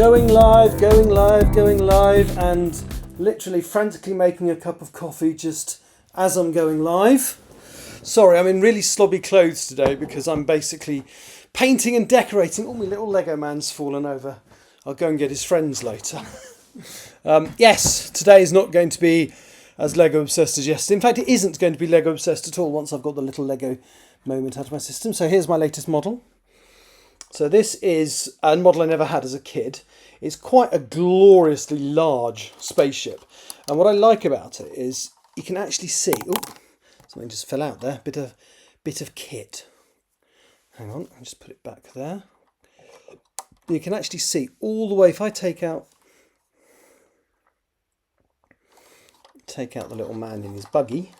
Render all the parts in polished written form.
Going live, going live, going live, and literally frantically making a cup of coffee just as I'm going live. Sorry, I'm in really slobby clothes today because I'm basically painting and decorating. Oh, my little Lego man's fallen over. I'll go and get his friends later. Yes, today is not going to be as Lego obsessed as yesterday. In fact, it isn't going to be Lego obsessed at all once I've got the little Lego moment out of my system. So here's my latest model. So this is a model I never had as a kid. It's quite a gloriously large spaceship. And what I like about it is you can actually see... Oh, something just fell out there. Bit of kit. Hang on, I'll just put it back there. You can actually see all the way. If I take out the little man in his buggy,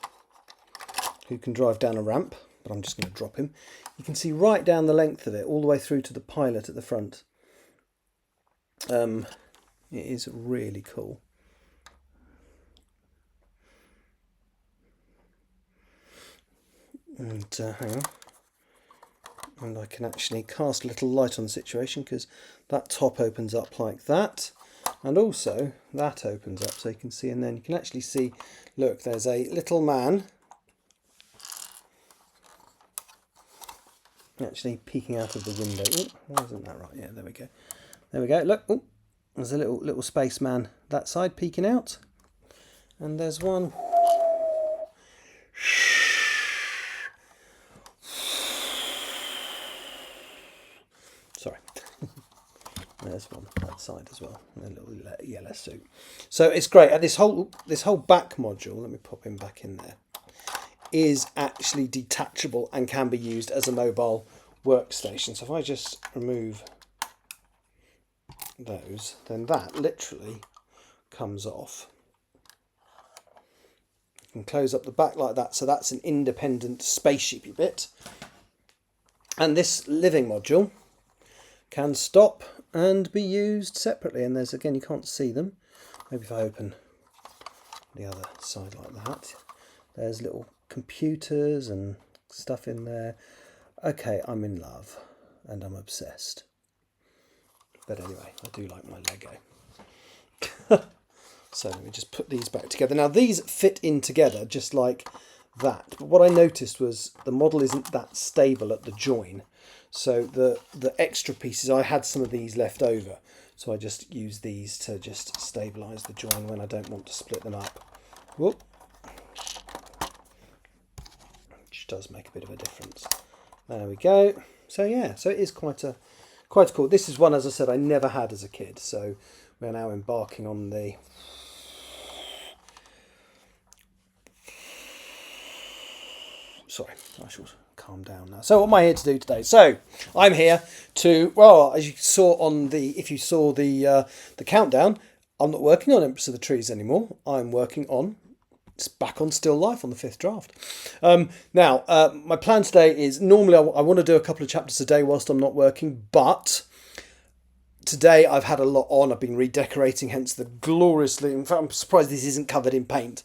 who can drive down a ramp, but I'm just going to drop him. You can see right down the length of it, all the way through to the pilot at the front. It is really cool. And hang on. And I can actually cast a little light on the situation because that top opens up like that. And also that opens up so you can see, and then you can actually see, look, there's a little man actually peeking out of the window. Oh, isn't that right? Yeah, there we go. There we go. Look, oh, there's a little spaceman that side peeking out. And there's one. Sorry. There's one that side as well. A little yellow suit. So it's great. And this whole back module, let me pop him back in there, is actually detachable and can be used as a mobile workstation. So if I just remove those, then that literally comes off. You can close up the back like that, so that's an independent spaceshipy bit. And this living module can stop and be used separately. And there's, again, you can't see them. Maybe if I open the other side like that, there's little computers and stuff in there. Okay, I'm in love and I'm obsessed. But anyway, I do like my Lego. So let me just put these back together. Now these fit in together just like that. But what I noticed was the model isn't that stable at the join. So the extra pieces, I had some of these left over. So I just use these to just stabilise the join when I don't want to split them up. Whoop. Which does make a bit of a difference. There we go. So yeah, so it is quite cool. This is one, as I said, I never had as a kid. So we're now embarking on the... Sorry, I should calm down now. So what am I here to do today? So I'm here to, well, as you saw on the, if you saw the countdown, I'm not working on Empress of the Trees anymore. I'm working on, it's back on Still Life on the 5th draft. Now, my plan today is, normally I want to do a couple of chapters a day whilst I'm not working, but today I've had a lot on. I've been redecorating, hence the gloriously... In fact, I'm surprised this isn't covered in paint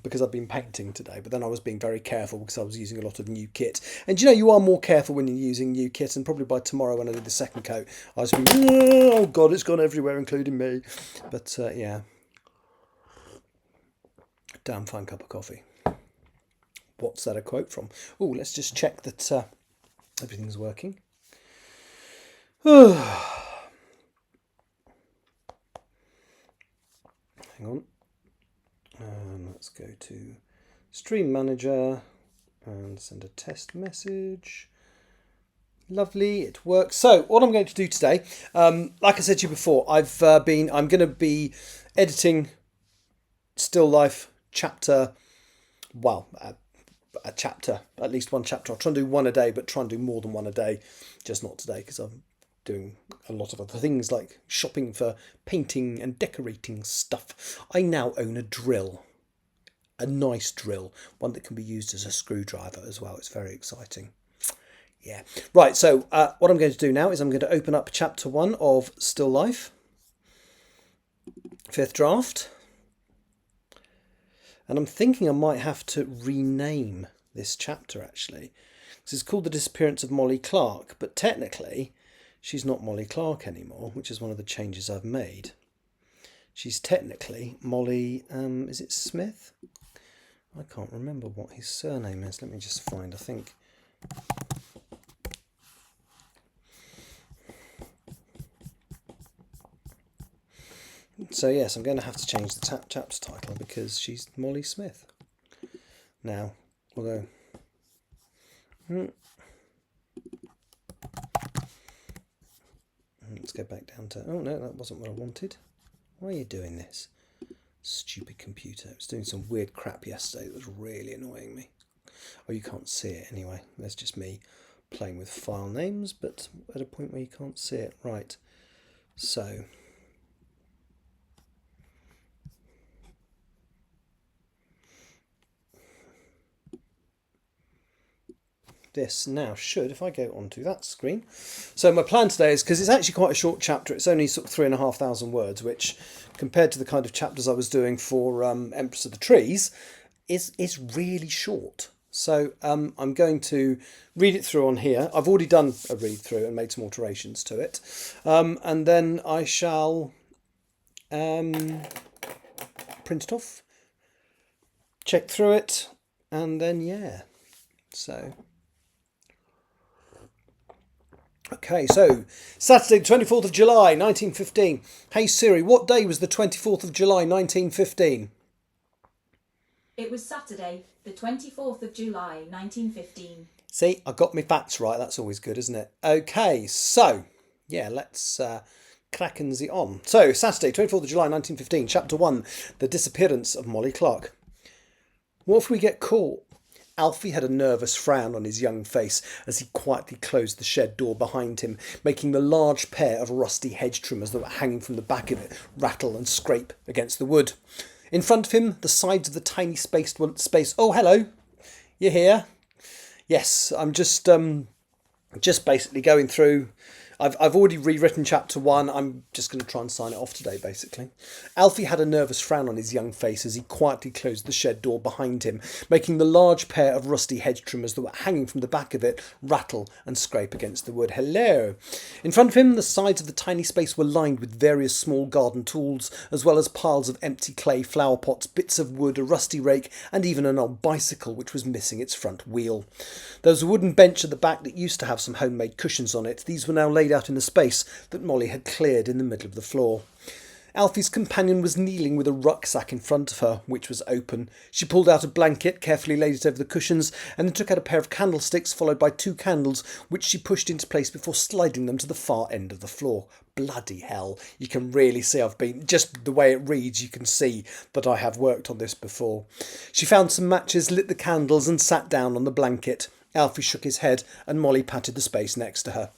because I've been painting today. But then I was being very careful because I was using a lot of new kit. And you know, you are more careful when you're using new kit. And probably by tomorrow when I do the second coat, I was being, oh God, it's gone everywhere, including me. But yeah. Damn fine cup of coffee. What's that a quote from? Oh, let's just check that everything's working. Hang on. Let's go to Stream Manager and send a test message. Lovely, it works. So what I'm going to do today, like I said to you before, I'm going to be editing Still Life chapter. Well, a chapter, at least one chapter. I'll try and do one a day, but try and do more than one a day. Just not today because I'm doing a lot of other things like shopping for painting and decorating stuff. I now own a drill, a nice drill, one that can be used as a screwdriver as well. It's very exciting. Yeah. Right, so what I'm going to do now is I'm going to open up chapter 1 of Still Life, 5th draft. And I'm thinking I might have to rename this chapter actually. This is called The Disappearance of Molly Clark, but technically she's not Molly Clark anymore, which is one of the changes I've made. She's technically Molly, is it Smith? I can't remember what his surname is. Let me just find, I think. So yes, I'm going to have to change the chapter title because she's Molly Smith. Now, although... Let's go back down to... Oh no, that wasn't what I wanted. Why are you doing this? Stupid computer. It was doing some weird crap yesterday that was really annoying me. Oh, you can't see it anyway. That's just me playing with file names, but at a point where you can't see it. Right. So... this now should, if I go onto that screen. So my plan today is, because it's actually quite a short chapter, it's only sort of 3,500 words, which compared to the kind of chapters I was doing for Empress of the Trees is really short. So I'm going to read it through on here. I've already done a read through and made some alterations to it. And then I shall print it off, check through it, and then yeah. So... Okay, so Saturday, 24th of July, 1915. Hey Siri, what day was the 24th of July, 1915? It was Saturday, the 24th of July, 1915. See, I got my facts right. That's always good, isn't it? Okay, so, yeah, let's crackens it on. So, Saturday, 24th of July, 1915, Chapter 1, The Disappearance of Molly Clark. What if we get caught? Alfie had a nervous frown on his young face as he quietly closed the shed door behind him, making the large pair of rusty hedge trimmers that were hanging from the back of it rattle and scrape against the wood. In front of him, the sides of the tiny space... Oh, hello. You here? Yes, I'm just basically going through... I've already rewritten chapter 1. I'm just going to try and sign it off today, basically. Alfie had a nervous frown on his young face as he quietly closed the shed door behind him, making the large pair of rusty hedge trimmers that were hanging from the back of it rattle and scrape against the wood. Hello! In front of him, the sides of the tiny space were lined with various small garden tools, as well as piles of empty clay flower pots, bits of wood, a rusty rake, and even an old bicycle which was missing its front wheel. There was a wooden bench at the back that used to have some homemade cushions on it. These were now laid out in the space that Molly had cleared in the middle of the floor. Alfie's companion was kneeling with a rucksack in front of her, which was open. She pulled out a blanket, carefully laid it over the cushions, and then took out a pair of candlesticks, followed by 2 candles, which she pushed into place before sliding them to the far end of the floor. Bloody hell, you can really see just the way it reads, you can see that I have worked on this before. She found some matches, lit the candles, and sat down on the blanket. Alfie shook his head, and Molly patted the space next to her.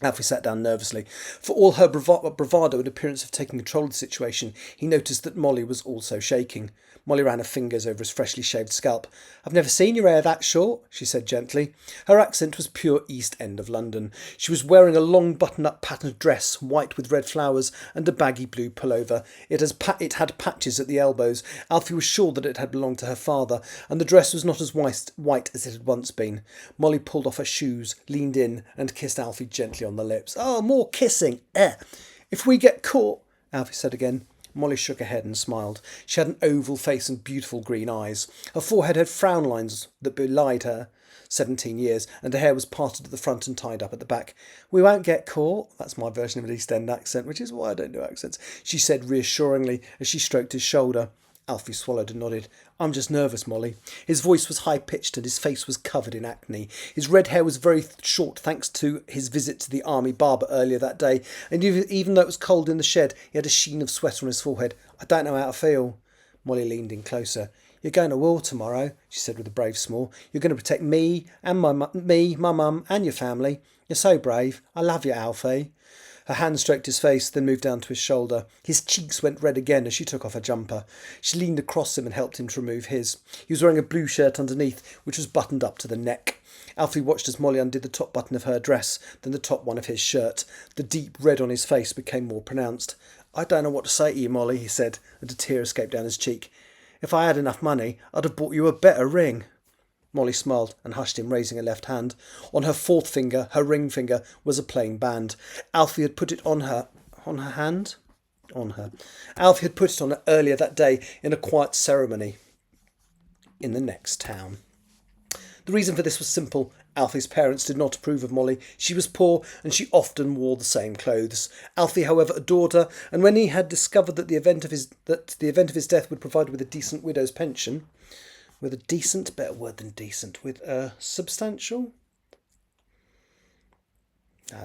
Alfie sat down nervously. For all her bravado and appearance of taking control of the situation, he noticed that Molly was also shaking. Molly ran her fingers over his freshly shaved scalp. "I've never seen your hair that short," she said gently. Her accent was pure East End of London. She was wearing a long button-up patterned dress, white with red flowers, and a baggy blue pullover. It had patches at the elbows. Alfie was sure that it had belonged to her father, and the dress was not as white as it had once been. Molly pulled off her shoes, leaned in, and kissed Alfie gently on the lips. "Oh, more kissing! If we get caught," Alfie said again. Molly shook her head and smiled. She had an oval face and beautiful green eyes. Her forehead had frown lines that belied her 17 years, and her hair was parted at the front and tied up at the back. "We won't get caught." That's my version of an East End accent, which is why I don't do accents, she said reassuringly as she stroked his shoulder. Alfie swallowed and nodded. "I'm just nervous, Molly." His voice was high-pitched and his face was covered in acne. His red hair was very short thanks to his visit to the army barber earlier that day, and even though it was cold in the shed, he had a sheen of sweat on his forehead. "I don't know how to feel." Molly leaned in closer. "You're going to war tomorrow," she said with a brave smile. "You're going to protect me, and my mum, and your family. You're so brave. I love you, Alfie." Her hand stroked his face, then moved down to his shoulder. His cheeks went red again as she took off her jumper. She leaned across him and helped him to remove his. He was wearing a blue shirt underneath, which was buttoned up to the neck. Alfie watched as Molly undid the top button of her dress, then the top one of his shirt. The deep red on his face became more pronounced. "I don't know what to say to you, Molly," he said, and a tear escaped down his cheek. "If I had enough money, I'd have bought you a better ring." Molly smiled and hushed him, raising her left hand. On her fourth finger, her ring finger, was a plain band. Alfie had put it on her hand? On her. Alfie had put it on her earlier that day in a quiet ceremony in the next town. The reason for this was simple. Alfie's parents did not approve of Molly. She was poor, and she often wore the same clothes. Alfie, however, adored her, and when he had discovered that the event of his death would provide with a decent widow's pension, with a decent, better word than decent, with a substantial.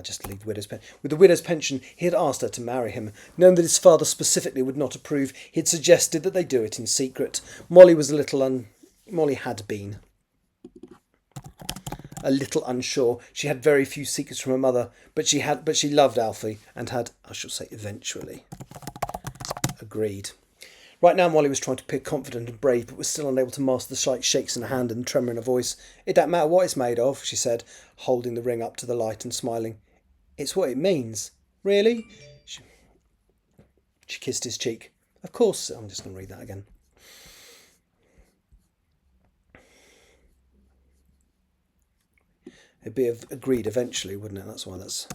Just leave widow's pension. With the widow's pension, he had asked her to marry him. Knowing that his father specifically would not approve, he had suggested that they do it in secret. Molly had been a little unsure. She had very few secrets from her mother, but she loved Alfie and had, I shall say, eventually agreed. Right now, Molly was trying to appear confident and brave, but was still unable to master the slight shakes in her hand and the tremor in her voice. "It don't matter what it's made of," she said, holding the ring up to the light and smiling. "It's what it means." "Really?" She kissed his cheek. "Of course." I'm just going to read that again. It'd be agreed eventually, wouldn't it? That's why that's...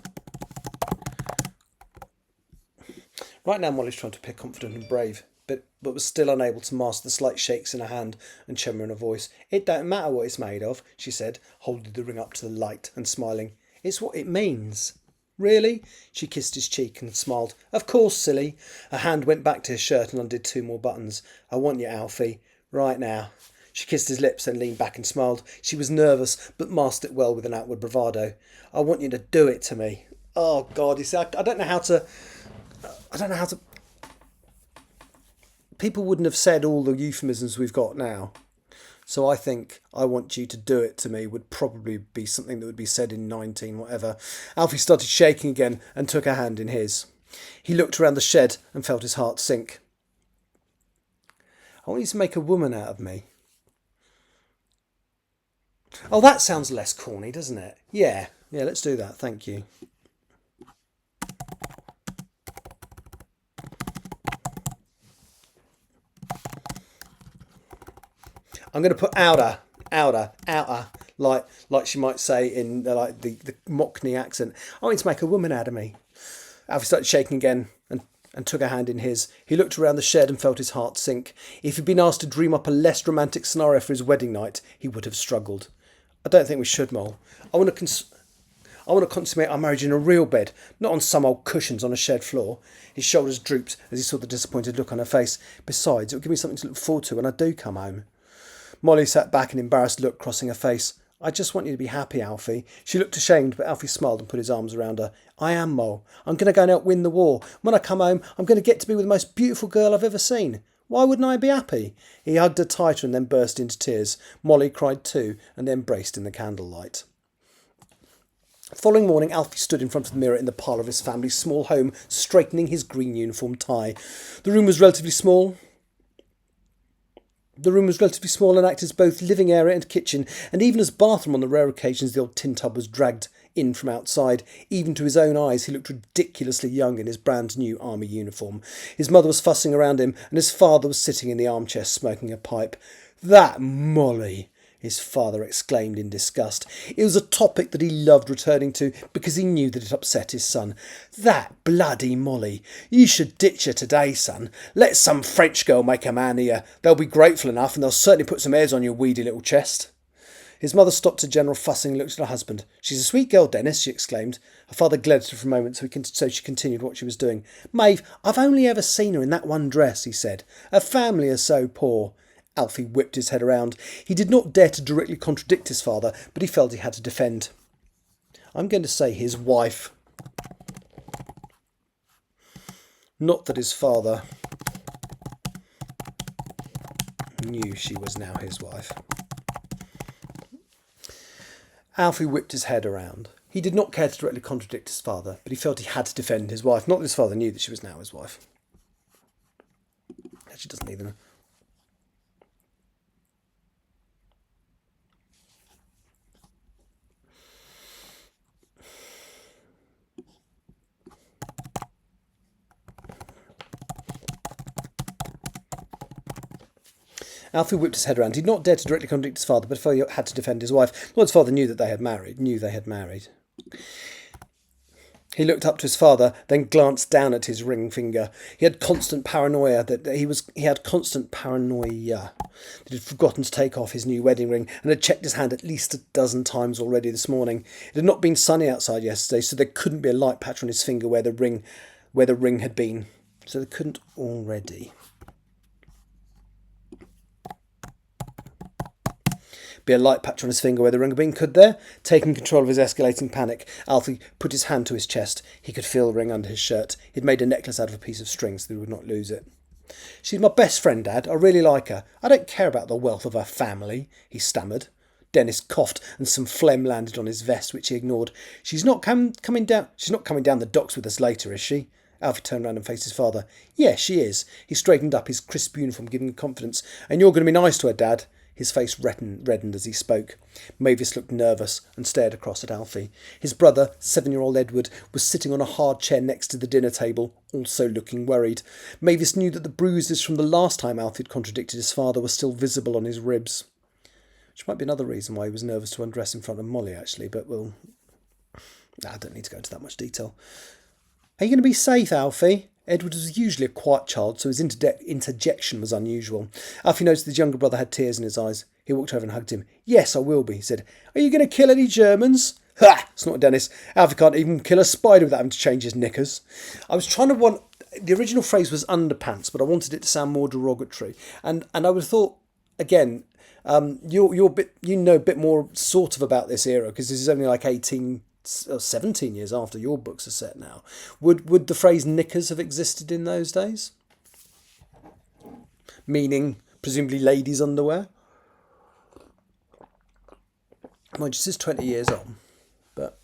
Right now, Molly's trying to appear confident and brave, but was still unable to master the slight shakes in her hand and tremor in her voice. "It don't matter what it's made of," she said, holding the ring up to the light and smiling. "It's what it means." "Really?" She kissed his cheek and smiled. "Of course, silly." Her hand went back to his shirt and undid 2 more buttons. "I want you, Alfie. Right now." She kissed his lips, then leaned back and smiled. She was nervous, but masked it well with an outward bravado. "I want you to do it to me." Oh, God, you see, I don't know how to... People wouldn't have said all the euphemisms we've got now. So I think "I want you to do it to me" would probably be something that would be said in 19 whatever. Alfie started shaking again and took her hand in his. He looked around the shed and felt his heart sink. "I want you to make a woman out of me." Oh, that sounds less corny, doesn't it? Yeah, let's do that. Thank you. I'm going to put outer, like she might say in like the Mockney accent. "I want you to make a woman out of me." Alfie started shaking again and took her hand in his. He looked around the shed and felt his heart sink. If he'd been asked to dream up a less romantic scenario for his wedding night, he would have struggled. "I don't think we should, Mole. I want to consummate our marriage in a real bed, not on some old cushions on a shed floor." His shoulders drooped as he saw the disappointed look on her face. "Besides, it will give me something to look forward to when I do come home." Molly sat back, an embarrassed look crossing her face. "I just want you to be happy, Alfie." She looked ashamed, but Alfie smiled and put his arms around her. "I am, Mole. I'm going to go and help win the war. When I come home, I'm going to get to be with the most beautiful girl I've ever seen. Why wouldn't I be happy?" He hugged her tighter and then burst into tears. Molly cried too, and they embraced in the candlelight. The following morning, Alfie stood in front of the mirror in the parlour of his family's small home, straightening his green uniform tie. The room was relatively small and acted as both living area and kitchen, and even as bathroom on the rare occasions the old tin tub was dragged in from outside. Even to his own eyes, he looked ridiculously young in his brand new army uniform. His mother was fussing around him, and his father was sitting in the armchair smoking a pipe. "That Molly!" his father exclaimed in disgust. It was a topic that he loved returning to because he knew that it upset his son. "That bloody Molly! You should ditch her today, son. Let some French girl make a man of you. They'll be grateful enough, and they'll certainly put some hairs on your weedy little chest." His mother stopped her general fussing and looked at her husband. "She's a sweet girl, Dennis," she exclaimed. Her father glared at her for a moment, so she continued what she was doing. "Maeve, I've only ever seen her in that one dress," he said. "Her family are so poor." Alfie whipped his head around. He did not dare to directly contradict his father, but he felt he had to defend. I'm going to say his wife. Not that his father knew she was now his wife. Alfie whipped his head around. He did not care to directly contradict his father, but he felt he had to defend his wife. Not that his father knew that she was now his wife. Actually, doesn't even know. Alfie whipped his head around. He'd not dared to directly contradict his father, but he had to defend his wife. Well, his father knew they had married. He looked up to his father, then glanced down at his ring finger. He had constant paranoia that he'd forgotten to take off his new wedding ring and had checked his hand at least a dozen times already this morning. It had not been sunny outside yesterday, so there couldn't be a light patch on his finger where the ring had been. So there couldn't already be a light patch on his finger where the ring had been, could there? Taking control of his escalating panic, Alfie put his hand to his chest. He could feel the ring under his shirt. He'd made a necklace out of a piece of string so that he would not lose it. She's my best friend, Dad. I really like her. I don't care about the wealth of her family, he stammered. Dennis coughed and some phlegm landed on his vest, which he ignored. She's not coming down the docks with us later, is she? Alfie turned round and faced his father. Yes, she is. He straightened up, his crisp uniform giving him confidence. And you're going to be nice to her, Dad. His face reddened as he spoke. Mavis looked nervous and stared across at Alfie. His brother, 7-year-old Edward, was sitting on a hard chair next to the dinner table, also looking worried. Mavis knew that the bruises from the last time Alfie had contradicted his father were still visible on his ribs. Which might be another reason why he was nervous to undress in front of Molly, actually, but I don't need to go into that much detail. Are you going to be safe, Alfie? Edward was usually a quiet child, so his interjection was unusual. Alfie noticed his younger brother had tears in his eyes. He walked over and hugged him. Yes, I will be, he said. Are you going to kill any Germans? Ha! Snorted Dennis. Alfie can't even kill a spider without having to change his knickers. I was trying to the original phrase was underpants, but I wanted it to sound more derogatory. And I would have thought, again, you're a bit more sort of about this era, because this is only like 17 years after your books are set now. Would the phrase knickers have existed in those days? Meaning, presumably, ladies' underwear? Mind you, this is 20 years on. But,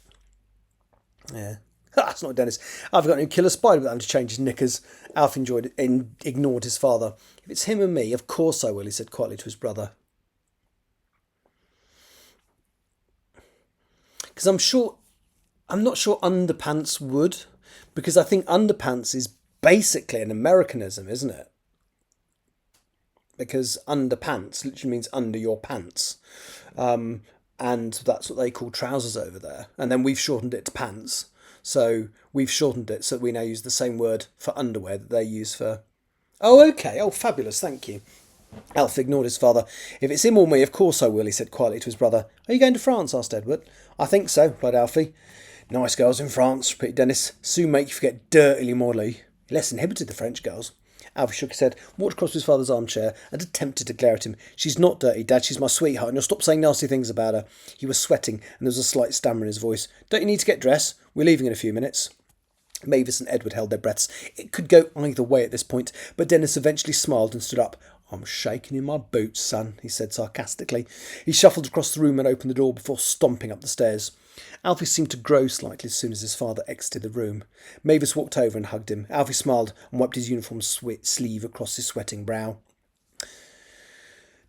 yeah. That's not Dennis. I've got to kill a spider without having to change his knickers. Alf ignored his father. If it's him and me, of course I will, he said quietly to his brother. Because I'm not sure underpants would, because I think underpants is basically an Americanism, isn't it? Because underpants literally means under your pants. And that's what they call trousers over there. And then we've shortened it to pants. So we've shortened it so we now use the same word for underwear that they use for... Oh, okay. Oh, fabulous. Thank you. Alf ignored his father. If it's him or me, of course I will, he said quietly to his brother. Are you going to France? Asked Edward. I think so, replied Alfie. Nice girls in France, repeated Dennis. Soon make you forget dirtily Molly. He less inhibited the French girls. Alfie shook his head, walked across to his father's armchair, and attempted to glare at him. She's not dirty, Dad. She's my sweetheart, and you'll stop saying nasty things about her. He was sweating, and there was a slight stammer in his voice. Don't you need to get dressed? We're leaving in a few minutes. Mavis and Edward held their breaths. It could go either way at this point, but Dennis eventually smiled and stood up. I'm shaking in my boots, son, he said sarcastically. He shuffled across the room and opened the door before stomping up the stairs. Alfie seemed to grow slightly as soon as his father exited the room. Mavis walked over and hugged him. Alfie smiled and wiped his uniform sleeve across his sweating brow.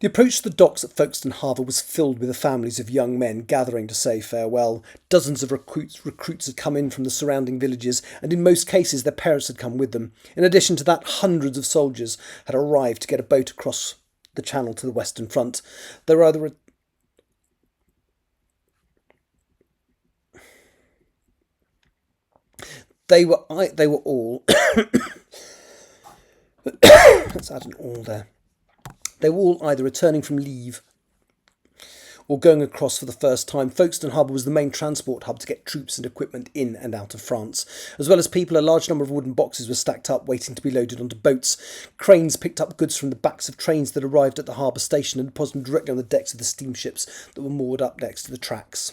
The approach to the docks at Folkestone Harbour was filled with the families of young men gathering to say farewell. Dozens of recruits had come in from the surrounding villages, and in most cases their parents had come with them. In addition to that, hundreds of soldiers had arrived to get a boat across the channel to the Western Front. They were either They were all... Let's add an all there. They were all either returning from leave or going across for the first time. Folkestone Harbour was the main transport hub to get troops and equipment in and out of France. As well as people, a large number of wooden boxes were stacked up, waiting to be loaded onto boats. Cranes picked up goods from the backs of trains that arrived at the harbour station and deposited them directly on the decks of the steamships that were moored up next to the tracks.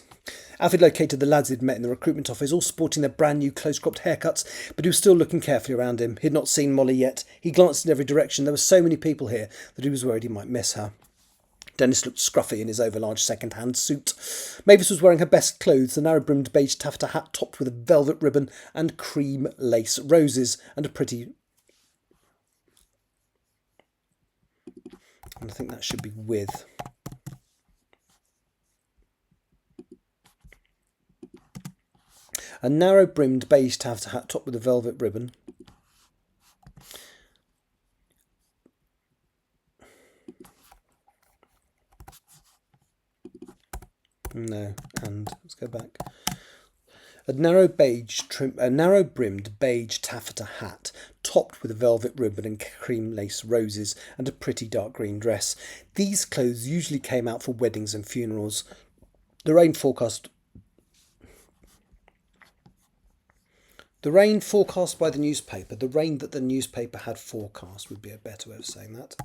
Alfred located the lads he'd met in the recruitment office, all sporting their brand new close-cropped haircuts, but he was still looking carefully around him. He had not seen Molly yet. He glanced in every direction. There were so many people here that he was worried he might miss her. Dennis looked scruffy in his overlarge second-hand suit. Mavis was wearing her best clothes, a narrow-brimmed beige taffeta hat topped with a velvet ribbon and cream lace roses and a pretty... And I think that should be with... A narrow-brimmed beige taffeta hat topped with a velvet ribbon. No, and let's go back. A narrow-brimmed beige taffeta hat, topped with a velvet ribbon and cream lace roses, and a pretty dark green dress. These clothes usually came out for weddings and funerals. The rain forecast by the newspaper, the rain that the newspaper had forecast would be a better way of saying that.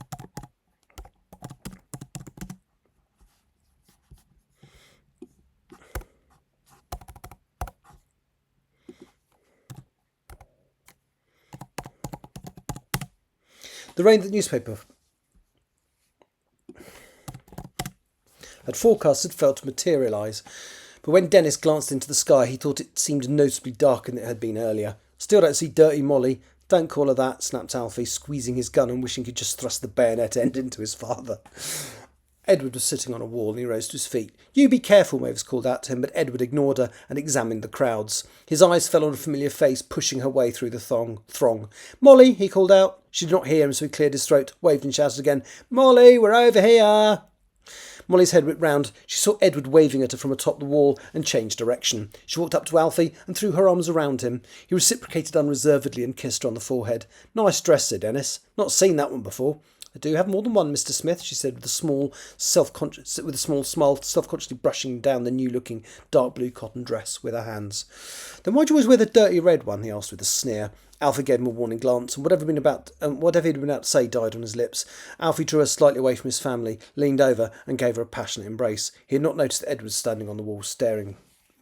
The rain that the newspaper had forecasted failed to materialise, but when Dennis glanced into the sky, he thought it seemed noticeably darker than it had been earlier. Still don't see Dirty Molly. Don't call her that, snapped Alfie, squeezing his gun and wishing he'd just thrust the bayonet end into his father. Edward was sitting on a wall and he rose to his feet. You be careful, Mavis called out to him, but Edward ignored her and examined the crowds. His eyes fell on a familiar face pushing her way through the throng. Molly, he called out. She did not hear him, so he cleared his throat, waved and shouted again, Molly, we're over here. Molly's head whipped round. She saw Edward waving at her from atop the wall and changed direction. She walked up to Alfie and threw her arms around him. He reciprocated unreservedly and kissed her on the forehead. Nice dress, said Dennis. Not seen that one before. I do have more than one, Mr. Smith, she said with a small smile, self-consciously brushing down the new-looking dark blue cotton dress with her hands. Then why do you always wear the dirty red one? He asked with a sneer. Alfie gave him a warning glance, and whatever he'd been about to say died on his lips. Alfie drew her slightly away from his family, leaned over, and gave her a passionate embrace. He had not noticed that Edward was standing on the wall,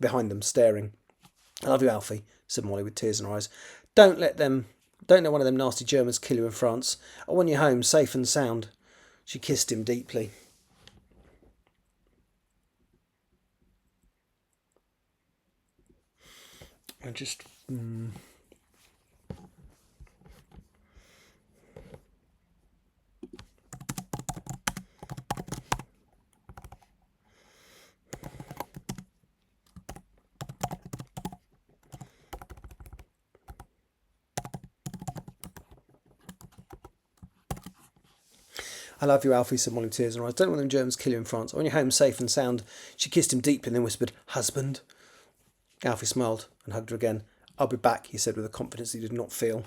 behind them. I love you, Alfie, said Molly with tears in her eyes. Don't let one of them nasty Germans kill you in France. I want you home, safe and sound. She kissed him deeply. I love you, Alfie, said Molly with tears in her eyes. Don't let them Germans kill you in France. I want you home safe and sound. She kissed him deeply and then whispered, Husband. Alfie smiled and hugged her again. I'll be back, he said with a confidence he did not feel.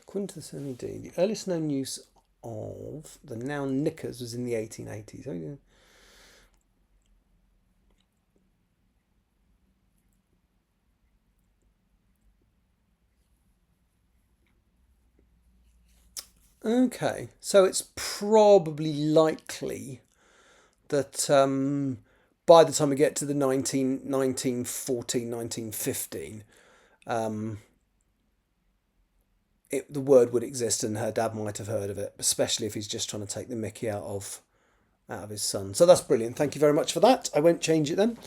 According to the Sunday D, the earliest known use of the noun knickers was in the 1880s. Okay, so it's probably likely that by the time we get to the 1914, 1915, the word would exist and her dad might have heard of it, especially if he's just trying to take the mickey out of his son. So that's brilliant. Thank you very much for that. I won't change it then.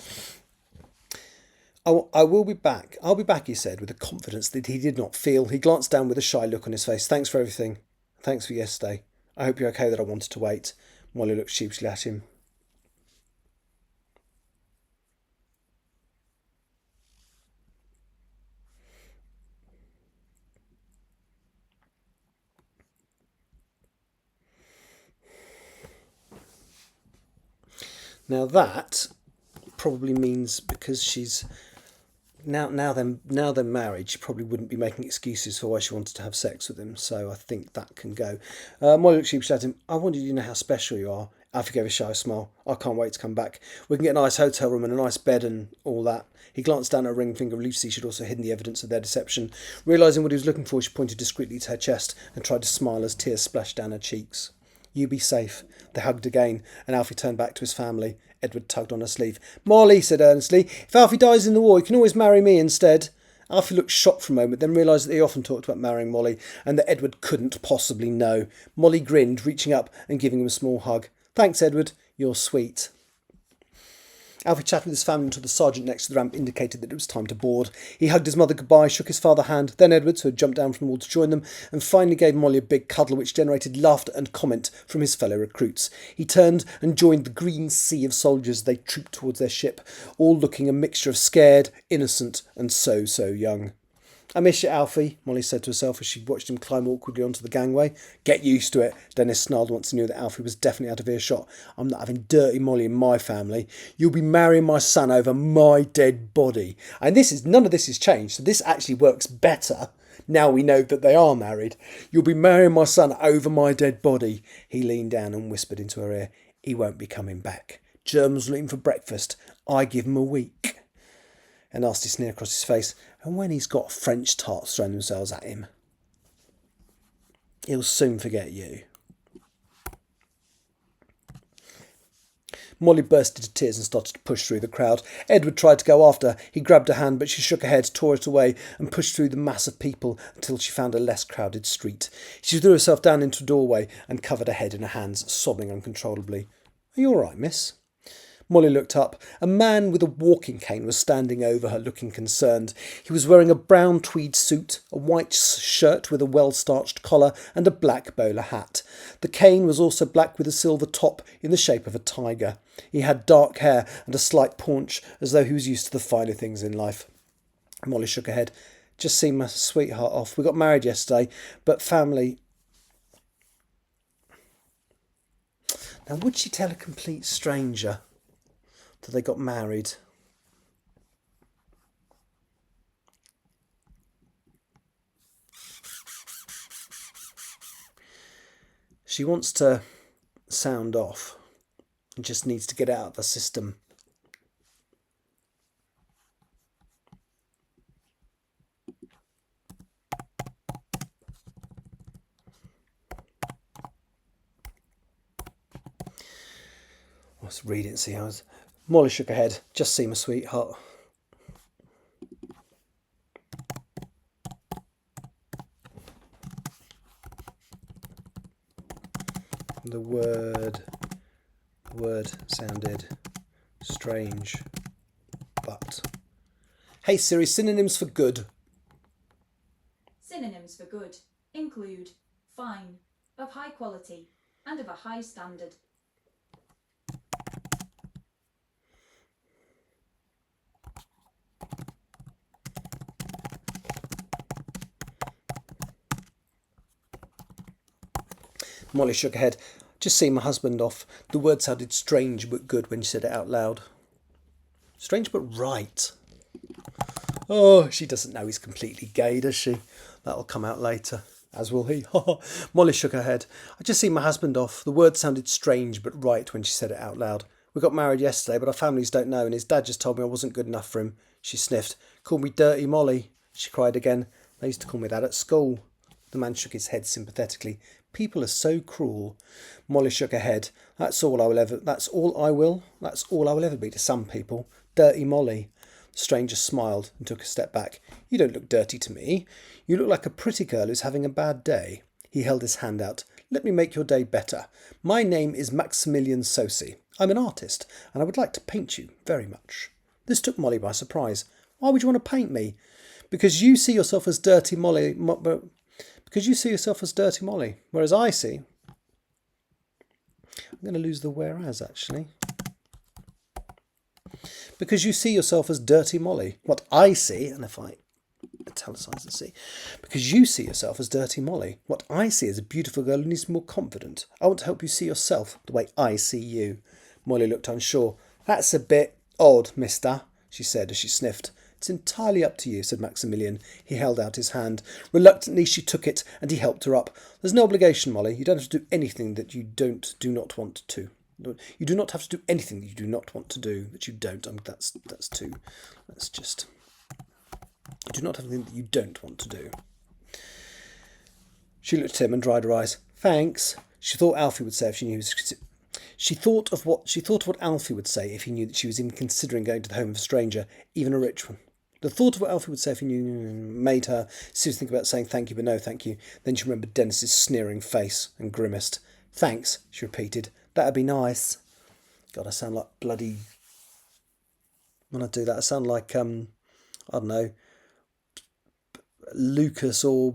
I will be back. I'll be back, he said, with a confidence that he did not feel. He glanced down with a shy look on his face. Thanks for everything. Thanks for yesterday. I hope you're okay that I wanted to wait. Molly looked sheepishly at him. Now that probably means because she's now they're married, she probably wouldn't be making excuses for why she wanted to have sex with him. So I think that can go. Molly looked sheepishly at him. I wanted you to know how special you are. Alfie gave a shy smile. I can't wait to come back. We can get a nice hotel room and a nice bed and all that. He glanced down at her ring finger. Lucy should also hidden the evidence of their deception. Realising what he was looking for, she pointed discreetly to her chest and tried to smile as tears splashed down her cheeks. You be safe. They hugged again, and Alfie turned back to his family. Edward tugged on her sleeve. Molly, said earnestly, if Alfie dies in the war, you can always marry me instead. Alfie looked shocked for a moment, then realised that he often talked about marrying Molly, and that Edward couldn't possibly know. Molly grinned, reaching up and giving him a small hug. Thanks, Edward. You're sweet. Alfie chatted with his family until the sergeant next to the ramp indicated that it was time to board. He hugged his mother goodbye, shook his father's hand, then Edward, who had jumped down from the wall to join them, and finally gave Molly a big cuddle which generated laughter and comment from his fellow recruits. He turned and joined the green sea of soldiers as they trooped towards their ship, all looking a mixture of scared, innocent, and so young. I miss you, Alfie, Molly said to herself as she watched him climb awkwardly onto the gangway. Get used to it, Dennis snarled once he knew that Alfie was definitely out of earshot. I'm not having dirty Molly in my family. You'll be marrying my son over my dead body. And none of this has changed, so this actually works better. Now we know that they are married. You'll be marrying my son over my dead body. He leaned down and whispered into her ear. He won't be coming back. Germans will eat him for breakfast. I give him a week. A nasty sneer across his face. And when he's got French tarts thrown themselves at him, he'll soon forget you. Molly burst into tears and started to push through the crowd. Edward tried to go after her. He grabbed her hand, but she shook her head, tore it away, and pushed through the mass of people until she found a less crowded street. She threw herself down into a doorway and covered her head in her hands, sobbing uncontrollably. Are you all right, miss? Molly looked up. A man with a walking cane was standing over her, looking concerned. He was wearing a brown tweed suit, a white shirt with a well-starched collar, and a black bowler hat. The cane was also black with a silver top in the shape of a tiger. He had dark hair and a slight paunch, as though he was used to the finer things in life. Molly shook her head. Just seen my sweetheart off. We got married yesterday, but family... Now, would she tell a complete stranger that they got married? She wants to sound off and just needs to get out of the system. Let's read it and see how it's... Molly shook her head. Just see my sweetheart. The word sounded strange, but... Hey Siri, synonyms for good. Synonyms for good include fine, of high quality, and of a high standard. Molly shook her head. Just seen my husband off. The word sounded strange but good when she said it out loud. Strange but right. Oh, she doesn't know he's completely gay, does she? That'll come out later, as will he. Molly shook her head. I just seen my husband off. The word sounded strange but right when she said it out loud. We got married yesterday, but our families don't know, and his dad just told me I wasn't good enough for him. She sniffed. Called me Dirty Molly. She cried again. They used to call me that at school. The man shook his head sympathetically. People are so cruel. Molly shook her head. That's all I will ever be to some people. Dirty Molly. The stranger smiled and took a step back. You don't look dirty to me. You look like a pretty girl who's having a bad day. He held his hand out. Let me make your day better. My name is Maximilian Sosi. I'm an artist, and I would like to paint you very much. This took Molly by surprise. Why would you want to paint me? Because you see yourself as Dirty Molly... Because you see yourself as Dirty Molly, whereas I see... I'm going to lose the whereas, actually. Because you see yourself as Dirty Molly. What I see, and if I italicise and see... Because you see yourself as Dirty Molly. What I see is a beautiful girl who needs to be more confident. I want to help you see yourself the way I see you. Molly looked unsure. That's a bit odd, mister, she said as she sniffed. It's entirely up to you, said Maximilian. He held out his hand. Reluctantly she took it, and he helped her up. There's no obligation, Molly. You don't have to do anything that you do not want to. You do not have to do anything that you do not want to do, that you don't. That's two. That's just... You do not have anything that you don't want to do. She looked at him and dried her eyes. Thanks. She thought Alfie would say if she knew... She thought of what Alfie would say if he knew that she was even considering going to the home of a stranger, even a rich one. The thought of what Alfie would say if he knew made her seriously think about saying thank you, but no thank you. Then she remembered Dennis's sneering face and grimaced. Thanks, she repeated. That'd be nice. God, I sound like bloody... When I do that, I sound like, I don't know, Lucas or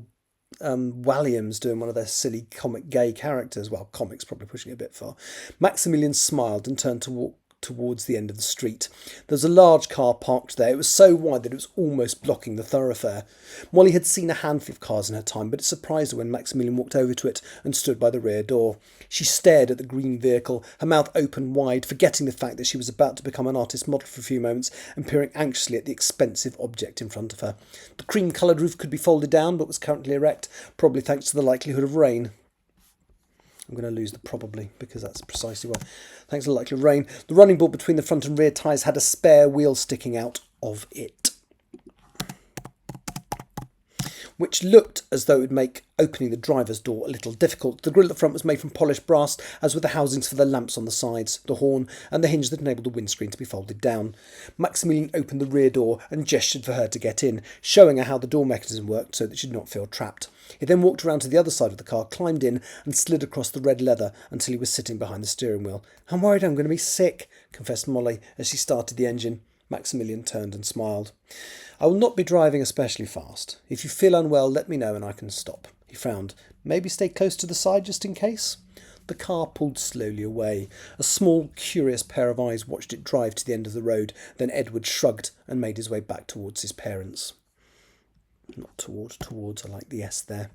Walliams doing one of their silly comic gay characters. Well, comics probably pushing it a bit far. Maximilian smiled and turned to walk towards the end of the street. There was a large car parked there. It was so wide that it was almost blocking the thoroughfare. Molly had seen a handful of cars in her time, but it surprised her when Maximilian walked over to it and stood by the rear door. She stared at the green vehicle, her mouth open wide, forgetting the fact that she was about to become an artist model for a few moments and peering anxiously at the expensive object in front of her. The cream-coloured roof could be folded down, but was currently erect, probably thanks to the likelihood of rain. I'm going to lose the probably, because that's precisely why. Thanks to the likelihood of rain. The running board between the front and rear tyres had a spare wheel sticking out of it, which looked as though it would make opening the driver's door a little difficult. The grille at the front was made from polished brass, as were the housings for the lamps on the sides, the horn, and the hinge that enabled the windscreen to be folded down. Maximilian opened the rear door and gestured for her to get in, showing her how the door mechanism worked so that she did not feel trapped. He then walked around to the other side of the car, climbed in, and slid across the red leather until he was sitting behind the steering wheel. "I'm worried I'm going to be sick," confessed Molly as she started the engine. Maximilian turned and smiled. "I will not be driving especially fast. If you feel unwell, let me know and I can stop." He frowned. "Maybe stay close to the side just in case?" The car pulled slowly away. A small, curious pair of eyes watched it drive to the end of the road. Then Edward shrugged and made his way back towards his parents. Not towards, I like the S there.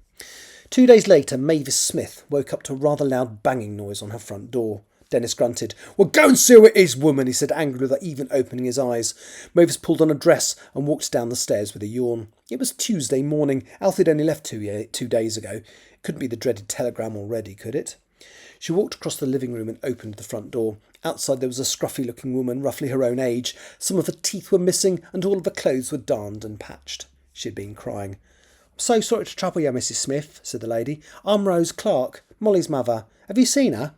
2 days later, Mavis Smith woke up to a rather loud banging noise on her front door. Dennis grunted. "Well, go and see who it is, woman," he said angrily without even opening his eyes. Mavis pulled on a dress and walked down the stairs with a yawn. It was Tuesday morning. Alfie had only left 2 days ago. It couldn't be the dreaded telegram already, could it? She walked across the living room and opened the front door. Outside there was a scruffy-looking woman, roughly her own age. Some of her teeth were missing and all of her clothes were darned and patched. She had been crying. "I'm so sorry to trouble you, Mrs. Smith," said the lady. "I'm Rose Clark, Molly's mother. Have you seen her?"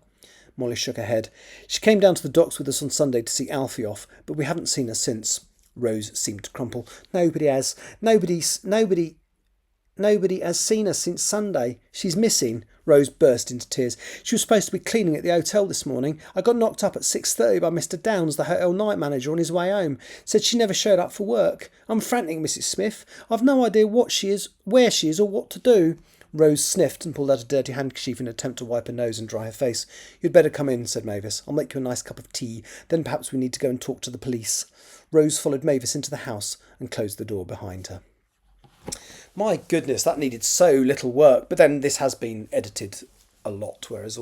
Molly shook her head. "She came down to the docks with us on Sunday to see Alfie off, but we haven't seen her since." Rose seemed to crumple. Nobody has seen her since Sunday. She's missing." Rose burst into tears. "She was supposed to be cleaning at the hotel this morning. I got knocked up at 6:30 by Mr. Downs, the hotel night manager, on his way home. Said she never showed up for work. I'm frantic, Mrs. Smith. I've no idea what she is, where she is, or what to do." Rose sniffed and pulled out a dirty handkerchief in an attempt to wipe her nose and dry her face. "You'd better come in," said Mavis. "I'll make you a nice cup of tea. Then perhaps we need to go and talk to the police." Rose followed Mavis into the house and closed the door behind her. My goodness, that needed so little work. But then this has been edited a lot, whereas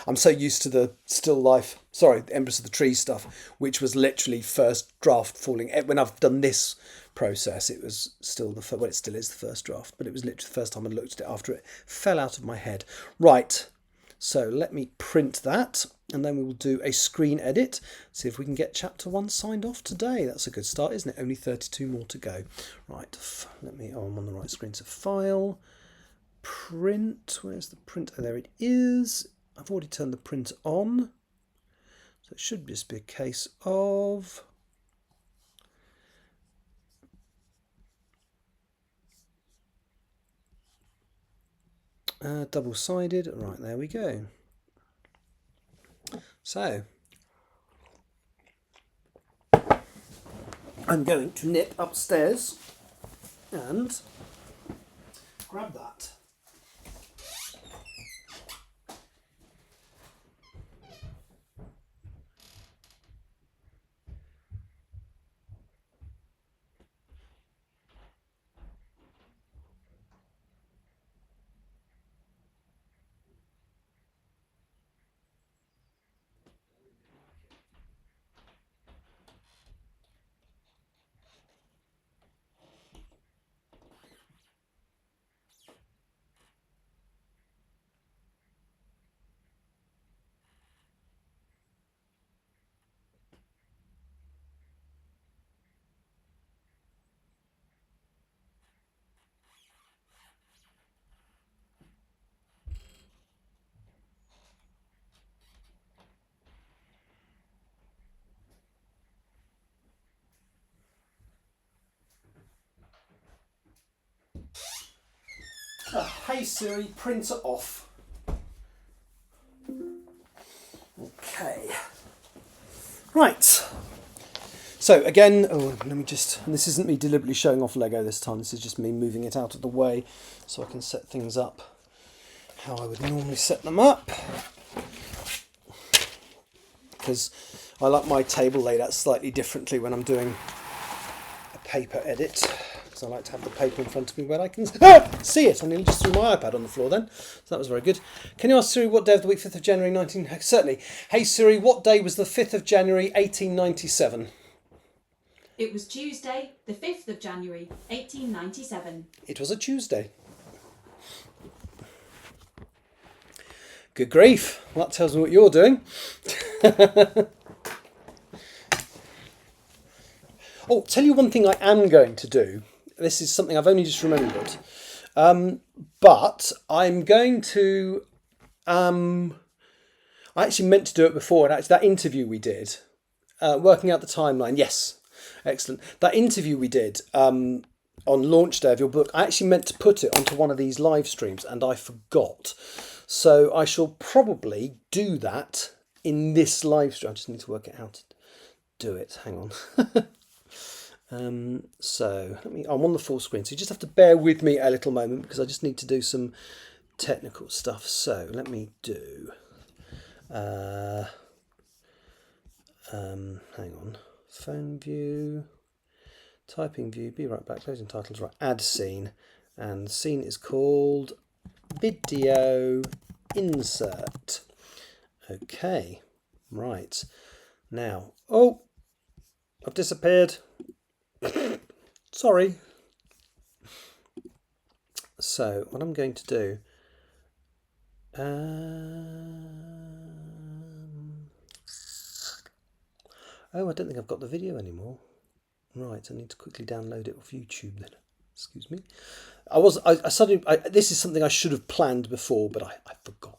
I'm so used to the still life, Empress of the Trees stuff, which was literally first draft falling. When I've done this process, it was still it still is the first draft, but it was literally the first time I looked at it after it fell out of my head. Right, so let me print that, and then we will do a screen edit, see if we can get chapter 1 signed off today. That's a good start, isn't it? Only 32 more to go. Right, I'm on the right screen, so file, print, where's the print? Oh, there it is. I've already turned the print on, so it should just be a case of double-sided. Right, there we go. So I'm going to nip upstairs and grab that. Hey Siri, printer off. Okay. Right. So again, let me just, and this isn't me deliberately showing off Lego this time, this is just me moving it out of the way so I can set things up how I would normally set them up. Because I like my table laid out slightly differently when I'm doing a paper edit, because I like to have the paper in front of me where I can see it. I nearly just threw my iPad on the floor then, so that was very good. Can you ask Siri what day of the week 5th of January 19... Certainly. Hey Siri, what day was the 5th of January 1897? It was Tuesday, the 5th of January, 1897. It was a Tuesday. Good grief. Well, that tells me what you're doing. Oh, tell you one thing I am going to do. This is something I've only just remembered. But I'm going to... I actually meant to do it before. And actually, that interview we did, working out the timeline. Yes, excellent. That interview we did on launch day of your book, I actually meant to put it onto one of these live streams and I forgot. So I shall probably do that in this live stream. I just need to work it out to do it. Hang on. So I'm on the full screen, so you just have to bear with me a little moment because I just need to do some technical stuff. So let me do hang on, phone view, typing view, be right back, closing titles, right, add scene, and the scene is called video insert. Okay, right, now, oh, I've disappeared. Sorry. So what I'm going to do, oh, I don't think I've got the video anymore. Right, I need to quickly download it off YouTube then. Excuse me. This is something I should have planned before, but I forgot.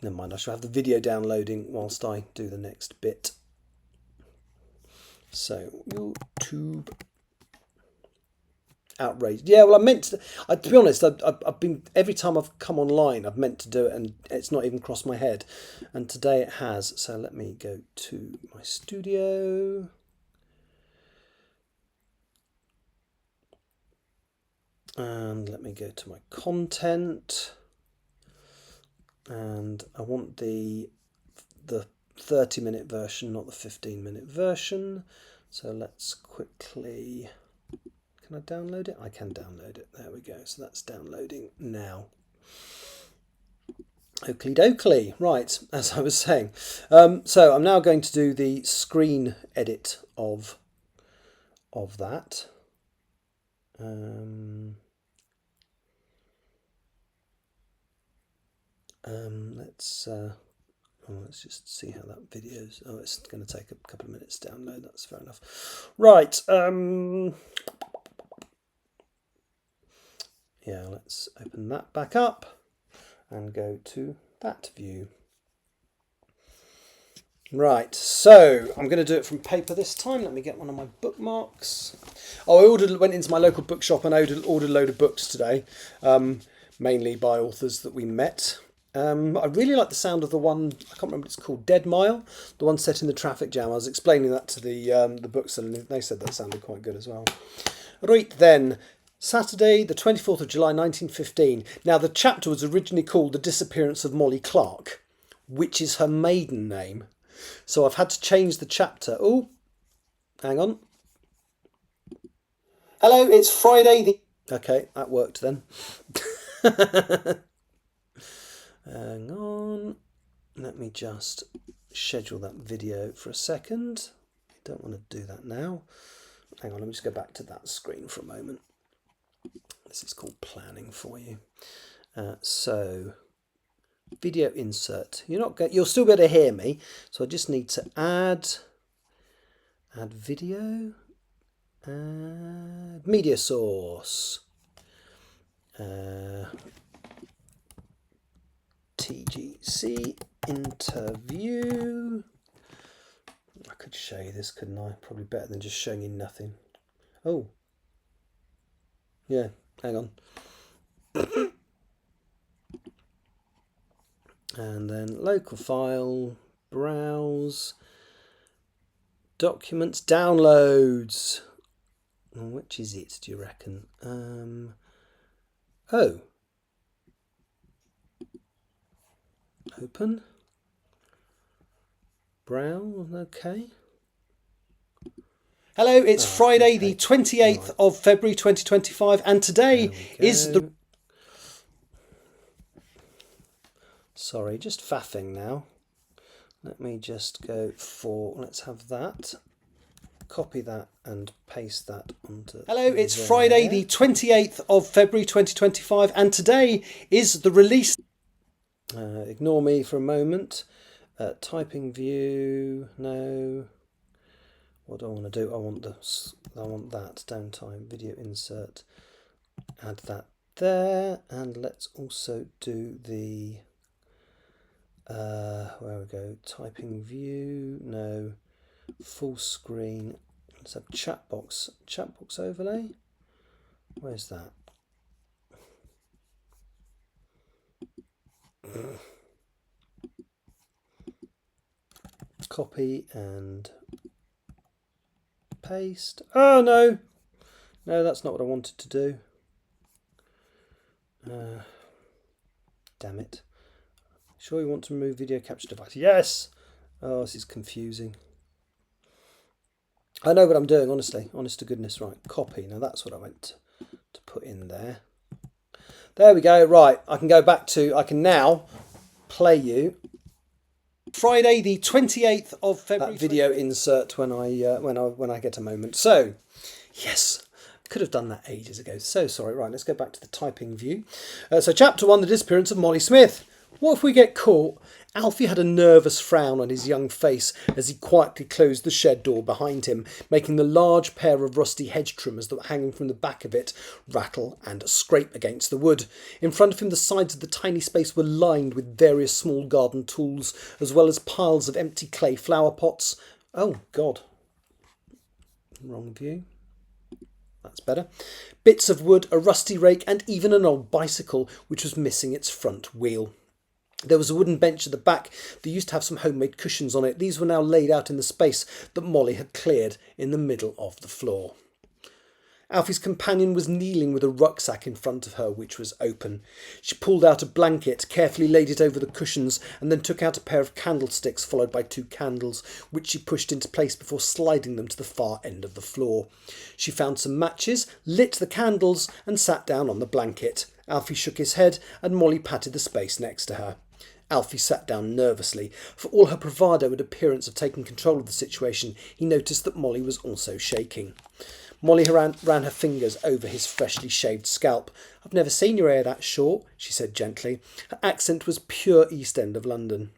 Never mind, I shall have the video downloading whilst I do the next bit. So, YouTube. Outraged. Yeah, well, I meant to be honest, I've been, every time I've come online, I've meant to do it and it's not even crossed my head. And today it has. So let me go to my studio. And let me go to my content. And I want the 30-minute version, not the 15-minute version. So let's quickly... Can I download it? I can download it. There we go. So that's downloading now. Oakley dokley. Right, as I was saying. So I'm now going to do the screen edit of that. Let's just see how that video's. Oh, it's going to take a couple of minutes to download. That's fair enough. Right. Yeah, let's open that back up and go to that view. Right, so I'm going to do it from paper this time. Let me get one of my bookmarks. Oh, I went into my local bookshop and ordered a load of books today, mainly by authors that we met. I really like the sound of the one, I can't remember what it's called, Dead Mile, the one set in the traffic jam. I was explaining that to the bookseller and they said that sounded quite good as well. Right then. Saturday, the 24th of July, 1915. Now, the chapter was originally called The Disappearance of Molly Clark, which is her maiden name. So I've had to change the chapter. Oh, hang on. Hello, it's Friday. Okay, that worked then. Hang on. Let me just schedule that video for a second. I don't want to do that now. Hang on, let me just go back to that screen for a moment. This is called planning for you. So, video insert. You'll still be able to hear me. So I just need to add video, media source, TGC interview. I could show you this, couldn't I? Probably better than just showing you nothing. Oh. Yeah, hang on. And then local file, browse, documents, downloads. Which is it, do you reckon? Oh. Open. Brown, okay. Hello, it's Friday the 28th of February 2025 and today is the... Sorry, just faffing now. Let me just go for... Let's have that. Copy that and paste that onto... Hello, it's Friday the 28th of February 2025 and today is the release... ignore me for a moment. Typing view, no. What do I want to do? I want that, don't I? Video insert. Add that there, and let's also do the where we go. Typing view, no. Full screen. Let's have chat box overlay. Where's that? Copy and paste. Oh no, that's not what I wanted to do. Damn it. Sure you want to remove video capture device? Yes. Oh, this is confusing. I know what I'm doing, honestly. Honest to goodness. Right, copy. Now that's what I meant to put in there. There we go. Right, I can now play you Friday the 28th of February. That video insert when I get a moment. So, yes, could have done that ages ago. So sorry. Right, let's go back to the typing view. So chapter 1, the disappearance of Molly Smith. What if we get caught? Alfie had a nervous frown on his young face as he quietly closed the shed door behind him, making the large pair of rusty hedge trimmers that were hanging from the back of it rattle and scrape against the wood. In front of him, the sides of the tiny space were lined with various small garden tools, as well as piles of empty clay flower pots. Oh, God. Wrong view. That's better. Bits of wood, a rusty rake, and even an old bicycle, which was missing its front wheel. There was a wooden bench at the back that used to have some homemade cushions on it. These were now laid out in the space that Molly had cleared in the middle of the floor. Alfie's companion was kneeling with a rucksack in front of her, which was open. She pulled out a blanket, carefully laid it over the cushions, and then took out a pair of candlesticks, followed by 2 candles, which she pushed into place before sliding them to the far end of the floor. She found some matches, lit the candles, and sat down on the blanket. Alfie shook his head, and Molly patted the space next to her. Alfie sat down nervously. For all her bravado and appearance of taking control of the situation, he noticed that Molly was also shaking. Molly ran her fingers over his freshly shaved scalp. "I've never seen your hair that short," she said gently. Her accent was pure East End of London.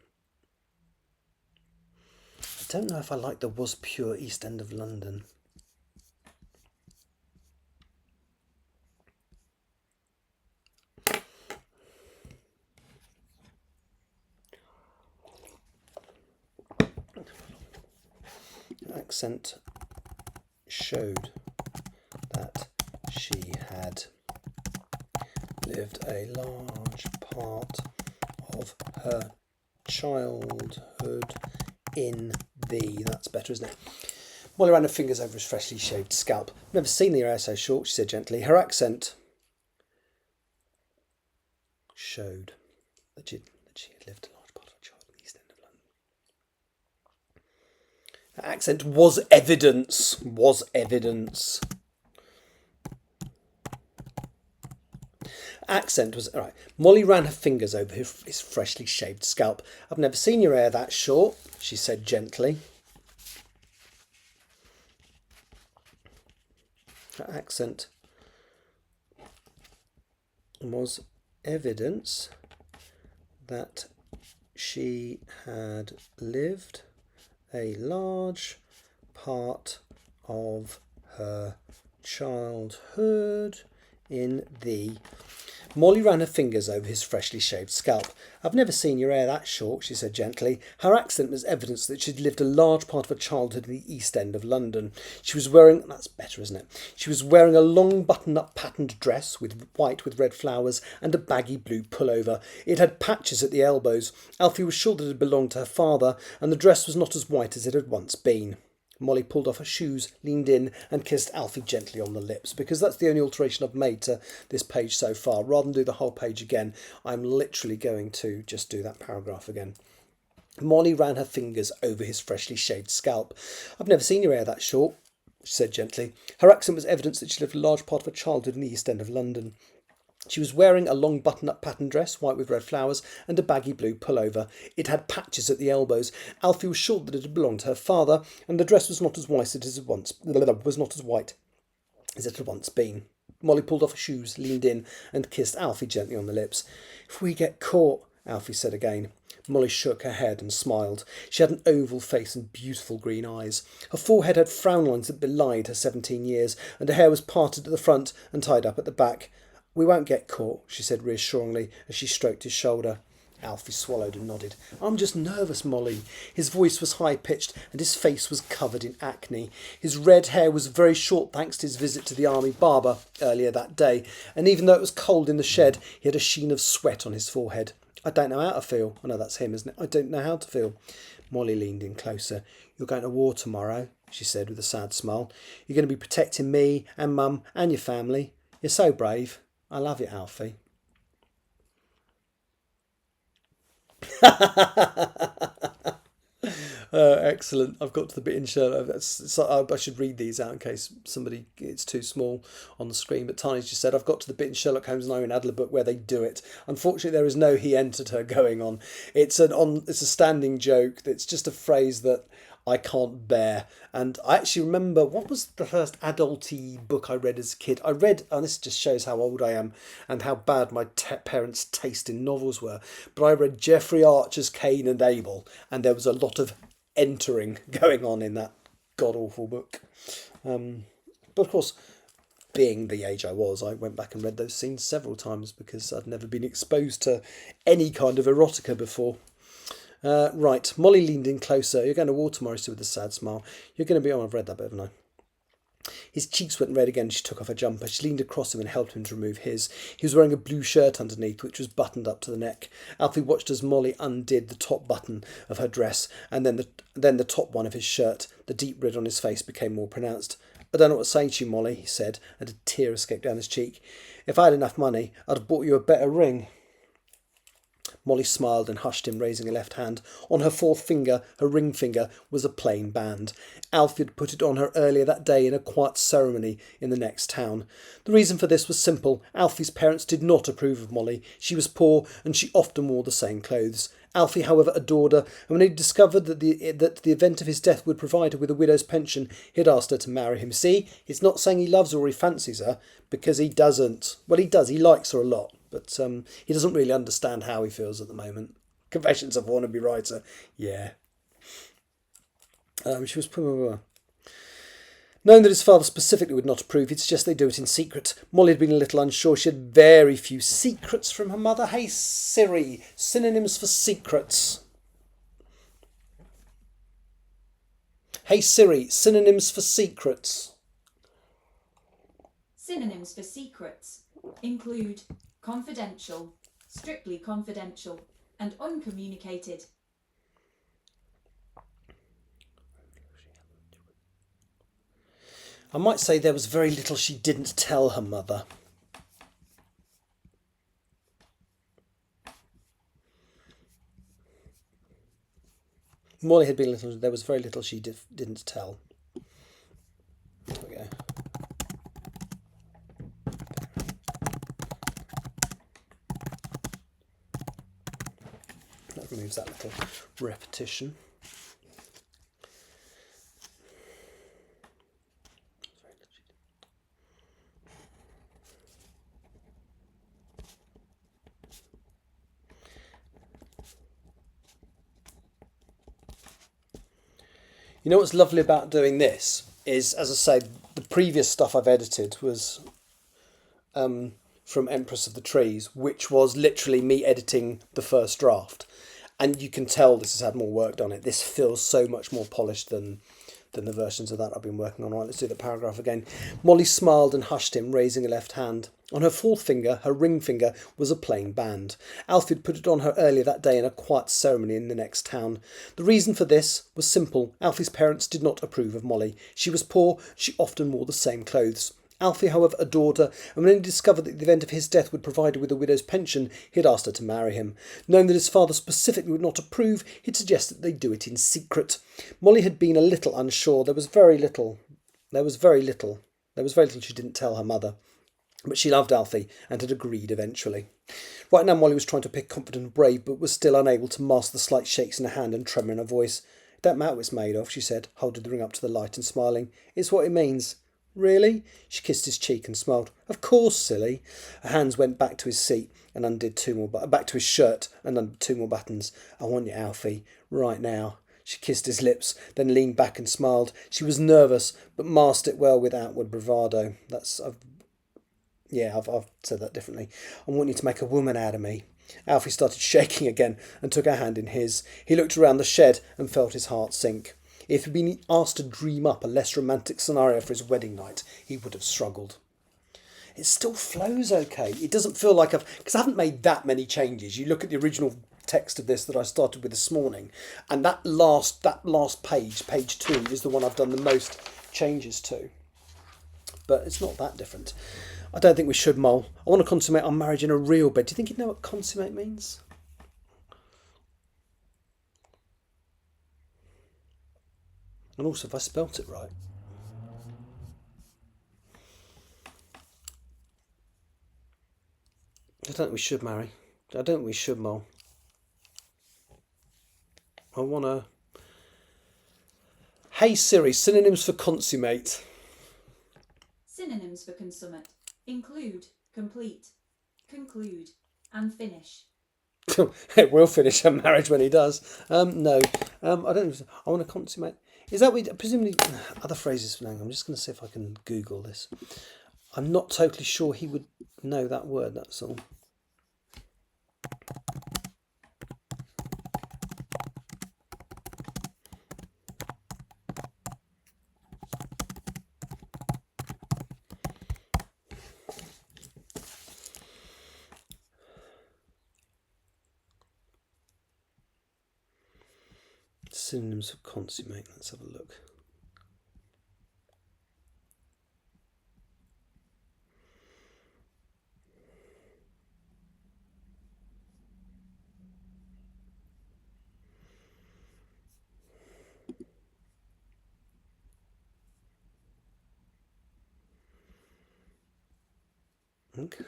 I don't know if I like the "was pure East End of London." Accent showed that she had lived a large part of her childhood in the... That's better, isn't it? Molly ran her fingers over his freshly shaved scalp. "Never seen your hair so short," she said gently. Her accent showed that she had lived a large part of her childhood in the East End of London. Her accent was evidence. Was evidence. Accent was... All right. Molly ran her fingers over his freshly shaved scalp. "I've never seen your hair that short," she said gently. Her accent was evidence that she had lived a large part of her childhood in the... Molly ran her fingers over his freshly shaved scalp. "I've never seen your hair that short," she said gently. Her accent was evidence that she'd lived a large part of her childhood in the East End of London. She was wearing... That's better, isn't it? She was wearing a long button-up patterned dress with white with red flowers and a baggy blue pullover. It had patches at the elbows. Alfie was sure that it belonged to her father, and the dress was not as white as it had once been. Molly pulled off her shoes, leaned in and kissed Alfie gently on the lips, because that's the only alteration I've made to this page so far. Rather than do the whole page again, I'm literally going to just do that paragraph again. Molly ran her fingers over his freshly shaved scalp. "I've never seen your hair that short," she said gently. Her accent was evidence that she lived a large part of her childhood in the East End of London. She was wearing a long button-up pattern dress, white with red flowers, and a baggy blue pullover. It had patches at the elbows. Alfie was sure that it had belonged to her father, and the dress was not as white as it had once been. Molly pulled off her shoes, leaned in, and kissed Alfie gently on the lips. "If we get caught," Alfie said again. Molly shook her head and smiled. She had an oval face and beautiful green eyes. Her forehead had frown lines that belied her 17 years, and her hair was parted at the front and tied up at the back. "We won't get caught," she said reassuringly as she stroked his shoulder. Alfie swallowed and nodded. "I'm just nervous, Molly." His voice was high-pitched and his face was covered in acne. His red hair was very short thanks to his visit to the army barber earlier that day, and even though it was cold in the shed, he had a sheen of sweat on his forehead. "I don't know how to feel." I know that's him, isn't it? "I don't know how to feel." Molly leaned in closer. "You're going to war tomorrow," she said with a sad smile. "You're going to be protecting me and Mum and your family. You're so brave. I love you, Alfie." Excellent. I've got to the bit in Sherlock. I should read these out in case it's too small on the screen. But Tani's just said, "I've got to the bit in Sherlock Holmes and Irene Adler book where they do it." Unfortunately, there is no "he entered her" going on. It's a standing joke. It's just a phrase that I can't bear. And I actually remember, what was the first adult-y book I read as a kid? And this just shows how old I am and how bad my parents' taste in novels were, but I read Geoffrey Archer's Cain and Abel, and there was a lot of entering going on in that god-awful book. But of course, being the age I was, I went back and read those scenes several times because I'd never been exposed to any kind of erotica before. Right, Molly leaned in closer. "You're going to war tomorrow," she said with a sad smile. "You're going to be on." I've read that bit, haven't I? His cheeks went red again. She took off her jumper. She leaned across him and helped him to remove his. He was wearing a blue shirt underneath, which was buttoned up to the neck. Alfie watched as Molly undid the top button of her dress, and then the top one of his shirt. The deep red on his face became more pronounced. "I don't know what to say to you, Molly," he said, and a tear escaped down his cheek. "If I had enough money, I'd have bought you a better ring." Molly smiled and hushed him, raising her left hand. On her fourth finger, her ring finger, was a plain band. Alfie had put it on her earlier that day in a quiet ceremony in the next town. The reason for this was simple. Alfie's parents did not approve of Molly. She was poor, and she often wore the same clothes. Alfie, however, adored her, and when he discovered that the event of his death would provide her with a widow's pension, he had asked her to marry him. See, he's not saying he loves her or he fancies her, because he doesn't. Well, he does. He likes her a lot, but he doesn't really understand how he feels at the moment. Confessions of a Wannabe Writer. Yeah. She was... Knowing that his father specifically would not approve, he'd suggest they do it in secret. Molly had been a little unsure. She had very few secrets from her mother. Hey Siri, synonyms for secrets. Hey Siri, synonyms for secrets. Synonyms for secrets include confidential, strictly confidential, and uncommunicated. I might say there was very little she didn't tell her mother. Molly had been little. There was very little she didn't tell. There we go. That removes that little repetition. You know what's lovely about doing this is, as I say, the previous stuff I've edited was from Empress of the Trees, which was literally me editing the first draft. And you can tell this has had more work done it. This feels so much more polished than the versions of that I've been working on. Right, let's do the paragraph again. Molly smiled and hushed him, raising her left hand. On her fourth finger, her ring finger, was a plain band. Alfie had put it on her earlier that day in a quiet ceremony in the next town. The reason for this was simple. Alfie's parents did not approve of Molly. She was poor. She often wore the same clothes. Alfie, however, adored her, and when he discovered that the event of his death would provide her with a widow's pension, he had asked her to marry him. Knowing that his father specifically would not approve, he'd suggested that they do it in secret. Molly had been a little unsure. There was very little she didn't tell her mother. But she loved Alfie and had agreed eventually. Right now Molly was trying to appear confident and brave, but was still unable to mask the slight shakes in her hand and tremor in her voice. "It don't matter what it's made of," she said, holding the ring up to the light and smiling. "It's what it means." "Really?" She kissed his cheek and smiled. "Of course, silly." Her hands went back to his seat and undid back to his shirt and undid 2 more buttons. "I want you, Alfie, right now." She kissed his lips, then leaned back and smiled. She was nervous, but masked it well with outward bravado. I've said that differently. "I want you to make a woman out of me." Alfie started shaking again and took her hand in his. He looked around the shed and felt his heart sink. If he'd been asked to dream up a less romantic scenario for his wedding night, he would have struggled. It still flows okay. It doesn't feel like because I haven't made that many changes. You look at the original text of this that I started with this morning, and that last page, page 2, is the one I've done the most changes to. But it's not that different. "I don't think we should, Mole. I want to consummate our marriage in a real bed." Do you think you'd know what consummate means? And also, if I spelt it right. I don't think we should marry. I don't think we should, Mole. I want to... Hey Siri, synonyms for consummate. Synonyms for consummate include complete, conclude, and finish. It will finish her marriage when he does. No. I don't... I want to consummate... Is that presumably other phrases for now? I'm just going to see if I can Google this. I'm not totally sure he would know that word, that's all. Synonyms for consummate. Let's have a look. Okay.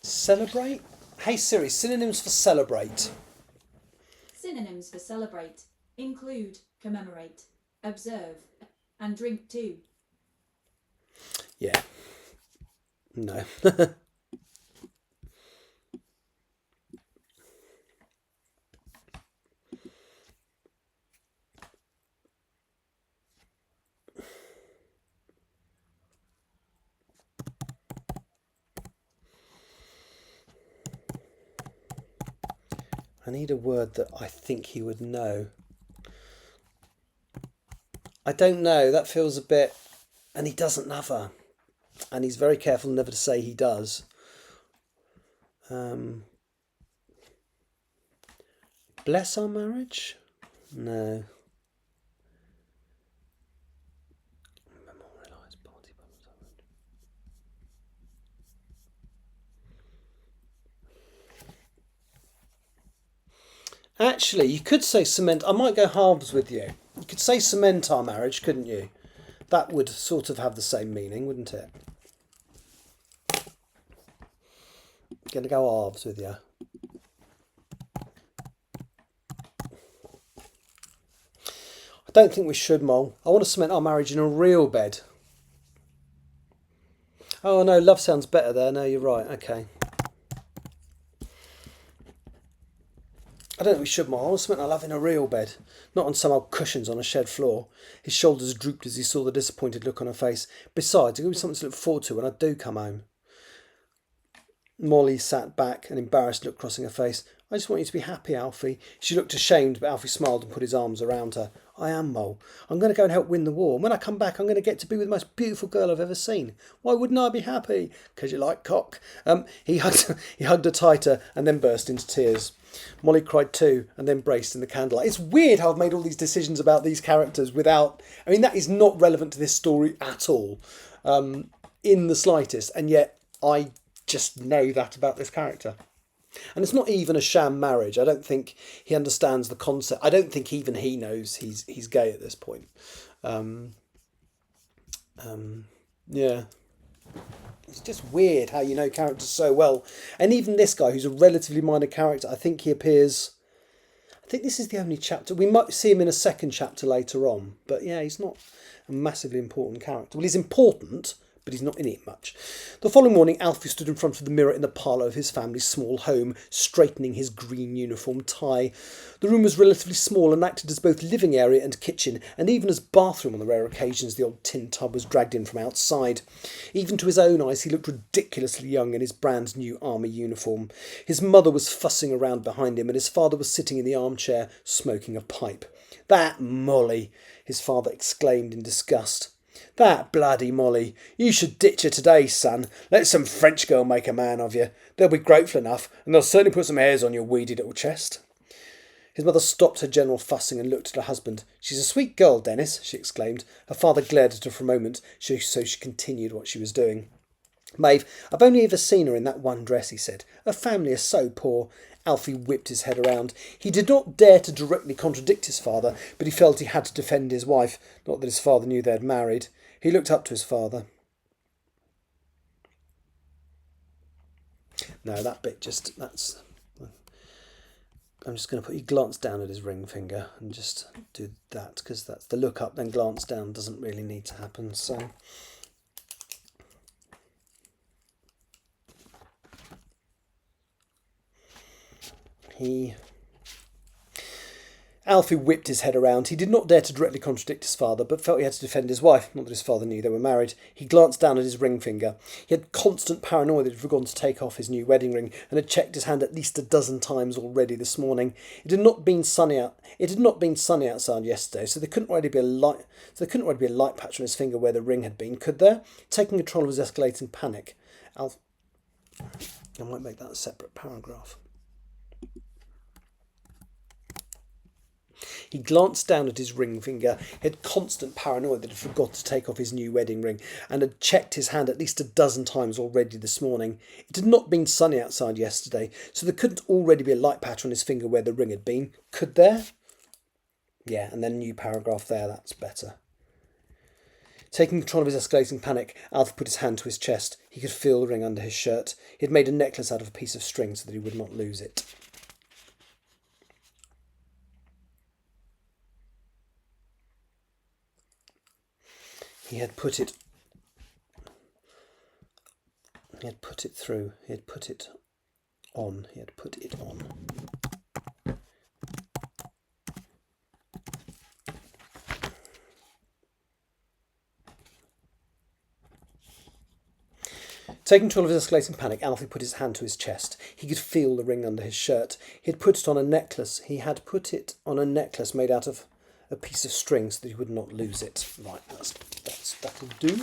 Celebrate? Hey Siri, synonyms for celebrate. Synonyms for celebrate include commemorate, observe, and drink too. Yeah. No. I need a word that I think he would know. I don't know. That feels a bit... And he doesn't love her. And he's very careful never to say he does. Bless our marriage? No. Memorialise party. Actually, you could say cement. I might go halves with you. You could say cement our marriage, couldn't you? That would sort of have the same meaning, wouldn't it? Gonna go halves with you. I don't think we should, Mole. I want to cement our marriage in a real bed. Oh no, love sounds better there. No, you're right. Okay. I don't think we should, Mole. I want to cement our love in a real bed, not on some old cushions on a shed floor. His shoulders drooped as he saw the disappointed look on her face. Besides, it'll be something to look forward to when I do come home. Molly sat back, an embarrassed look crossing her face. I just want you to be happy, Alfie. She looked ashamed, but Alfie smiled and put his arms around her. I am, Mole. I'm going to go and help win the war. And when I come back, I'm going to get to be with the most beautiful girl I've ever seen. Why wouldn't I be happy? Because you like cock. He hugged her tighter and then burst into tears. Molly cried too and then braced in the candlelight. It's weird how I've made all these decisions about these characters without... I mean, that is not relevant to this story at all, in the slightest. And yet I just know that about this character. And it's not even a sham marriage. I don't think he understands the concept. I don't think even he knows he's gay at this point. Yeah. It's just weird how you know characters so well. And even this guy, who's a relatively minor character, I think he appears... I think this is the only chapter. We might see him in a second chapter later on. But yeah, he's not a massively important character. Well, he's important, but he's not in it much. The following morning, Alfie stood in front of the mirror in the parlour of his family's small home, straightening his green uniform tie. The room was relatively small and acted as both living area and kitchen, and even as bathroom on the rare occasions the old tin tub was dragged in from outside. Even to his own eyes, he looked ridiculously young in his brand new army uniform. His mother was fussing around behind him, and his father was sitting in the armchair, smoking a pipe. "That Molly!" his father exclaimed in disgust. "That bloody Molly. You should ditch her today, son. Let some French girl make a man of you. They'll be grateful enough, and they'll certainly put some hairs on your weedy little chest." His mother stopped her general fussing and looked at her husband. "She's a sweet girl, Dennis," she exclaimed. Her father glared at her for a moment, so she continued what she was doing. "Maeve, I've only ever seen her in that one dress," he said. "Her family are so poor." Alfie whipped his head around. He did not dare to directly contradict his father, but he felt he had to defend his wife, not that his father knew they had married. He looked up to his father. No, that bit that's... I'm just going to put... He glanced down at his ring finger and just do that, because that's the look up, then glance down doesn't really need to happen, so... Alfie whipped his head around. He did not dare to directly contradict his father, but felt he had to defend his wife, not that his father knew they were married. He glanced down at his ring finger. He had constant paranoia that he had forgotten to take off his new wedding ring, and had checked his hand at least a dozen times already this morning. It had not been sunny outside yesterday, so there couldn't already be a light patch on his finger where the ring had been, could there? Taking control of his escalating panic, I might make that a separate paragraph. He glanced down at his ring finger. He had constant paranoia that he forgot to take off his new wedding ring, and had checked his hand at least a dozen times already this morning. It had not been sunny outside yesterday, so there couldn't already be a light patch on his finger where the ring had been, could there? Yeah, and then a new paragraph there, that's better. Taking control of his escalating panic, Alfie put his hand to his chest. He could feel the ring under his shirt. He had made a necklace out of a piece of string so that he would not lose it. He had put it on. Taking control of his escalating panic, Alfie put his hand to his chest. He could feel the ring under his shirt. He had put it on a necklace. Made out of a piece of string so that he would not lose it. Right, that'll do.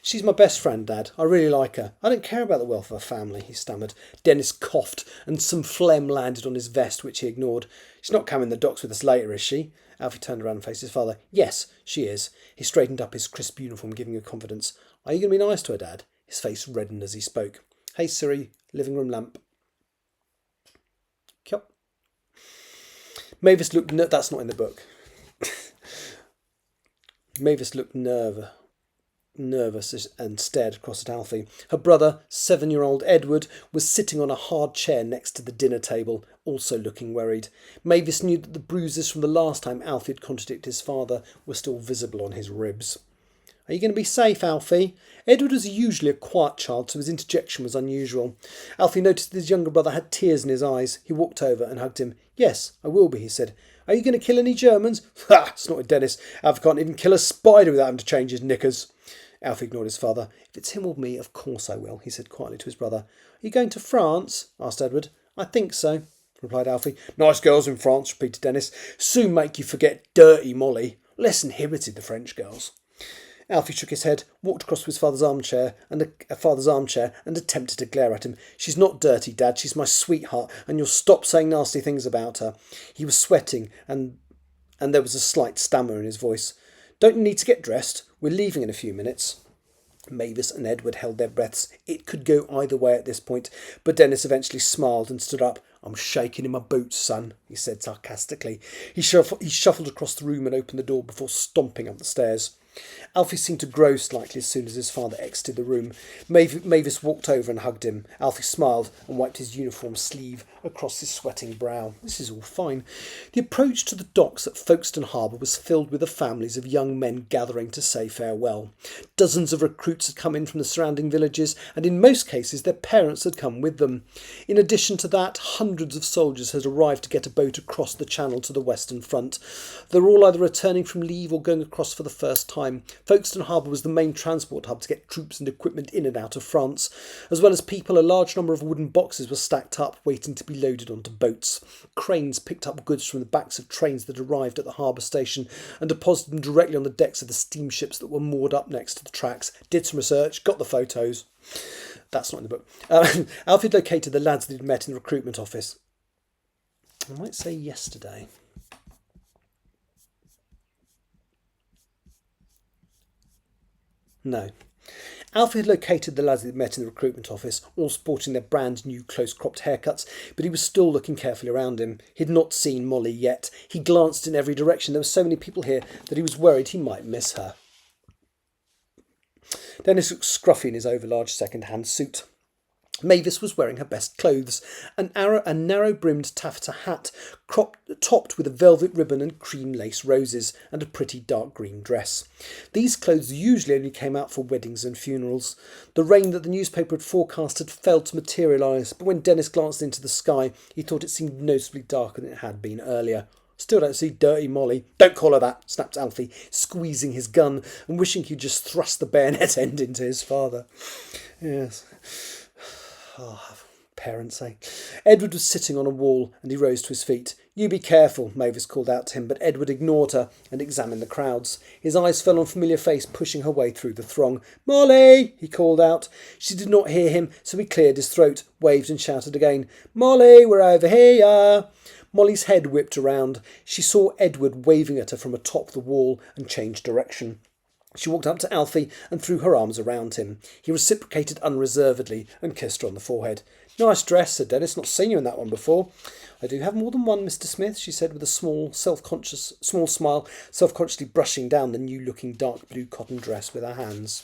"She's my best friend, Dad. I really like her. I don't care about the wealth of her family," he stammered. Dennis coughed, and some phlegm landed on his vest, which he ignored. "She's not coming the docks with us later, is she?" Alfie turned around and faced his father. "Yes, she is." He straightened up his crisp uniform, giving her confidence. "Are you going to be nice to her, Dad?" His face reddened as he spoke. "Hey, Siri, living room lamp." Yup. Mavis looked... That's not in the book. Mavis looked nervous and stared across at Alfie. Her brother, 7-year-old Edward, was sitting on a hard chair next to the dinner table, also looking worried. Mavis knew that the bruises from the last time Alfie had contradicted his father were still visible on his ribs. "Are you going to be safe, Alfie?" Edward was usually a quiet child, so his interjection was unusual. Alfie noticed that his younger brother had tears in his eyes. He walked over and hugged him. "Yes, I will be," he said. "Are you going to kill any Germans?" "Ha!" snorted Dennis. "Alfie can't even kill a spider without him to change his knickers." Alfie ignored his father. "If it's him or me, of course I will," he said quietly to his brother. "Are you going to France?" asked Edward. I think so, replied Alfie. Nice girls in France, repeated Dennis. Soon make you forget dirty Molly. Less inhibited, the French girls. Alfie shook his head, walked across to his father's armchair and attempted to glare at him. She's not dirty, Dad. She's my sweetheart, and you'll stop saying nasty things about her. He was sweating, and there was a slight stammer in his voice. Don't you need to get dressed? We're leaving in a few minutes. Mavis and Edward held their breaths. It could go either way at this point, but Dennis eventually smiled and stood up. I'm shaking in my boots, son, he said sarcastically. He shuffled across the room and opened the door before stomping up the stairs. Alfie seemed to grow slightly as soon as his father exited the room. Mavis walked over and hugged him. Alfie smiled and wiped his uniform sleeve across his sweating brow. This is all fine. The approach to the docks at Folkestone Harbour was filled with the families of young men gathering to say farewell. Dozens of recruits had come in from the surrounding villages, and in most cases their parents had come with them. In addition to that, hundreds of soldiers had arrived to get a boat across the channel to the Western Front. They were all either returning from leave or going across for the first time. Folkestone Harbour was the main transport hub to get troops and equipment in and out of France. As well as people, a large number of wooden boxes were stacked up, waiting to be loaded onto boats. Cranes picked up goods from the backs of trains that arrived at the harbour station and deposited them directly on the decks of the steamships that were moored up next to the tracks. Did some research, got the photos. That's not in the book. Alfred located the lads that he'd met in the recruitment office. I might say yesterday. No. Alfie had located the lads he'd met in the recruitment office, all sporting their brand new close-cropped haircuts, but he was still looking carefully around him. He'd not seen Molly yet. He glanced in every direction. There were so many people here that he was worried he might miss her. Dennis looked scruffy in his overlarge second-hand suit. Mavis was wearing her best clothes, a narrow-brimmed taffeta hat topped with a velvet ribbon and cream lace roses, and a pretty dark green dress. These clothes usually only came out for weddings and funerals. The rain that the newspaper had forecast had failed to materialise, but when Dennis glanced into the sky, he thought it seemed noticeably darker than it had been earlier. Still don't see dirty Molly. Don't call her that, snapped Alfie, squeezing his gun and wishing he'd just thrust the bayonet end into his father. Yes. Oh, parents, eh? Edward was sitting on a wall and he rose to his feet. You be careful, Mavis called out to him, but Edward ignored her and examined the crowds. His eyes fell on a familiar face pushing her way through the throng. Molly, he called out. She did not hear him, so he cleared his throat, waved and shouted again. Molly, we're over here. Molly's head whipped around. She saw Edward waving at her from atop the wall and changed direction. She walked up to Alfie and threw her arms around him. He reciprocated unreservedly and kissed her on the forehead. Nice dress, said Dennis. Not seen you in that one before. I do have more than one, Mr. Smith, she said with a small smile, self-consciously brushing down the new-looking dark blue cotton dress with her hands.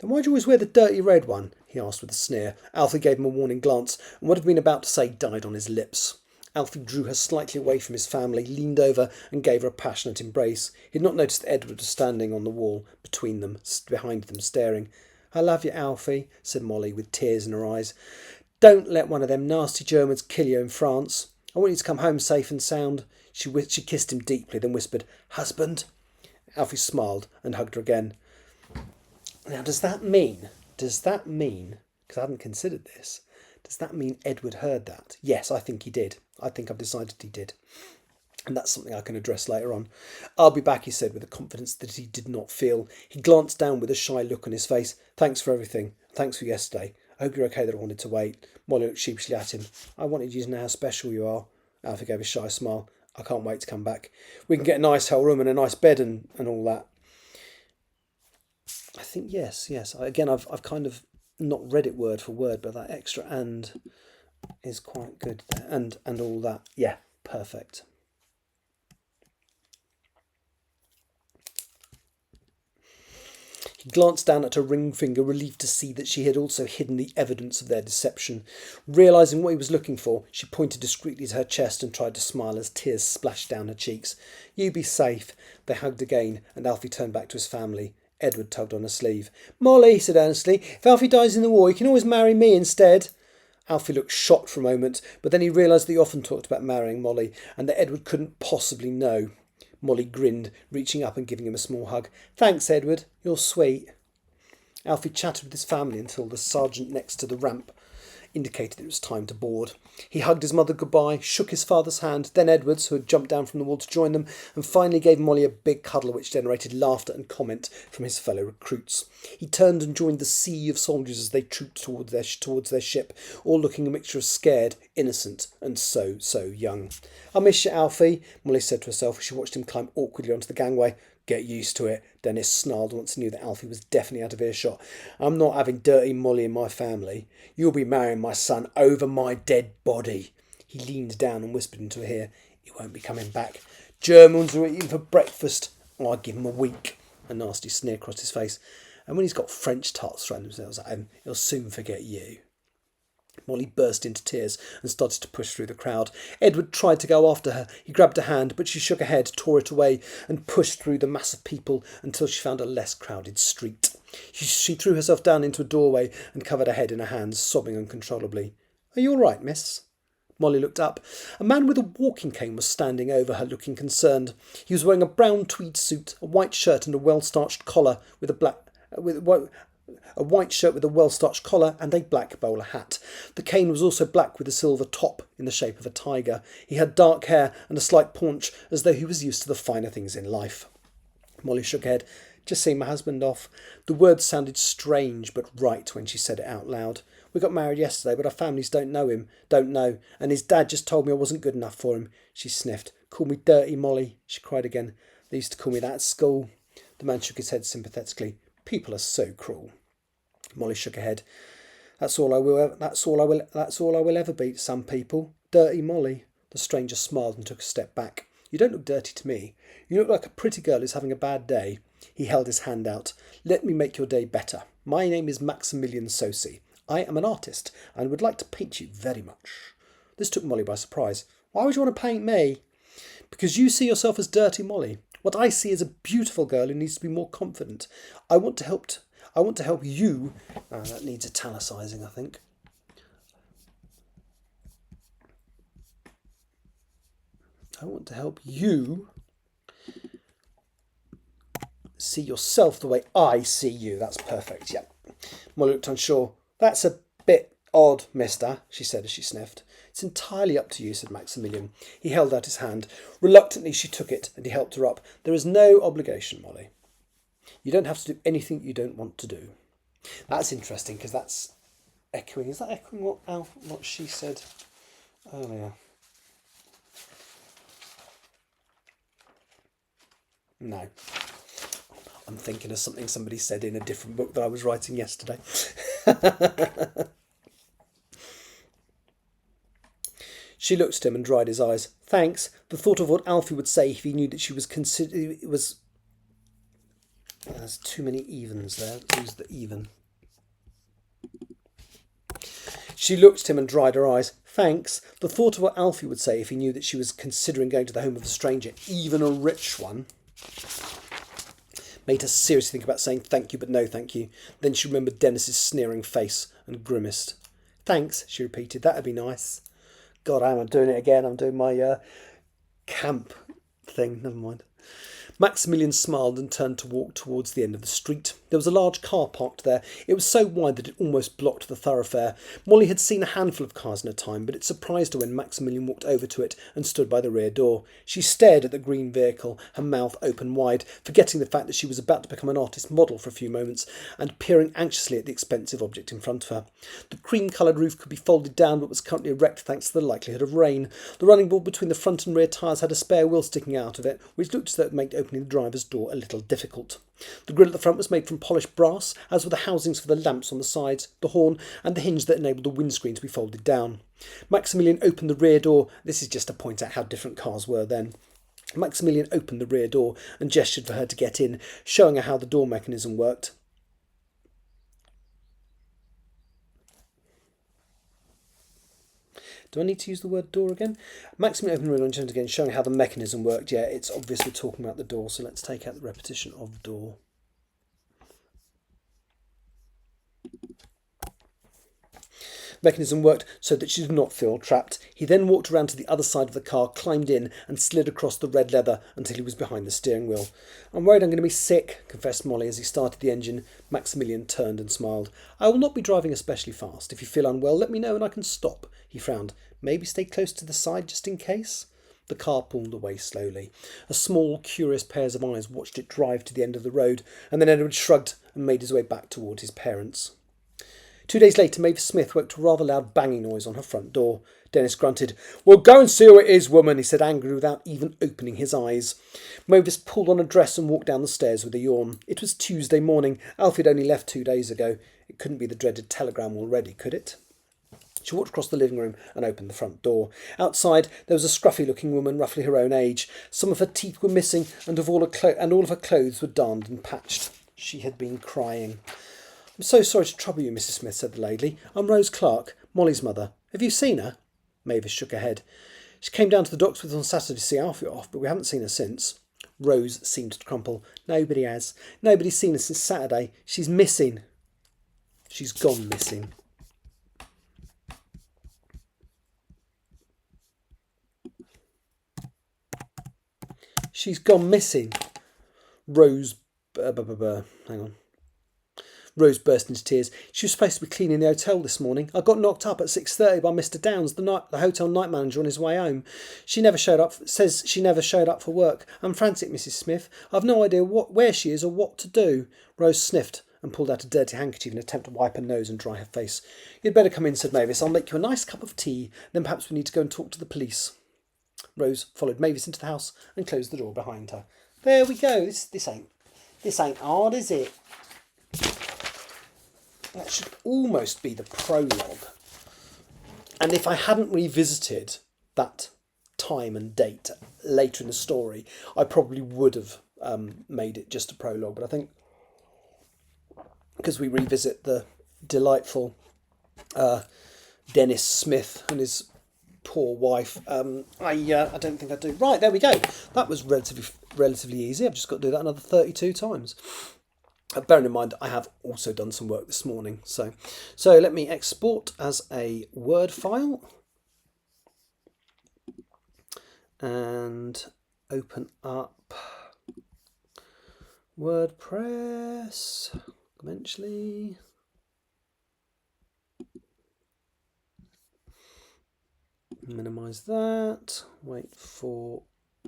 Then why do you always wear the dirty red one? He asked with a sneer. Alfie gave him a warning glance, and what had been about to say died on his lips. Alfie drew her slightly away from his family, leaned over and gave her a passionate embrace. He had not noticed that Edward was standing on the wall behind them, staring. I love you, Alfie, said Molly with tears in her eyes. Don't let one of them nasty Germans kill you in France. I want you to come home safe and sound. She kissed him deeply, then whispered, Husband? Alfie smiled and hugged her again. Now, does that mean, because I hadn't considered this, does that mean Edward heard that? Yes, I think he did. I think I've decided he did. And that's something I can address later on. I'll be back, he said, with a confidence that he did not feel. He glanced down with a shy look on his face. Thanks for everything. Thanks for yesterday. I hope you're okay that I wanted to wait. Molly looked sheepishly at him. I wanted you to know how special you are. Alfie gave a shy smile. I can't wait to come back. We can get a nice hell room and a nice bed and all that. I think yes. Again, I've kind of not read it word for word, but that extra and is quite good there. And all that. Yeah, perfect. He glanced down at her ring finger, relieved to see that she had also hidden the evidence of their deception. Realising what he was looking for, she pointed discreetly to her chest and tried to smile as tears splashed down her cheeks. You be safe. They hugged again, and Alfie turned back to his family. Edward tugged on her sleeve. Molly, he said earnestly, if Alfie dies in the war, you can always marry me instead. Alfie looked shocked for a moment, but then he realised that he often talked about marrying Molly, and that Edward couldn't possibly know. Molly grinned, reaching up and giving him a small hug. Thanks, Edward. You're sweet. Alfie chatted with his family until the sergeant next to the ramp indicated it was time to board. He hugged his mother goodbye, shook his father's hand, then Edward's, who had jumped down from the wall to join them, and finally gave Molly a big cuddle which generated laughter and comment from his fellow recruits. He turned and joined the sea of soldiers as they trooped towards their ship, all looking a mixture of scared, innocent, and so young. "I miss you, Alfie," Molly said to herself as she watched him climb awkwardly onto the gangway. "Get used to it," Dennis snarled once he knew that Alfie was definitely out of earshot. "I'm not having dirty Molly in my family. You'll be marrying my son over my dead body." He leaned down and whispered into her ear, "He won't be coming back. Germans are eating for breakfast. I'd give him a week." A nasty sneer crossed his face. "And when he's got French tarts thrown themselves at him, he'll soon forget you." Molly burst into tears and started to push through the crowd. Edward tried to go after her. He grabbed her hand, but she shook her head, tore it away, and pushed through the mass of people until she found a less crowded street. She threw herself down into a doorway and covered her head in her hands, sobbing uncontrollably. "Are you all right, miss?" Molly looked up. A man with a walking cane was standing over her, looking concerned. He was wearing a brown tweed suit, a white shirt and a well-starched collar with a white shirt with a well-starched collar and a black bowler hat. The cane was also black with a silver top in the shape of a tiger. He had dark hair and a slight paunch, as though he was used to the finer things in life. Molly shook her head. "Just seeing my husband off." The words sounded strange but right when she said it out loud. "We got married yesterday, but our families don't know, and his dad just told me I wasn't good enough for him." She sniffed. "Call me dirty, Molly," she cried again. "They used to call me that at school." The man shook his head sympathetically. "People are so cruel." Molly shook her head. That's all I will ever be to some people. Dirty Molly." The stranger smiled and took a step back. "You don't look dirty to me. You look like a pretty girl who's having a bad day." He held his hand out. "Let me make your day better. My name is Maximilian Sosi. I am an artist and would like to paint you very much." This took Molly by surprise. "Why would you want to paint me?" "Because you see yourself as dirty Molly. What I see is a beautiful girl who needs to be more confident. I want to help you." That needs italicising, I think. "I want to help you see yourself the way I see you." That's perfect, yeah. Molly looked unsure. "That's a bit odd, mister," she said as she sniffed. "It's entirely up to you," said Maximilian. He held out his hand. Reluctantly she took it and he helped her up. "There is no obligation, Molly. You don't have to do anything you don't want to do." That's interesting because that's echoing. Is that echoing what she said earlier? No. I'm thinking of something somebody said in a different book that I was writing yesterday. She looked at him and dried his eyes. "Thanks. The thought of what Alfie would say if he knew that she was There's too many evens there. Who's the even?" She looked at him and dried her eyes. "Thanks. The thought of what Alfie would say if he knew that she was considering going to the home of a stranger, even a rich one, made her seriously think about saying thank you, but no thank you. Then she remembered Dennis's sneering face and grimaced. "Thanks," she repeated. "That'd be nice." God, I'm doing it again. I'm doing my camp thing. Never mind. Maximilian smiled and turned to walk towards the end of the street. There was a large car parked there. It was so wide that it almost blocked the thoroughfare. Molly had seen a handful of cars in her time, but it surprised her when Maximilian walked over to it and stood by the rear door. She stared at the green vehicle, her mouth open wide, forgetting the fact that she was about to become an artist model for a few moments, and peering anxiously at the expensive object in front of her. The cream-coloured roof could be folded down, but was currently erect thanks to the likelihood of rain. The running board between the front and rear tyres had a spare wheel sticking out of it, which looked as though it made opening the driver's door a little difficult. The grille at the front was made from polished brass, as were the housings for the lamps on the sides, the horn, and the hinge that enabled the windscreen to be folded down. Maximilian opened the rear door. This is just to point out how different cars were then. Maximilian opened the rear door and gestured for her to get in, showing her how the door mechanism worked. Do I need to use the word door again? Maximilian opened the rear door again, showing how the mechanism worked. Yeah, it's obviously talking about the door, so let's take out the repetition of door. mechanism worked so that she did not feel trapped. He then walked around to the other side of the car, climbed in and slid across the red leather until he was behind the steering wheel. "I'm worried I'm going to be sick," confessed Molly as he started the engine. Maximilian turned and smiled. "I will not be driving especially fast. If you feel unwell, let me know and I can stop." He frowned. "Maybe stay close to the side just in case?" The car pulled away slowly. A small, curious pairs of eyes watched it drive to the end of the road, and then Edward shrugged and made his way back toward his parents. 2 days later, Mavis Smith woke to a rather loud banging noise on her front door. Dennis grunted. "Well, go and see who it is, woman," he said angrily without even opening his eyes. Mavis pulled on a dress and walked down the stairs with a yawn. It was Tuesday morning. Alfie had only left 2 days ago. It couldn't be the dreaded telegram already, could it? She walked across the living room and opened the front door. Outside, there was a scruffy-looking woman, roughly her own age. Some of her teeth were missing, and all of her clothes were darned and patched. She had been crying. "I'm so sorry to trouble you, Mrs. Smith," said the lady. "I'm Rose Clark, Molly's mother. Have you seen her?" Mavis shook her head. "She came down to the docks with us on Saturday to see Alfie off, but we haven't seen her since." Rose seemed to crumple. "Nobody has. Nobody's seen her since Saturday. She's missing." "She's gone missing." "She's gone missing." Rose... hang on. Rose burst into tears. "She was supposed to be cleaning the hotel this morning. I got knocked up at 6:30 by Mr. Downs, the hotel night manager, on his way home. She never showed up. Says she never showed up for work. I'm frantic, Mrs. Smith. I've no idea where she is or what to do." Rose sniffed and pulled out a dirty handkerchief in an attempt to wipe her nose and dry her face. "You'd better come in," said Mavis. "I'll make you a nice cup of tea. Then perhaps we need to go and talk to the police." Rose followed Mavis into the house and closed the door behind her. "There we go. This ain't hard, is it?" That should almost be the prologue. And if I hadn't revisited that time and date later in the story, I probably would have made it just a prologue. But I think because we revisit the delightful Dennis Smith and his poor wife, I don't think I do. Right, there we go. That was relatively easy. I've just got to do that another 32 times. Bearing in mind, I have also done some work this morning. So let me export as a Word file and open up WordPress eventually. Minimize that. Wait for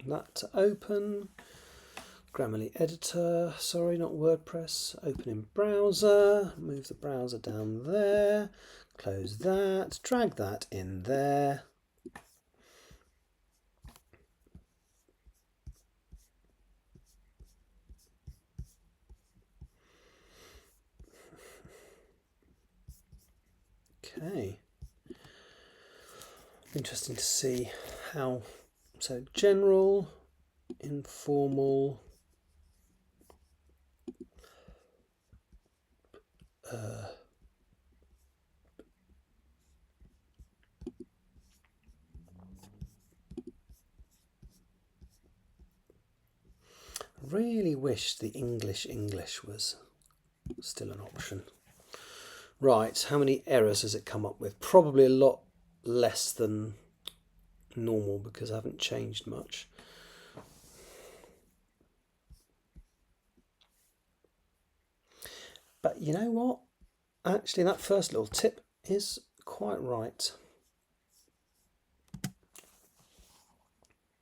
that to open. Grammarly editor, sorry, not WordPress. Open in browser, move the browser down there, close that, drag that in there. Okay. Interesting to see how, so general, informal, really wish the English was still an option. Right, how many errors has it come up with? Probably a lot less than normal because I haven't changed much. But you know what? Actually, that first little tip is quite right.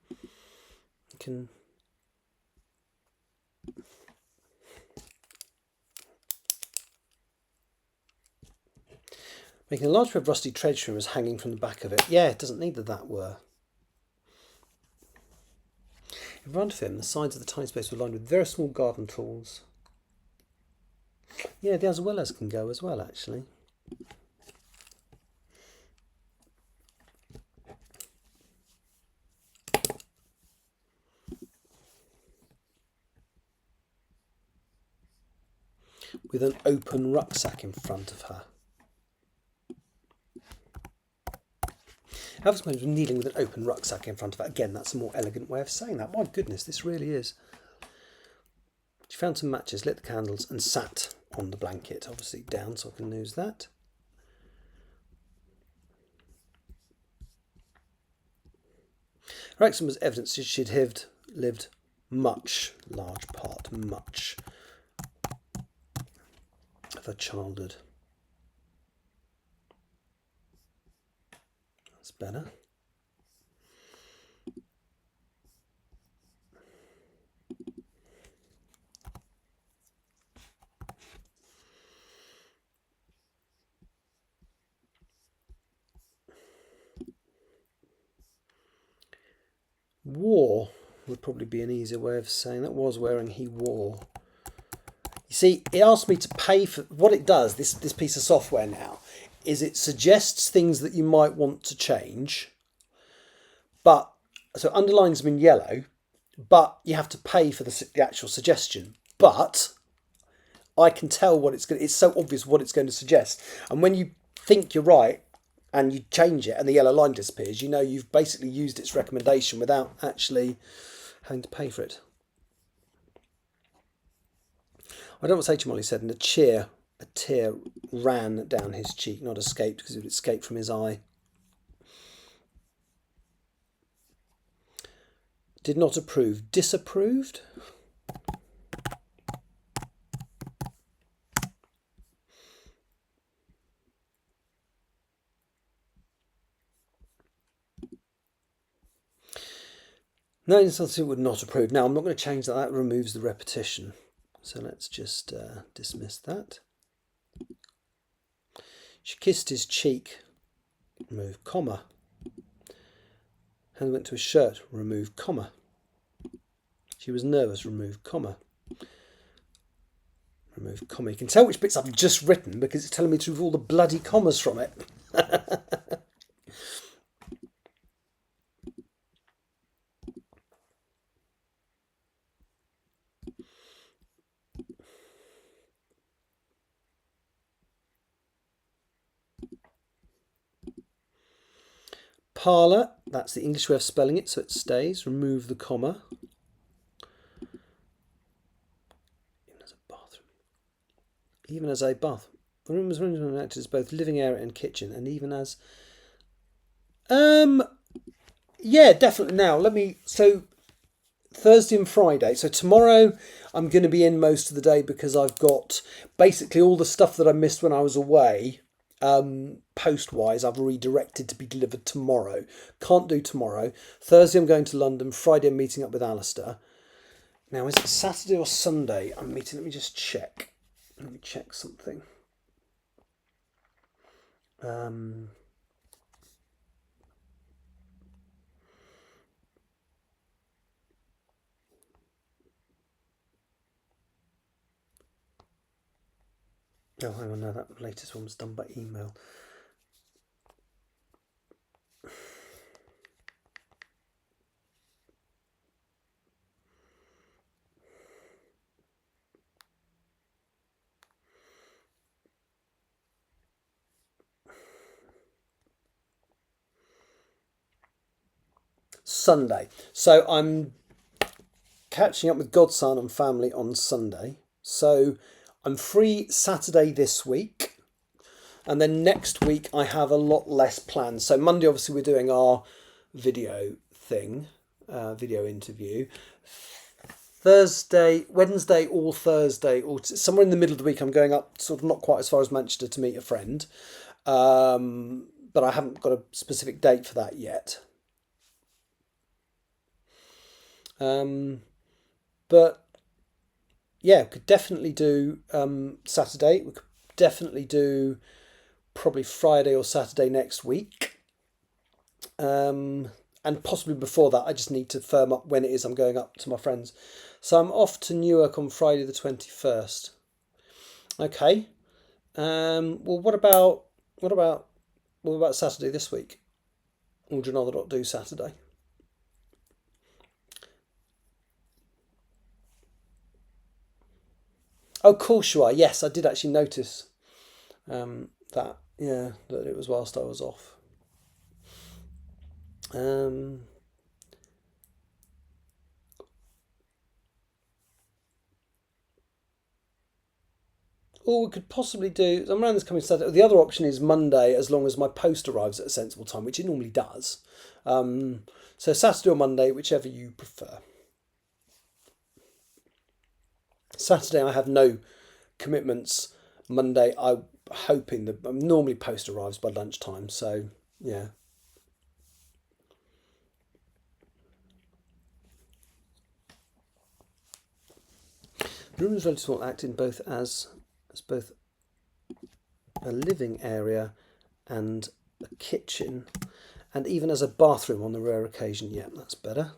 You can making a large pair of rusty trade trimmers hanging from the back of it. Yeah, it doesn't need that were. In front of him, the sides of the tiny space were lined with very small garden tools. Yeah, the as well as can go as well, actually. With an open rucksack in front of her. Alice was kneeling with an open rucksack in front of her. Again, that's a more elegant way of saying that. My goodness, this really is. She found some matches, lit the candles, and sat on the blanket, obviously down, so I can lose that. Her accent was evidence that she'd lived much of her childhood. That's better. Wore would probably be an easier way of saying that. Was wearing, he wore. You see, it asked me to pay for what it does. This piece of software now is it suggests things that you might want to change, but so underlining them in yellow, but you have to pay for the actual suggestion. But I can tell what it's going. It's so obvious what it's going to suggest, and when you think you're right and you change it and the yellow line disappears, you know you've basically used its recommendation without actually having to pay for it. I don't know what H. Molly said, and a tear ran down his cheek, not escaped because it would escape from his eye. Did not approve. Disapproved? No, it would not approve. Now, I'm not going to change that. That removes the repetition. So let's just dismiss that. She kissed his cheek. Remove comma. Hand went to his shirt. Remove comma. She was nervous. Remove comma. Remove comma. You can tell which bits I've just written because it's telling me to remove all the bloody commas from it. Parlour, that's the English way of spelling it, so it stays. Remove the comma. Even as a bathroom. Even as a bath. The room was rented as both living area and kitchen, and even as... yeah, definitely. Now, so Thursday and Friday. So tomorrow I'm going to be in most of the day because I've got basically all the stuff that I missed when I was away. Post-wise, I've redirected to be delivered tomorrow. Can't do tomorrow. Thursday I'm going to London. Friday I'm meeting up with Alistair. Now, is it Saturday or Sunday I'm meeting? Let me just check. Let me check something. Oh, hang on, no, that latest one was done by email. Sunday. So I'm catching up with Godson and family on Sunday. So I'm free Saturday this week. And then next week I have a lot less planned. So Monday, obviously, we're doing our video thing, video interview. Wednesday or Thursday, or somewhere in the middle of the week, I'm going up, sort of not quite as far as Manchester to meet a friend. But I haven't got a specific date for that yet. But yeah, we could definitely do Saturday. We could definitely do probably Friday or Saturday next week. And possibly before that, I just need to firm up when it is I'm going up to my friends. So I'm off to Newark on Friday the 21st. Okay. Well, what about Saturday this week? Or would you rather not do Saturday? Oh, of course you are. Yes, I did actually notice that. Yeah, that it was whilst I was off. Or we could possibly do, I'm around this coming Saturday. The other option is Monday, as long as my post arrives at a sensible time, which it normally does. So Saturday or Monday, whichever you prefer. Saturday I have no commitments. Monday I'm hoping that normally post arrives by lunchtime, so yeah. The room is relatively small, acting both as both a living area and a kitchen, and even as a bathroom on the rare occasion. Yeah, that's better.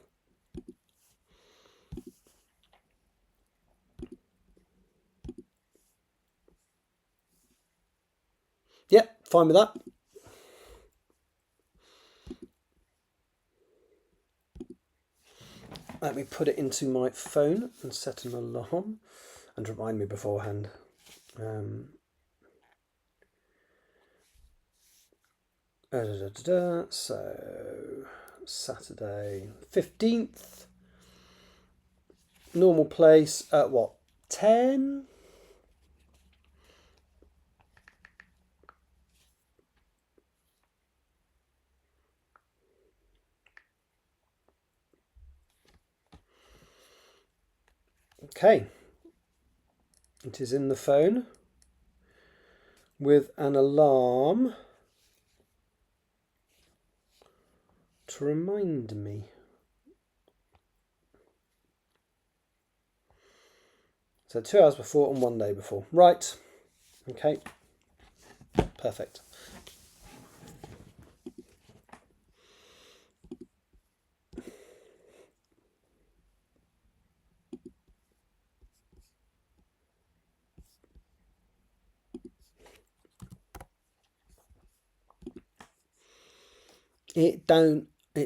Yeah, fine with that. Let me put it into my phone and set an alarm and remind me beforehand. So Saturday 15th, normal place at what, 10? Okay, it is in the phone with an alarm to remind me. So 2 hours before and 1 day before. Right, okay, perfect. It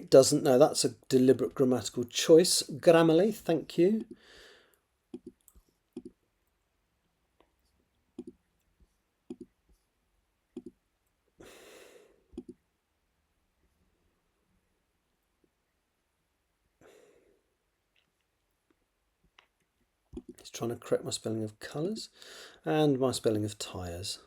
doesn't. No, that's a deliberate grammatical choice. Grammarly, thank you. It's trying to correct my spelling of colours and my spelling of tyres.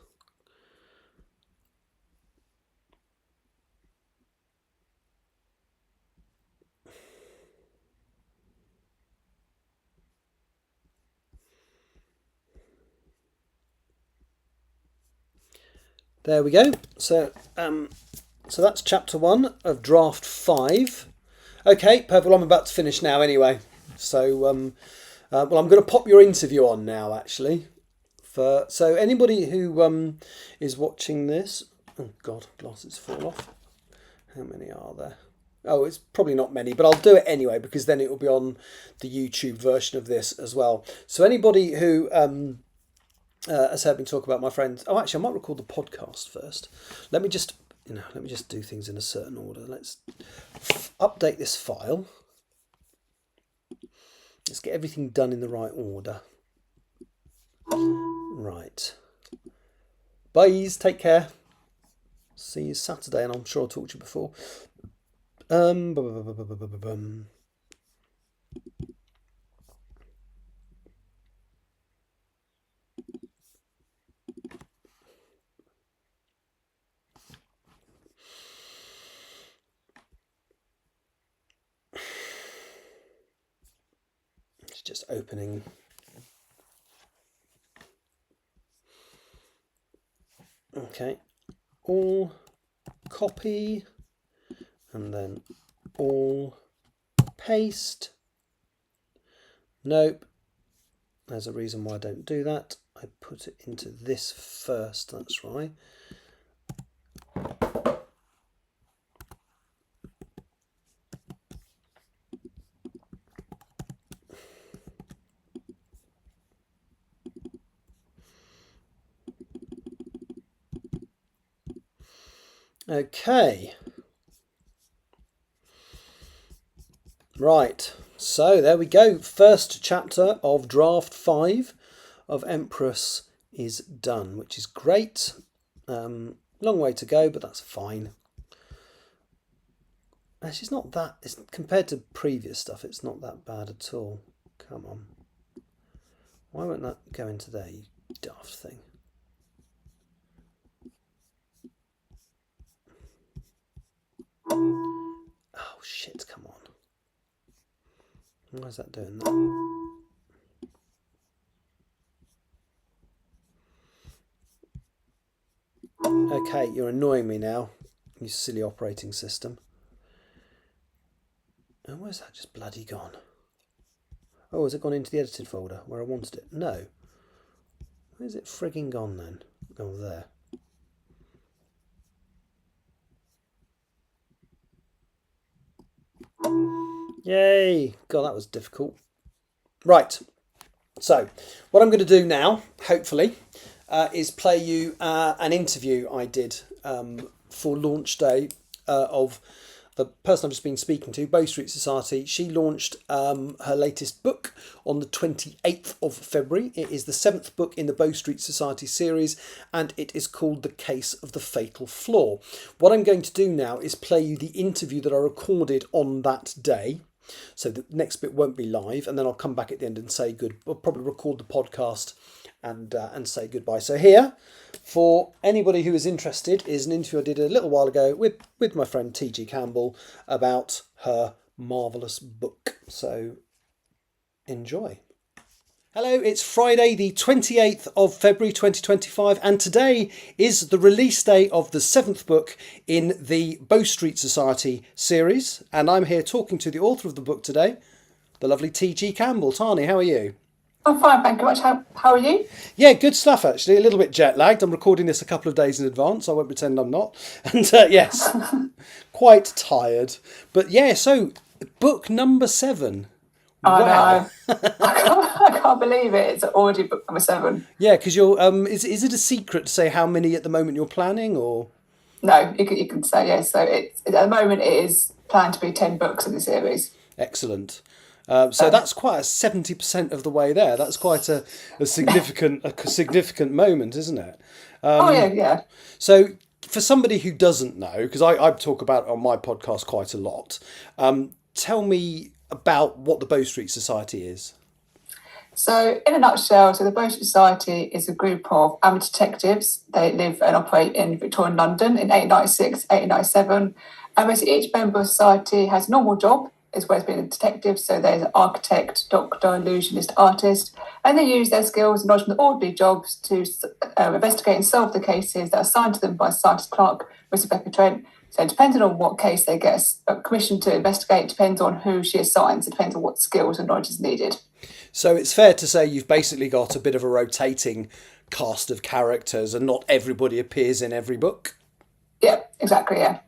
There we go. So that's chapter 1 of draft 5. Okay, perfect. Well, I'm about to finish now anyway. So, well, I'm going to pop your interview on now, actually. So anybody who is watching this, oh God, glasses fall off. How many are there? Oh, it's probably not many, but I'll do it anyway because then it will be on the YouTube version of this as well. So anybody who has heard me talk about my friends. Oh, actually, I might record the podcast first. Let me just do things in a certain order. Let's update this file. Let's get everything done in the right order. Right. Bye. Take care. See you Saturday, and I'm sure I'll talk to you before. It's just opening. Okay. All copy, and then all paste. Nope. There's a reason why I don't do that. I put it into this first, that's right. Okay. Right, so there we go. First chapter of draft 5 of Empress is done, which is great. Long way to go, but that's fine. Actually, it's not that. It's compared to previous stuff. It's not that bad at all. Come on. Why won't that go into there? You Daft thing. Oh shit, come on. Why is that doing that? Okay, you're annoying me now, you silly operating system. Oh, where's that just bloody gone? Oh, has it gone into the edited folder where I wanted it? No. Where's it frigging gone then? Oh, there. Yay! God, that was difficult. Right. So, what I'm going to do now, hopefully, is play you an interview I did for launch day of the person I've just been speaking to, Bow Street Society. She launched her latest book on the 28th of February. It is the 7th book in the Bow Street Society series, and it is called The Case of the Fatal Flaw. What I'm going to do now is play you the interview that I recorded on that day. So the next bit won't be live, and then I'll come back at the end and say good. I'll probably record the podcast and say goodbye. So here, for anybody who is interested, is an interview I did a little while ago with my friend T.G. Campbell about her marvellous book. So enjoy. Hello, it's Friday the 28th of February 2025, and today is the release day of the 7th book in the Bow Street Society series, and I'm here talking to the author of the book today, the lovely T.G. Campbell. Tani, how are you? I'm fine, thank you much. How are you? Yeah, good stuff actually. A little bit jet lagged. I'm recording this a couple of days in advance. I won't pretend I'm not. And yes, quite tired. But yeah, so book number 7. I Wow. know. I can't believe it. It's already book number 7. Yeah, because you're. Is it a secret to say how many at the moment you're planning, or? No, you can say yes. So it's at the moment it is planned to be 10 books in the series. Excellent. So that's quite a 70% of the way there. That's quite a significant moment, isn't it? Yeah. So for somebody who doesn't know, because I talk about it on my podcast quite a lot, tell me about what the Bow Street Society is. So in a nutshell, so the Bow Street Society is a group of amateur detectives. They live and operate in Victorian London in 1896, 1897. And basically each member of society has a normal job as well as being a detective. So there's an architect, doctor, illusionist, artist, and they use their skills and knowledge from the ordinary jobs to investigate and solve the cases that are assigned to them by scientist clerk Miss Rebecca Trent. So depending on what case they get commissioned to investigate, depends on who she assigns. It depends on what skills and knowledge is needed. So it's fair to say you've basically got a bit of a rotating cast of characters, and not everybody appears in every book. Yeah, exactly. Yeah.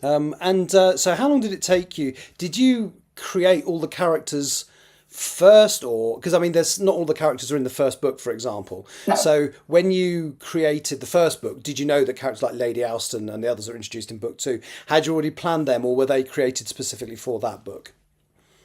So how long did it take you? Did you create all the characters first, or because I mean, there's not all the characters are in the first book, for example. No. So when you created the first book, did you know that characters like Lady Alston and the others are introduced in book 2? Had you already planned them, or were they created specifically for that book?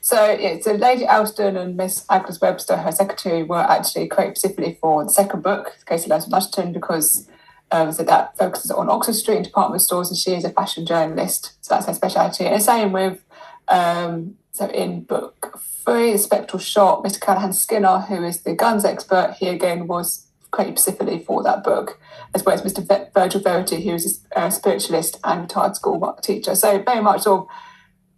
So Lady Alston and Miss Agnes Webster, her secretary, were actually created specifically for the second book, the case of Leslie Lushington, because so that focuses on Oxford Street and department stores, and she is a fashion journalist, so that's her speciality. And the same with so in book 3, the spectral shot, Mr. Callahan Skinner, who is the guns expert, he again was created specifically for that book, as well as Mr. Virgil Verity, who is a spiritualist and retired school teacher. So very much sort of,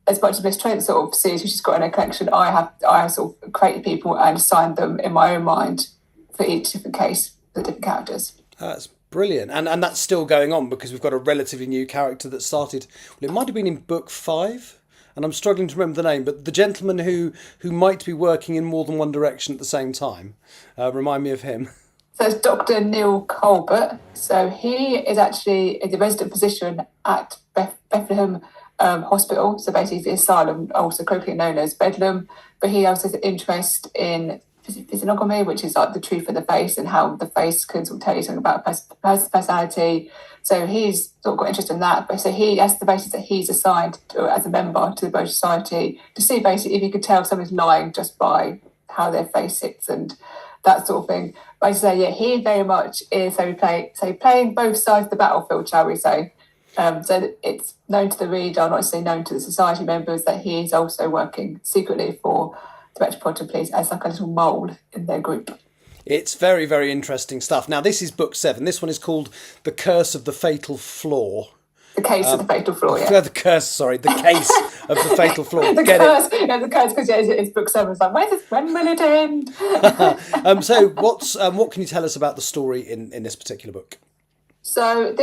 as much as Miss Trent sort of sees who she's got in her collection, I have sort of created people and assigned them in my own mind for each different case, the different characters. That's brilliant. And that's still going on, because we've got a relatively new character that started, well, it might have been in book 5, and I'm struggling to remember the name, but the gentleman who might be working in more than one direction at the same time. Remind me of him. So it's Dr. Neil Colbert. So he is actually the resident physician at Bethlehem Hospital, so basically the asylum, also colloquially known as Bedlam, but he also has an interest in physiognomy, which is like the truth of the face and how the face can sort of tell you something about a personality. So he's sort of got interest in that. But so that's the basis that he's assigned as a member to the British Society, to see basically if you could tell someone's lying just by how their face sits and that sort of thing. But I say, yeah, he very much is playing both sides of the battlefield, shall we say. So it's known to the reader, not necessarily known to the society members, that he is also working secretly for the Metropolitan Police as like a little mole in their group. It's very, very interesting stuff. Now, this is book 7. This one is called The Curse of the Fatal Flaw. The case of the fatal flaw, yeah. The case of the fatal flaw. The curse, the curse, because it's book 7. It's like, when will it end? So, what can you tell us about the story in this particular book? So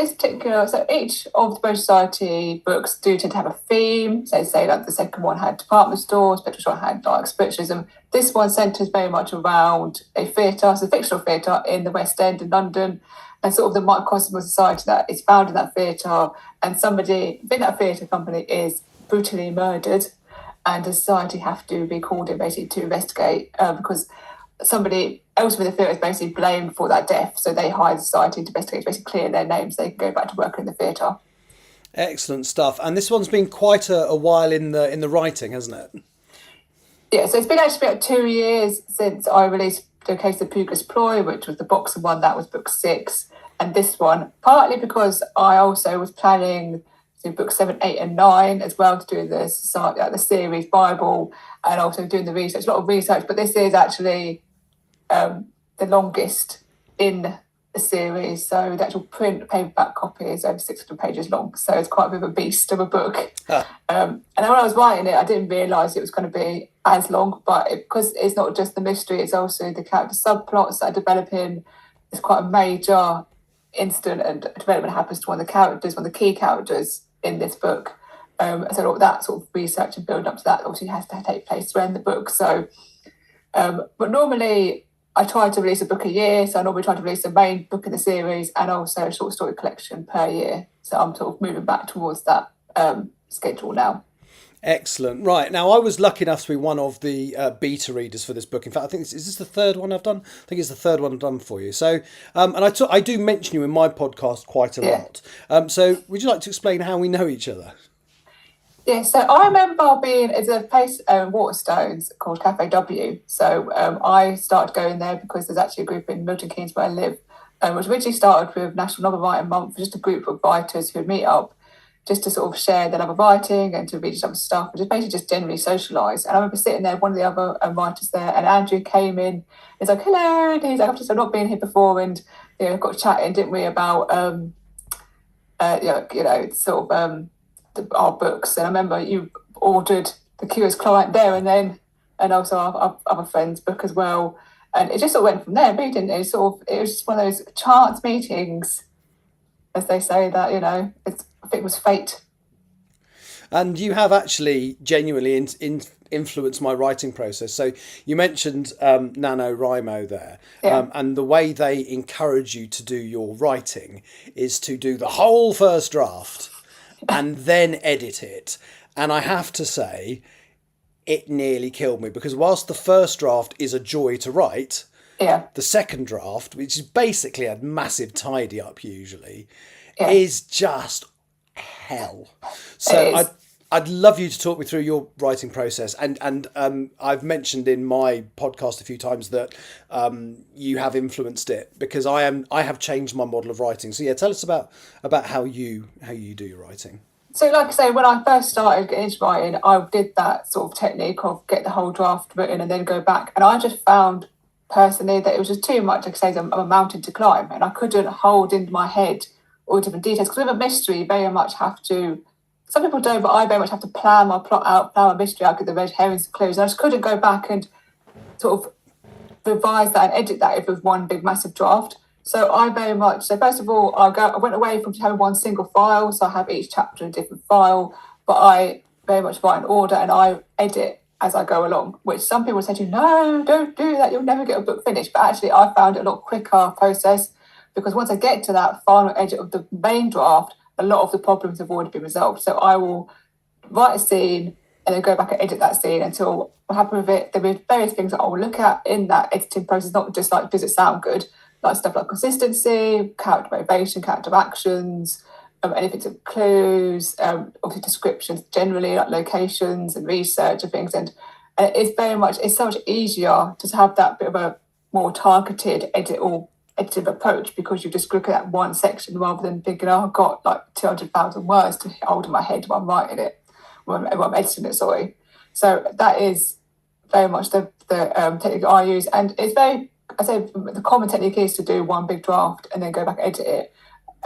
each of the British Society books do tend to have a theme. So say like the second one had department stores, Spectral had like spiritualism. This one centres very much around a theatre, so a fictional theatre in the West End in London, and sort of the microcosm of society that is found in that theatre, and somebody within that theatre company is brutally murdered, and the society have to be called in basically to investigate because somebody else with the theatre is basically blamed for that death. So they hire the society to investigate, basically clear their names, so they can go back to work in the theatre. Excellent stuff. And this one's been quite a while in the writing, hasn't it? Yeah, so it's been actually about 2 years since I released The Case of Puga's Ploy, which was the boxer one, that was book 6. And this one, partly because I also was planning to book 7, 8 and 9 as well, to do the series Bible, and also doing the research, a lot of research. But this is actually the longest in the series. So the actual print paperback copy is over 600 pages long. So it's quite a bit of a beast of a book. And when I was writing it, I didn't realise it was going to be as long, but because it's not just the mystery, it's also the character subplots that are developing. It's quite a major incident and development happens to one of the key characters in this book. So all that sort of research and build up to that obviously has to take place throughout the book. So, but normally I try to release a book a year. So I normally try to release the main book in the series and also a short story collection per year. So I'm sort of moving back towards that schedule now. Excellent. Right. Now, I was lucky enough to be one of the beta readers for this book. In fact, I think is this the third one I've done? I think it's the third one I've done for you. So, and I do mention you in my podcast quite a lot. So would you like to explain how we know each other? Yeah, so I remember it's a place in Waterstones called Cafe W. So I started going there because there's actually a group in Milton Keynes where I live, which originally started with National Novel Writing Month, just a group of writers who would meet up just to sort of share their love of writing and to read each other's stuff, and just basically just generally socialise. And I remember sitting there, one of the other writers there, and Andrew came in. He's like, "Hello," and he's like, "I've not been here before," and got chatting, didn't we, about sort of our books. And I remember you ordered The Curious Client there and then, and also our other friend's book as well. And it just sort of went from there, really, didn't it? It was just one of those chance meetings, as they say, that I think it was fate. And you have actually genuinely influenced my writing process. So you mentioned NaNoWriMo there. And the way they encourage you to do your writing is to do the whole first draft and then edit it. And I have to say, it nearly killed me, because whilst the first draft is a joy to write, the second draft, which is basically a massive tidy up usually, is just hell. So I'd love you to talk me through your writing process, and I've mentioned in my podcast a few times that you have influenced it, because I have changed my model of writing. So tell us about how you do your writing. So like I say, when I first started getting into writing, I did that sort of technique of get the whole draft written and then go back, and I just found personally that it was just too much. Like I say, I'm a mountain to climb, and I couldn't hold in my head all different details, because with a mystery you very much have to, some people don't, but I very much have to plan my plot out, plan my mystery out, get the red herrings and clues. And I just couldn't go back and sort of revise that and edit that if it was one big massive draft. So first of all, I went away from having one single file, so I have each chapter in a different file, but I very much write in order and I edit as I go along, which some people say to you, no, don't do that, you'll never get a book finished. But actually I found it a lot quicker process, because once I get to that final edit of the main draft, a lot of the problems have already been resolved. So I will write a scene and then go back and edit that scene until I'm happy with it. There are various things that I will look at in that editing process, not just like, does it sound good? Like stuff like consistency, character motivation, character actions, anything to clues, obviously descriptions generally, like locations and research and things. And it's so much easier to have that bit of a more targeted edited approach, because you just look at that one section rather than thinking, I've got like 200,000 words to hold in my head while I'm writing it, while I'm editing it, sorry. So that is very much the technique I use, and it's very I say the common technique is to do one big draft and then go back and edit it.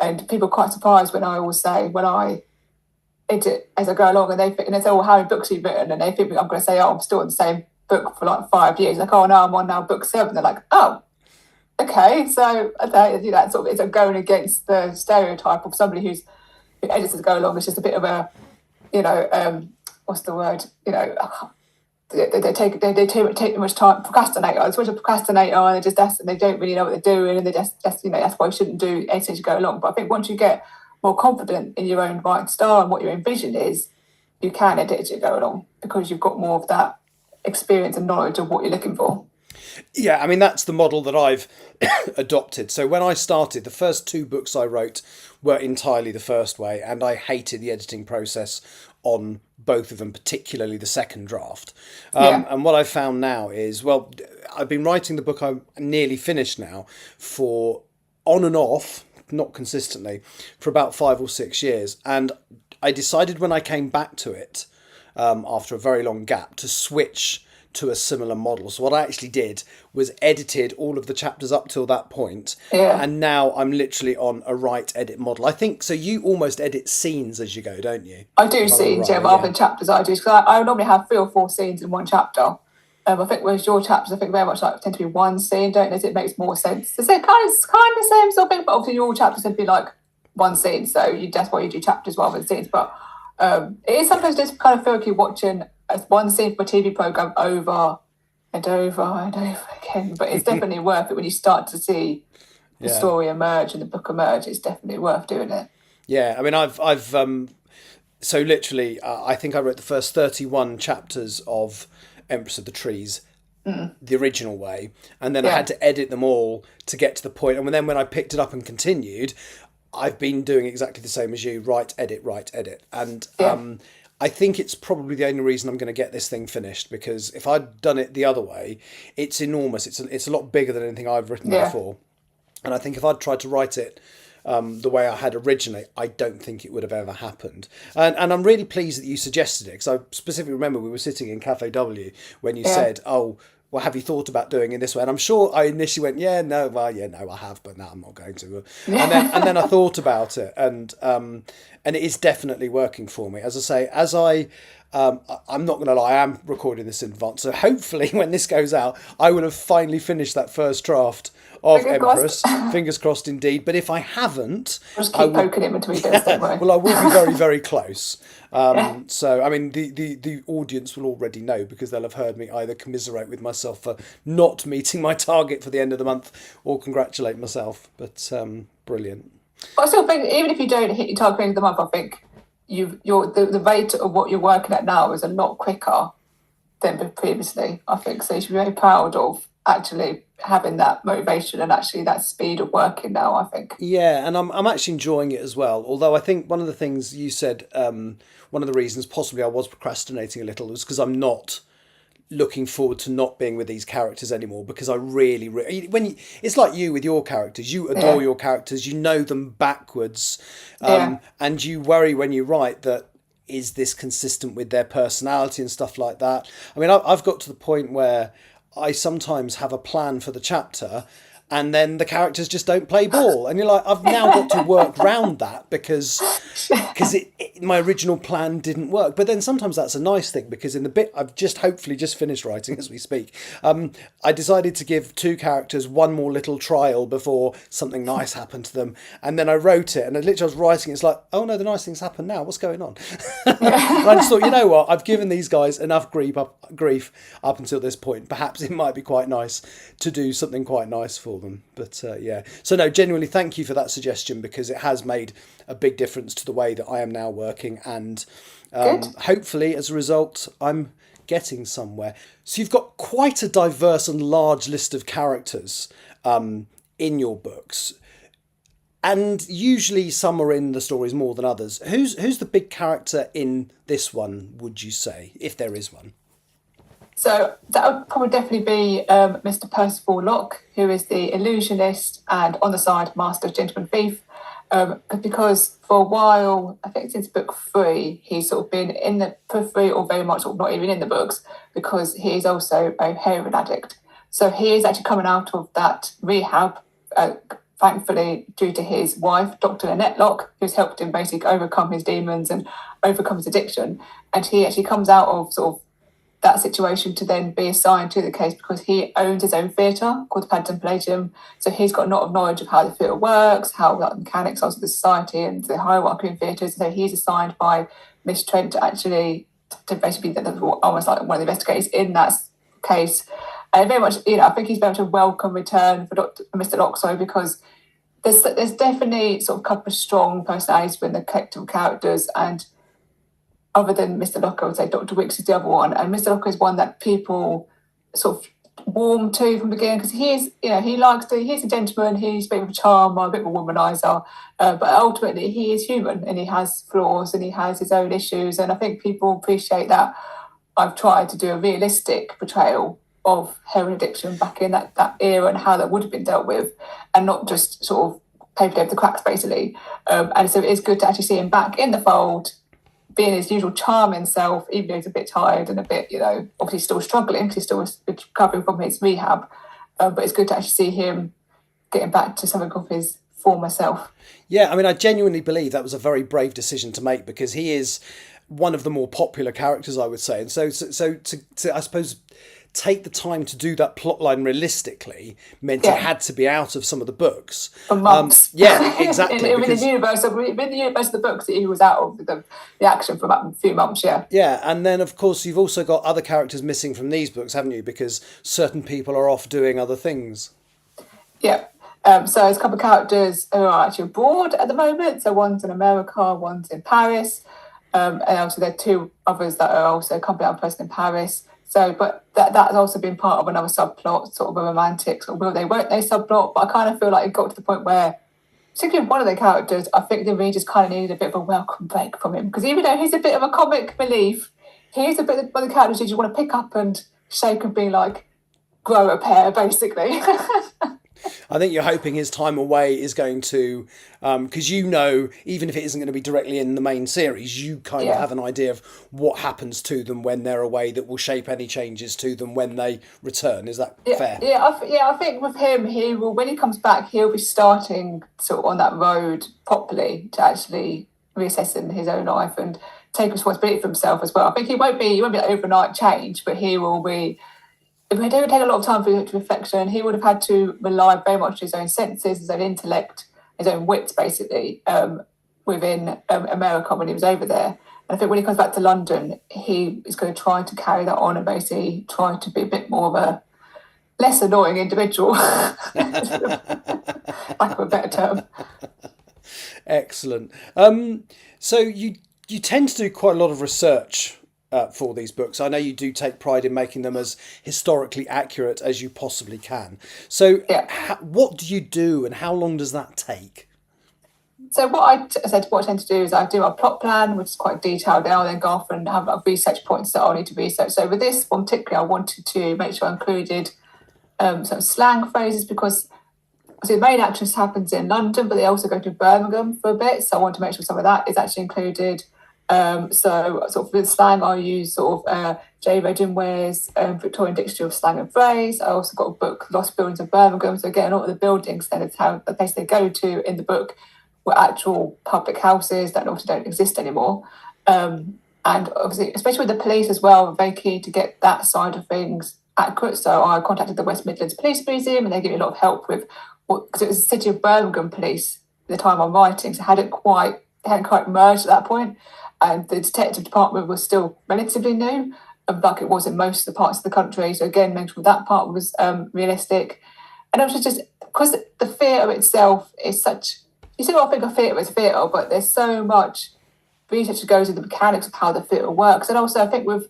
And people are quite surprised when I always say, when I edit as I go along, and they say, well, how many books have you written? And they think I'm going to say, oh, I'm still in the same book for like 5 years. Like, oh, no, I'm on now book 7. They're like, oh, okay. So I do that sort of, it's going against the stereotype of somebody who edits as go along. It's just a bit of a, what's the word? They take too much time. Procrastinator. It's a procrastinator, and they don't really know what they're doing, and they just that's why you shouldn't do editing as you go along. But I think once you get more confident in your own writing style and what your own vision is, you can edit as you go along because you've got more of that experience and knowledge of what you're looking for. Yeah, I mean, that's the model that I've adopted. So when I started, the first 2 books I wrote were entirely the first way, and I hated the editing process on both of them, particularly the second draft. And what I found now is, well, I've been writing the book, I'm nearly finished now, for on and off, not consistently, for about 5 or 6 years. And I decided when I came back to it, after a very long gap, to switch to a similar model. So what I actually did was edited all of the chapters up till that point, and now I'm literally on a write edit model. I think so. You almost edit scenes as you go, don't you? I do scenes, rather than chapters. I do, because I normally have 3 or 4 scenes in one chapter. I think whereas your chapters, I think very much like tend to be one scene, don't they? It makes more sense. It's kind of the same sort of thing, but obviously your chapters tend to be like one scene, so that's why you do chapters rather than scenes. But it is sometimes just kind of feel like you're watching one scene from a TV program over and over and over again. But it's definitely worth it when you start to see the story emerge and the book emerge. It's definitely worth doing it. Yeah, I mean, I've so literally, I think I wrote the first 31 chapters of Empress of the Trees the original way, and then I had to edit them all to get to the point. And then when I picked it up and continued, I've been doing exactly the same as you: write, edit, and I think it's probably the only reason I'm going to get this thing finished, because if I'd done it the other way, it's enormous. It's a lot bigger than anything I've written before. And I think if I'd tried to write it the way I had originally, I don't think it would have ever happened. And I'm really pleased that you suggested it, because I specifically remember we were sitting in Cafe W when you said, oh, well, have you thought about doing it this way? And I'm sure I initially went, I have, but no, I'm not going to. And then I thought about it, and it is definitely working for me. As I say, I'm not going to lie, I am recording this in advance, so hopefully when this goes out, I will have finally finished that first draft of Empress. Fingers crossed indeed. But if I haven't, just keep poking him until he does, don't worry. Well, I will be very, very close. So, I mean, the audience will already know, because they'll have heard me either commiserate with myself for not meeting my target for the end of the month, or congratulate myself. But brilliant. I still think, even if you don't hit your target at the end of the month, I think the rate of what you're working at now is a lot quicker than previously, I think. So you should be very proud of actually having that motivation and actually that speed of working now, I think. Yeah, and I'm actually enjoying it as well. Although I think one of the things you said, one of the reasons possibly I was procrastinating a little, was because I'm not looking forward to not being with these characters anymore, because I really it's like you with your characters, you adore your characters, you know them backwards, and you worry when you write that, is this consistent with their personality and stuff like that. I mean, I've got to the point where I sometimes have a plan for the chapter, and then the characters just don't play ball, and you're like, I've now got to work round that because my original plan didn't work. But then sometimes that's a nice thing, because in the bit I've hopefully just finished writing as we speak, I decided to give 2 characters one more little trial before something nice happened to them, and then I wrote it, and I was writing, it's like, oh no, the nice things happen now, what's going on? And I just thought, you know what, I've given these guys enough grief up until this point, perhaps it might be quite nice to do something quite nice for them. But so no, genuinely thank you for that suggestion, because it has made a big difference to the way that I am now working, and hopefully as a result I'm getting somewhere. So you've got quite a diverse and large list of characters in your books, and usually some are in the stories more than others. Who's the big character in this one, would you say, if there is one? So that would probably definitely be Mr. Percival Locke, who is the illusionist and on the side master gentleman thief. Because for a while, I think since book 3, he's sort of been in the periphery, or very much sort of not even in the books, because he is also a heroin addict. So he is actually coming out of that rehab, thankfully, due to his wife, Dr. Annette Locke, who's helped him basically overcome his demons and overcome his addiction. And he actually comes out of sort of that situation to then be assigned to the case because he owns his own theatre called the Paddington Palladium. So he's got a lot of knowledge of how the theatre works, how the mechanics of the society and the hierarchy in theatres. So he's assigned by Miss Trent to basically be almost like one of the investigators in that case. And very much, I think he's very much a welcome return for Mr. Locke, because there's definitely sort of a couple of strong personalities within the collective characters, and other than Mr. Locke, I would say Dr. Wicks is the other one. And Mr. Locke is one that people sort of warm to from the beginning because he's a gentleman, he's a bit of a charmer, a bit of a womanizer, but ultimately he is human and he has flaws and he has his own issues. And I think people appreciate that I've tried to do a realistic portrayal of heroin addiction back in that era and how that would have been dealt with, and not just sort of papered over the cracks, basically. And so it's good to actually see him back in the fold, being his usual charming self, even though he's a bit tired and a bit, obviously still struggling because he's still recovering from his rehab. But it's good to actually see him getting back to something of his former self. Yeah, I mean, I genuinely believe that was a very brave decision to make because he is one of the more popular characters, I would say. And so to I suppose, take the time to do that plotline realistically meant it had to be out of some of the books. For months. Yeah, exactly. Within the universe of the books, he was out of the action for about a few months, yeah. Yeah, and then, of course, you've also got other characters missing from these books, haven't you? Because certain people are off doing other things. Yeah. So there's a couple of characters who are actually abroad at the moment. So one's in America, one's in Paris. And also there are two others that are also a completely other person in Paris. So, but that has also been part of another subplot, sort of a romantic, sort of will they, won't they subplot. But I kind of feel like it got to the point where, particularly one of the characters, I think the readers kind of needed a bit of a welcome break from him. Because even though he's a bit of a comic relief, he's a bit of one of the characters you just want to pick up and shake and be like, grow a pair, basically. I think you're hoping his time away is going to, because even if it isn't going to be directly in the main series, you kind of have an idea of what happens to them when they're away that will shape any changes to them when they return. Is that fair? I think with him, he will, when he comes back, he'll be starting sort of on that road properly to actually reassessing his own life and take responsibility for himself as well. I think he won't be an overnight change, but he will be. It would take a lot of time for reflection. He would have had to rely very much on his own senses, his own intellect, his own wits, basically, within America when he was over there. And I think when he comes back to London, he is going to try to carry that on and basically try to be a bit more of a less annoying individual, lack of a better term. Excellent. So you tend to do quite a lot of research for these books. I know you do take pride in making them as historically accurate as you possibly can. So what do you do and how long does that take? So what I tend to do is I do a plot plan, which is quite detailed. Then I'll then go off and have research points that I'll need to research. So with this one particularly, I wanted to make sure I included some slang phrases because the main actress happens in London, but they also go to Birmingham for a bit. So I want to make sure some of that is actually included. So sort of with slang, I use sort of J. Reddenware's Victorian Dictionary of Slang and Phrase. I also got a book, Lost Buildings of Birmingham. So again, a lot of the buildings, then it's how the place they go to in the book were actual public houses that also don't exist anymore. And obviously, especially with the police as well, I'm very keen to get that side of things accurate. So I contacted the West Midlands Police Museum and they gave me a lot of help with because it was the City of Birmingham Police at the time I'm writing, so hadn't quite merged at that point. And the detective department was still relatively new, like it was in most of the parts of the country. So again, making sure that part was realistic. And also just because the theatre itself is such, you see what I think of theatre as theatre, but there's so much research that goes into the mechanics of how the theatre works. And also I think with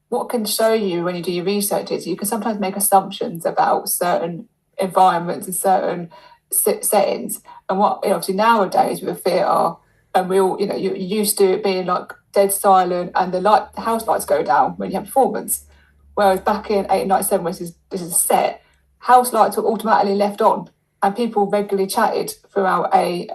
what can show you when you do your research is you can sometimes make assumptions about certain environments and certain settings. And what obviously nowadays with theatre, and we all, you're used to it being like dead silent and the house lights go down when you have performance. Whereas back in 1897, when this is a set, house lights were automatically left on and people regularly chatted throughout a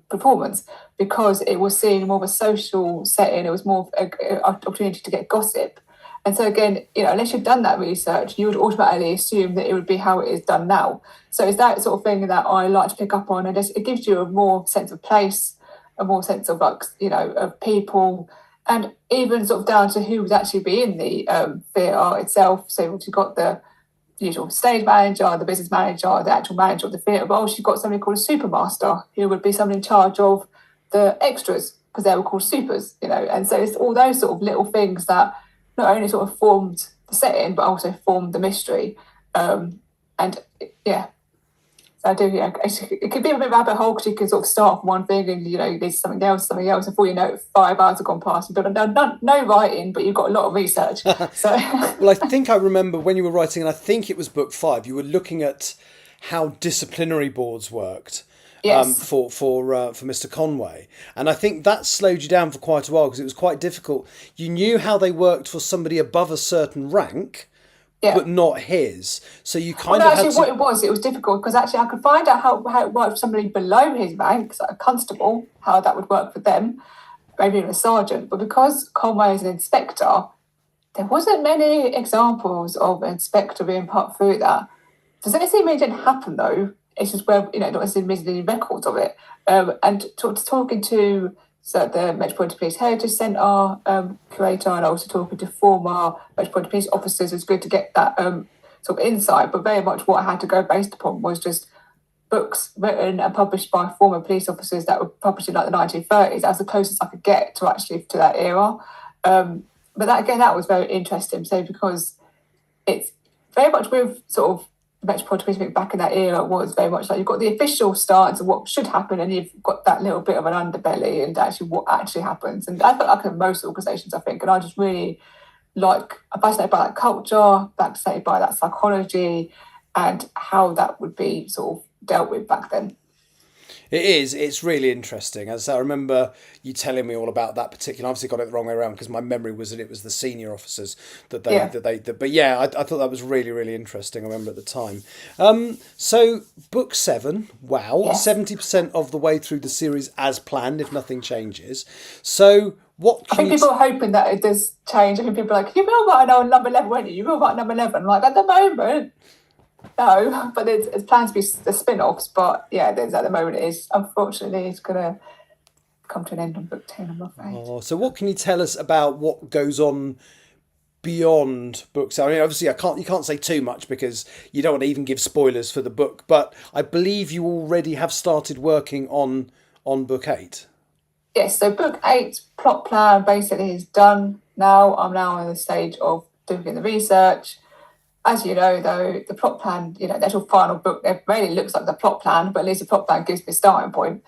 performance because it was seen more of a social setting. It was more of an opportunity to get gossip. And so again, unless you've done that research, you would automatically assume that it would be how it is done now. So it's that sort of thing that I like to pick up on, and it gives you a more sense of place, a more sense of of people, and even sort of down to who would actually be in the theatre itself. So you've got the usual stage manager, the business manager, the actual manager of the theatre. But also you've got somebody called a supermaster, who would be someone in charge of the extras, because they were called supers, And so it's all those sort of little things that not only sort of formed the setting, but also formed the mystery. And yeah, so I do. Yeah, it could be a bit of a rabbit hole, because you can sort of start from one thing and there's something else. Before you know it, 5 hours have gone past. You've got no writing, but you've got a lot of research. So Well, I think I remember when you were writing, and I think it was book 5. You were looking at how disciplinary boards worked. Yes. For Mr. Conway, and I think that slowed you down for quite a while, because it was quite difficult. You knew how they worked for somebody above a certain rank, but not his. So you kind of had to... what it was difficult, because actually I could find out how it worked for somebody below his rank, like a constable, how that would work for them, maybe even a sergeant. But because Conway is an inspector, there wasn't many examples of an inspector being put through that. Does anything really didn't happen though? It's just where, not necessarily any records of it. And talking to the Metropolitan Police Heritage Centre curator, and also talking to former Metropolitan Police officers, it's good to get that sort of insight. But very much what I had to go based upon was just books written and published by former police officers that were published in like the 1930s. That's the closest I could get to that era. But that was very interesting. So because it's very much with sort of Metropolitan Police back in that era, was very much like you've got the official stance of what should happen, and you've got that little bit of an underbelly and actually what actually happens. And I feel like in most organisations, I think, and I just really I'm fascinated by that culture, fascinated by that psychology, and how that would be sort of dealt with back then. It is. It's really interesting. As I remember you telling me all about that particular. I obviously got it the wrong way around, because my memory was that it was the senior officers that they. But yeah, I thought that was really, really interesting. I remember at the time. So book 7. Wow, 70% of the way through the series as planned, if nothing changes. So what? I think people are hoping that it does change. I think people are like, you will write on number 11, won't you? You will write number 11. Like at the moment. No, but it's planned to be the spin-offs. But yeah, there's at the moment unfortunately it's going to come to an end on book 10, I'm afraid. Oh, so what can you tell us about what goes on beyond books? I mean, obviously you can't say too much, because you don't want to even give spoilers for the book. But I believe you already have started working on book 8. Yes, so book 8 plot plan basically is done now. I'm now in the stage of doing the research. As you know, though, the plot plan, the actual final book, it really looks like the plot plan, but at least the plot plan gives me a starting point.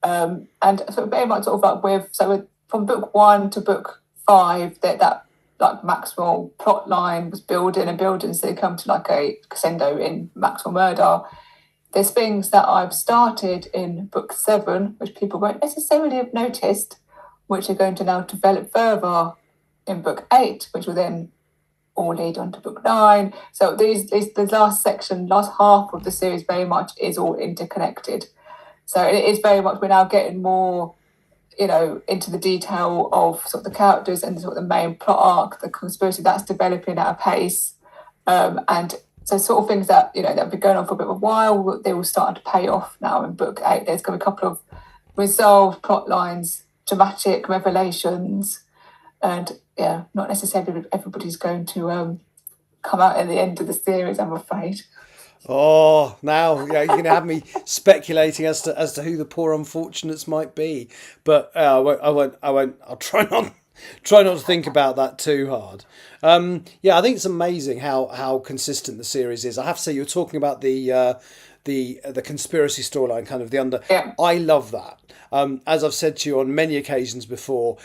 And so very much sort of like from book 1 to book 5, that like Maxwell plot line was building, so they come to like a crescendo in Maxwell murder. There's things that I've started in book 7, which people won't necessarily have noticed, which are going to now develop further in book 8, which will then all lead on to book 9. So the last half of the series very much is all interconnected. So it is very much, we're now getting more, into the detail of sort of the characters and sort of the main plot arc, the conspiracy that's developing at a pace. And so sort of things that, that have been going on for a bit of a while, they will start to pay off now in book 8. There's going to be a couple of resolved plot lines, dramatic revelations, and yeah, not necessarily everybody's going to come out at the end of the series, I'm afraid. Oh, now you're going to have me speculating as to who the poor unfortunates might be. But I won't. I'll try not to think about that too hard. Yeah, I think it's amazing how consistent the series is. I have to say, you were talking about the conspiracy storyline, kind of the under. Yeah. I love that. As I've said to you on many occasions before,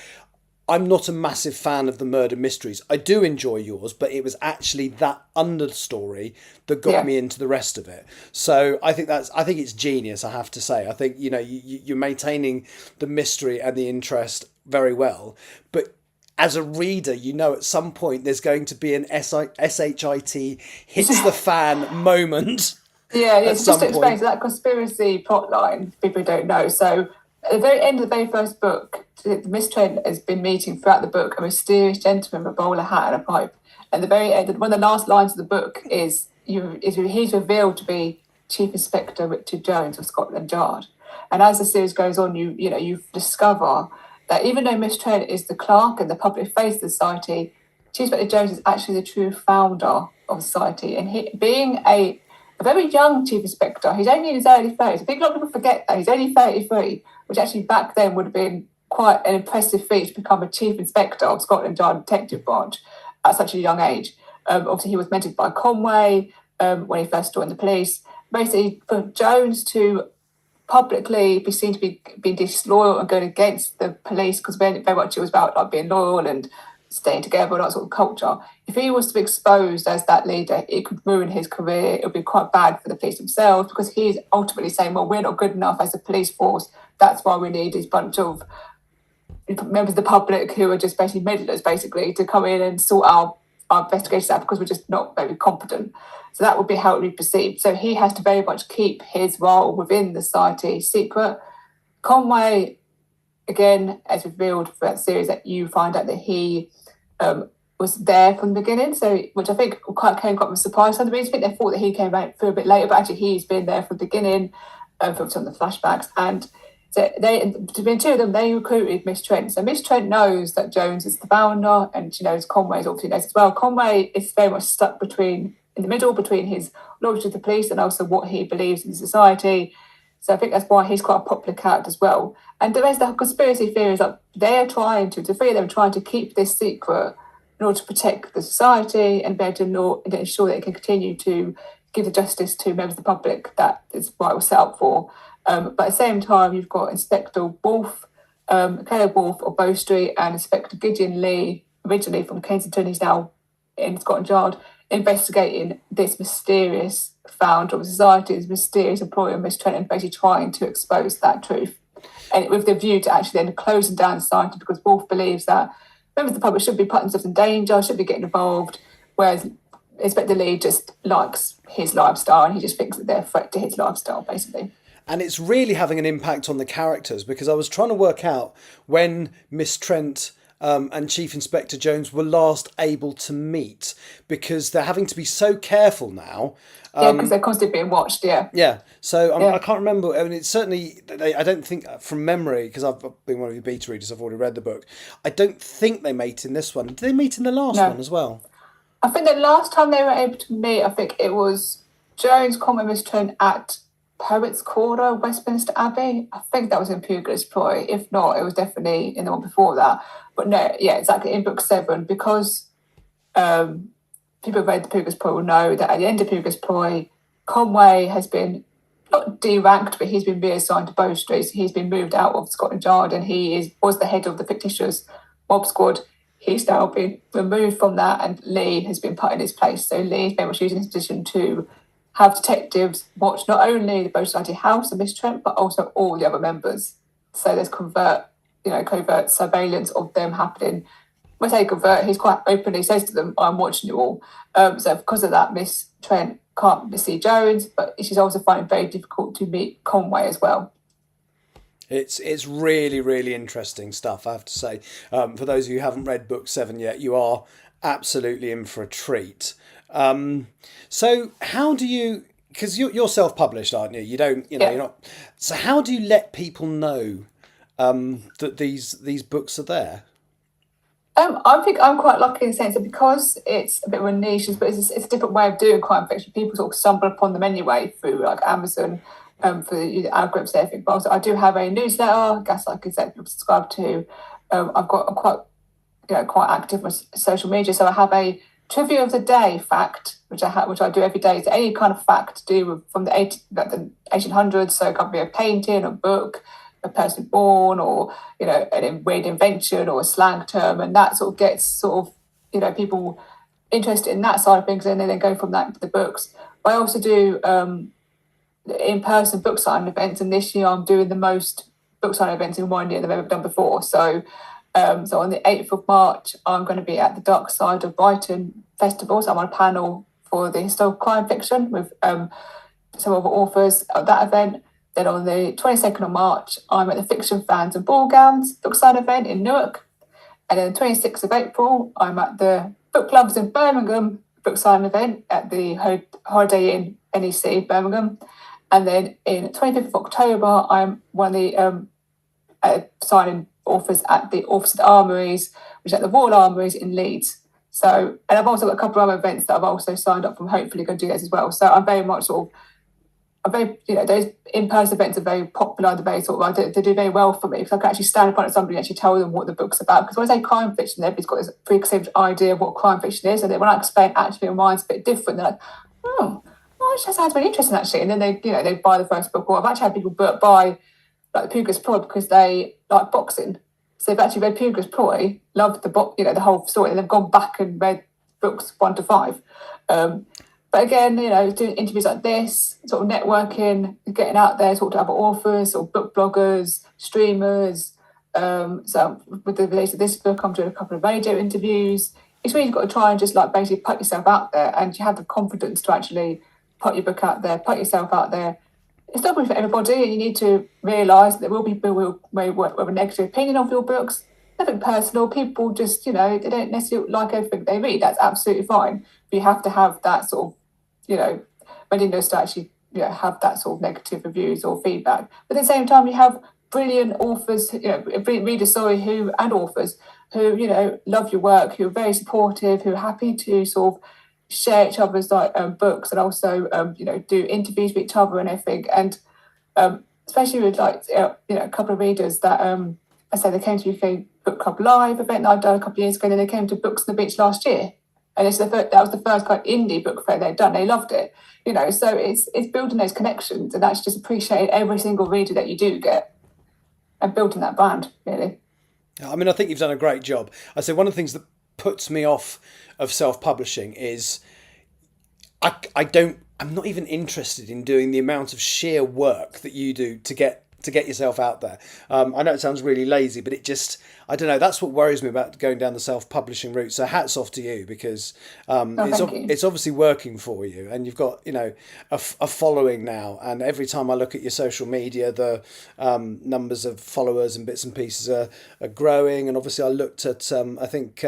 I'm not a massive fan of the murder mysteries. I do enjoy yours, but it was actually that understory that got me into the rest of it. So I think it's genius, I have to say. I think, you're maintaining the mystery and the interest very well. But as a reader, at some point there's going to be an SHIT hits the fan moment. Yeah, so just to explain, so that conspiracy plot line, people don't know. So at the very end of the very first book, Miss Trent has been meeting throughout the book a mysterious gentleman with a bowler hat and a pipe. And the very end, one of the last lines of the book is he's revealed to be Chief Inspector Richard Jones of Scotland Yard. And as the series goes on, you discover that even though Miss Trent is the clerk and the public face of the society, Chief Inspector Jones is actually the true founder of the society. And he, being a very young Chief Inspector, he's only in his early 30s. I think a lot of people forget that. He's only 33, which actually back then would have been quite an impressive feat to become a Chief Inspector of Scotland Yard Detective Branch at such a young age. Obviously, he was mentored by Conway when he first joined the police. Basically, for Jones to publicly be seen to be being disloyal and going against the police, because very much it was about like being loyal and staying together and that sort of culture. If he was to be exposed as that leader, it could ruin his career. It would be quite bad for the police themselves, because he's ultimately saying, well, we're not good enough as a police force. That's why we need this bunch of members of the public who are just basically meddlers, basically, to come in and sort our investigations out, because we're just not very competent. So that would be how it would be perceived. So he has to very much keep his role within the society secret. Conway, again, as revealed throughout the series, that you find out that he was there from the beginning, so which I think came quite a surprise to the readers. I think they thought that he came out through a bit later, but actually he's been there from the beginning, from some of the flashbacks. And so between two of them, they recruited Miss Trent. So Miss Trent knows that Jones is the founder, and she knows Conway's obviously knows as well. Conway is very much stuck in the middle between his loyalty to the police and also what he believes in society. So I think that's why he's quite a popular character as well. And the rest of the conspiracy theories, like they're trying to, the three of them are trying to keep this secret in order to protect the society and be able to ensure that it can continue to give the justice to members of the public that is what it was set up for. But at the same time, you've got Inspector Wolfe, Caleb Wolfe of Bow Street, and Inspector Gideon Lee, originally from Kensington, he's now in Scotland Yard, investigating this mysterious founder of society, this mysterious employer, Miss Trent, and basically trying to expose that truth. And with the view to actually then closing down society, because Wolfe believes that members of the public should be putting themselves in danger, should be getting involved, whereas Inspector Lee just likes his lifestyle and he just thinks that they're a threat to his lifestyle, basically. And it's really having an impact on the characters, because I was trying to work out when Miss Trent and Chief Inspector Jones were last able to meet, because they're having to be so careful now. Because they're constantly being watched, Yeah, so I can't remember. I mean, it's certainly, I don't think from memory, because I've been one of your beta readers, I've already read the book. I don't think they meet in this one. Did they meet in the last one as well? I think the last time they were able to meet, I think it was Jones, Conway, Miss Trent at Poets' Corner, Westminster Abbey. I think that was in Pugilist Ploy. If not, it was definitely in the one before that. But no, yeah, exactly, in book 7, because people who read the Pugilist Ploy will know that at the end of Pugilist Ploy, Conway has been not deranked, but he's been reassigned to Bow Street. So he's been moved out of Scotland Yard, and he was the head of the fictitious mob squad. He's now been removed from that, and Lee has been put in his place. So Lee is very much using his position to have detectives watch not only the Bow Society house and Miss Trent, but also all the other members. So there's covert surveillance of them happening. When I say covert, he's quite openly says to them, I'm watching you all. So because of that, Miss Trent can't see Jones, but she's also finding it very difficult to meet Conway as well. It's really, really interesting stuff, I have to say. For those of you who haven't read book 7 yet, you are absolutely in for a treat. So how do you, because you're self-published, aren't you? You don't, you're not. So how do you let people know that these books are there? I think I'm quite lucky in the sense that because it's a bit of a niche, but it's a different way of doing crime fiction. People sort of stumble upon them anyway through like Amazon, for the algorithms and everything. But also I do have a newsletter, Gaslight Gazette, people subscribe to. I've got a quite active with social media, so I have a trivia of the day fact, which I do every day. It's any kind of fact to do with from the 1800s. So it could be a painting, a book, a person born, or a weird invention or a slang term, and that sort of gets people interested in that side of things, and then go from that to the books. But I also do in-person book signing events, and this year I'm doing the most book signing events in 1 year than I've ever done before. So on the 8th of March, I'm going to be at the Dark Side of Brighton Festival. So I'm on a panel for the historical crime fiction with some other authors at that event. Then on the 22nd of March, I'm at the Fiction Fans and Ball Gowns book sign event in Newark. And then the 26th of April, I'm at the Book Clubs in Birmingham book sign event at the Holiday Inn NEC Birmingham. And then in 25th of October, I'm one of the signing authors at the Authors Armouries, which is at the Royal Armouries in Leeds. So, and I've also got a couple of other events that I've also signed up from, hopefully going to do this as well. So I'm very much those in-person events are very popular. They're very they do very well for me, because I can actually stand in front of somebody and actually tell them what the book's about. Because when I say crime fiction, everybody's got this preconceived idea of what crime fiction is, and then when I explain actually mine's a bit different, they're like, that sounds really interesting actually. And then they buy the first book. Or I've actually had people buy like the Pugilist Ploy because they like boxing. So they've actually read Pugilist Ploy, loved the whole story, and they've gone back and read books 1 to 5. But again, doing interviews like this, sort of networking, getting out there, talk to other authors or book bloggers, streamers. So with the release of this book, I'm doing a couple of radio interviews. It's really got to try and just basically put yourself out there, and you have the confidence to actually put your book out there, put yourself out there. It's not good for everybody, and you need to realise that there will be people who may have a negative opinion of your books. Nothing personal. People just, they don't necessarily like everything they read. That's absolutely fine. But you have to have that sort of, readiness to actually, have that sort of negative reviews or feedback. But at the same time, you have brilliant authors, brilliant readers, and authors who, love your work, who are very supportive, who are happy to sort of share each other's books, and also do interviews with each other and everything. And especially with a couple of readers that I say they came to UK Book Club Live event that I've done a couple of years ago, and then they came to Books on the Beach last year, and that was the first kind of indie book fair they'd done. They loved it, so it's building those connections, and that's just appreciating every single reader that you do get, and building that brand, really. I mean, I think you've done a great job. I say one of the things that puts me off of self-publishing is I'm not even interested in doing the amount of sheer work that you do to get yourself out there. I know it sounds really lazy, but it just, I don't know, that's what worries me about going down the self-publishing route. So hats off to you, because it's obviously working for you, and you've got a following now, and every time I look at your social media, the numbers of followers and bits and pieces are growing. And obviously I looked at I think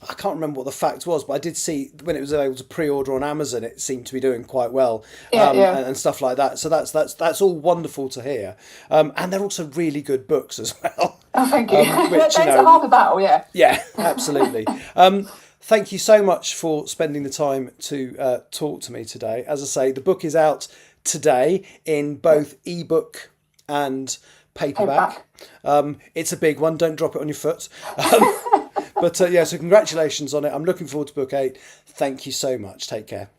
I can't remember what the fact was, but I did see when it was able to pre-order on Amazon, it seemed to be doing quite well, and stuff like that. So that's all wonderful to hear, and they're also really good books as well. Oh, thank you. Which, half the battle, yeah. Yeah, absolutely. Thank you so much for spending the time to talk to me today. As I say, the book is out today in both ebook and paperback. It's a big one. Don't drop it on your foot. But so congratulations on it. I'm looking forward to book 8. Thank you so much. Take care.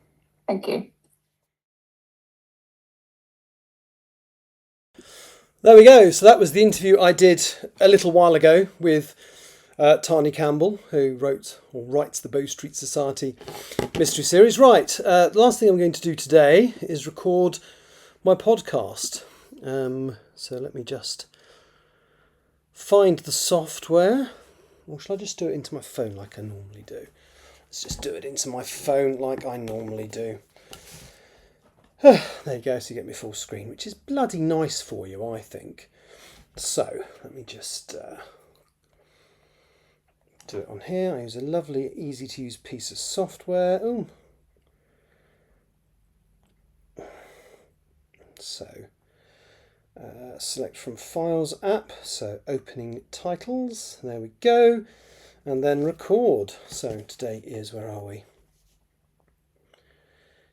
Thank you. There we go. So that was the interview I did a little while ago with Tani Campbell, who writes the Bow Street Society mystery series. Right. The last thing I'm going to do today is record my podcast. So let me just find the software. Or shall I just do it into my phone like I normally do? Let's just do it into my phone like I normally do. There you go, so you get me full screen, which is bloody nice for you, I think. So, let me just do it on here. I use a lovely, easy-to-use piece of software. Ooh. So, select from Files app, so opening titles, there we go, and then record. So today is, where are we?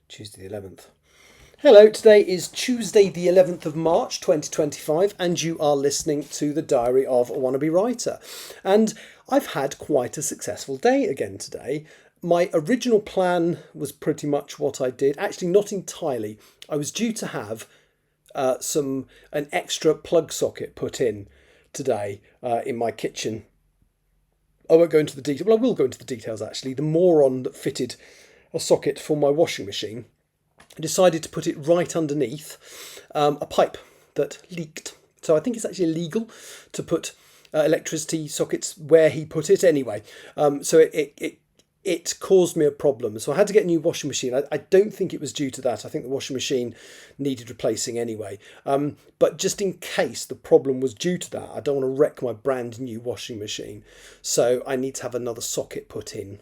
Tuesday the 11th. Hello, today is Tuesday the 11th of March 2025, and you are listening to the Diary of a Wannabe Writer. And I've had quite a successful day again today. My original plan was pretty much what I did. Actually, not entirely. I was due to have an extra plug socket put in today in my kitchen. I won't go into the details. Well, I will go into the details actually. The moron that fitted a socket for my washing machine decided to put it right underneath a pipe that leaked. So I think it's actually illegal to put electricity sockets where he put it anyway. So it caused me a problem. So I had to get a new washing machine. I don't think it was due to that. I think the washing machine needed replacing anyway. But just in case the problem was due to that, I don't want to wreck my brand new washing machine. So I need to have another socket put in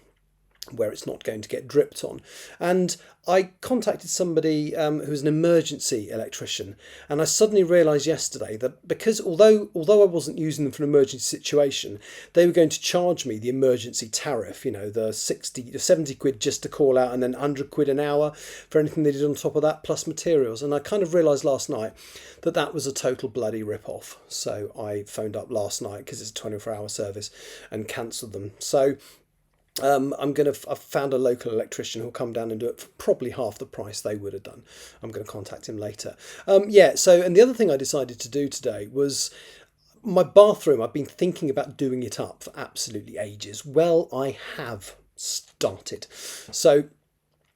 where it's not going to get dripped on. And I contacted somebody who's an emergency electrician, and I suddenly realised yesterday that because although I wasn't using them for an emergency situation, they were going to charge me the emergency tariff, you know, the 70 quid just to call out, and then 100 quid an hour for anything they did on top of that, plus materials. And I kind of realised last night that that was a total bloody rip-off. So I phoned up last night, because it's a 24-hour service, and cancelled them. So I've found a local electrician who'll come down and do it for probably half the price they would have done. I'm going to contact him later. And the other thing I decided to do today was my bathroom. I've been thinking about doing it up for absolutely ages. Well, I have started. So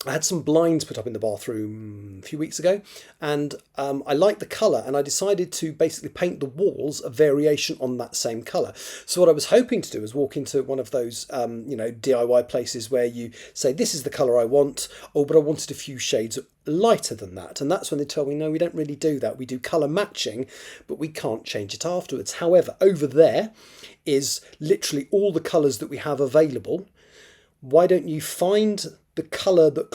I had some blinds put up in the bathroom a few weeks ago, and I liked the colour, and I decided to basically paint the walls a variation on that same colour. So what I was hoping to do was walk into one of those DIY places where you say, this is the colour I want, but I wanted a few shades lighter than that. And that's when they told me, no, we don't really do that. We do colour matching, but we can't change it afterwards. However, over there is literally all the colours that we have available. Why don't you find the colour that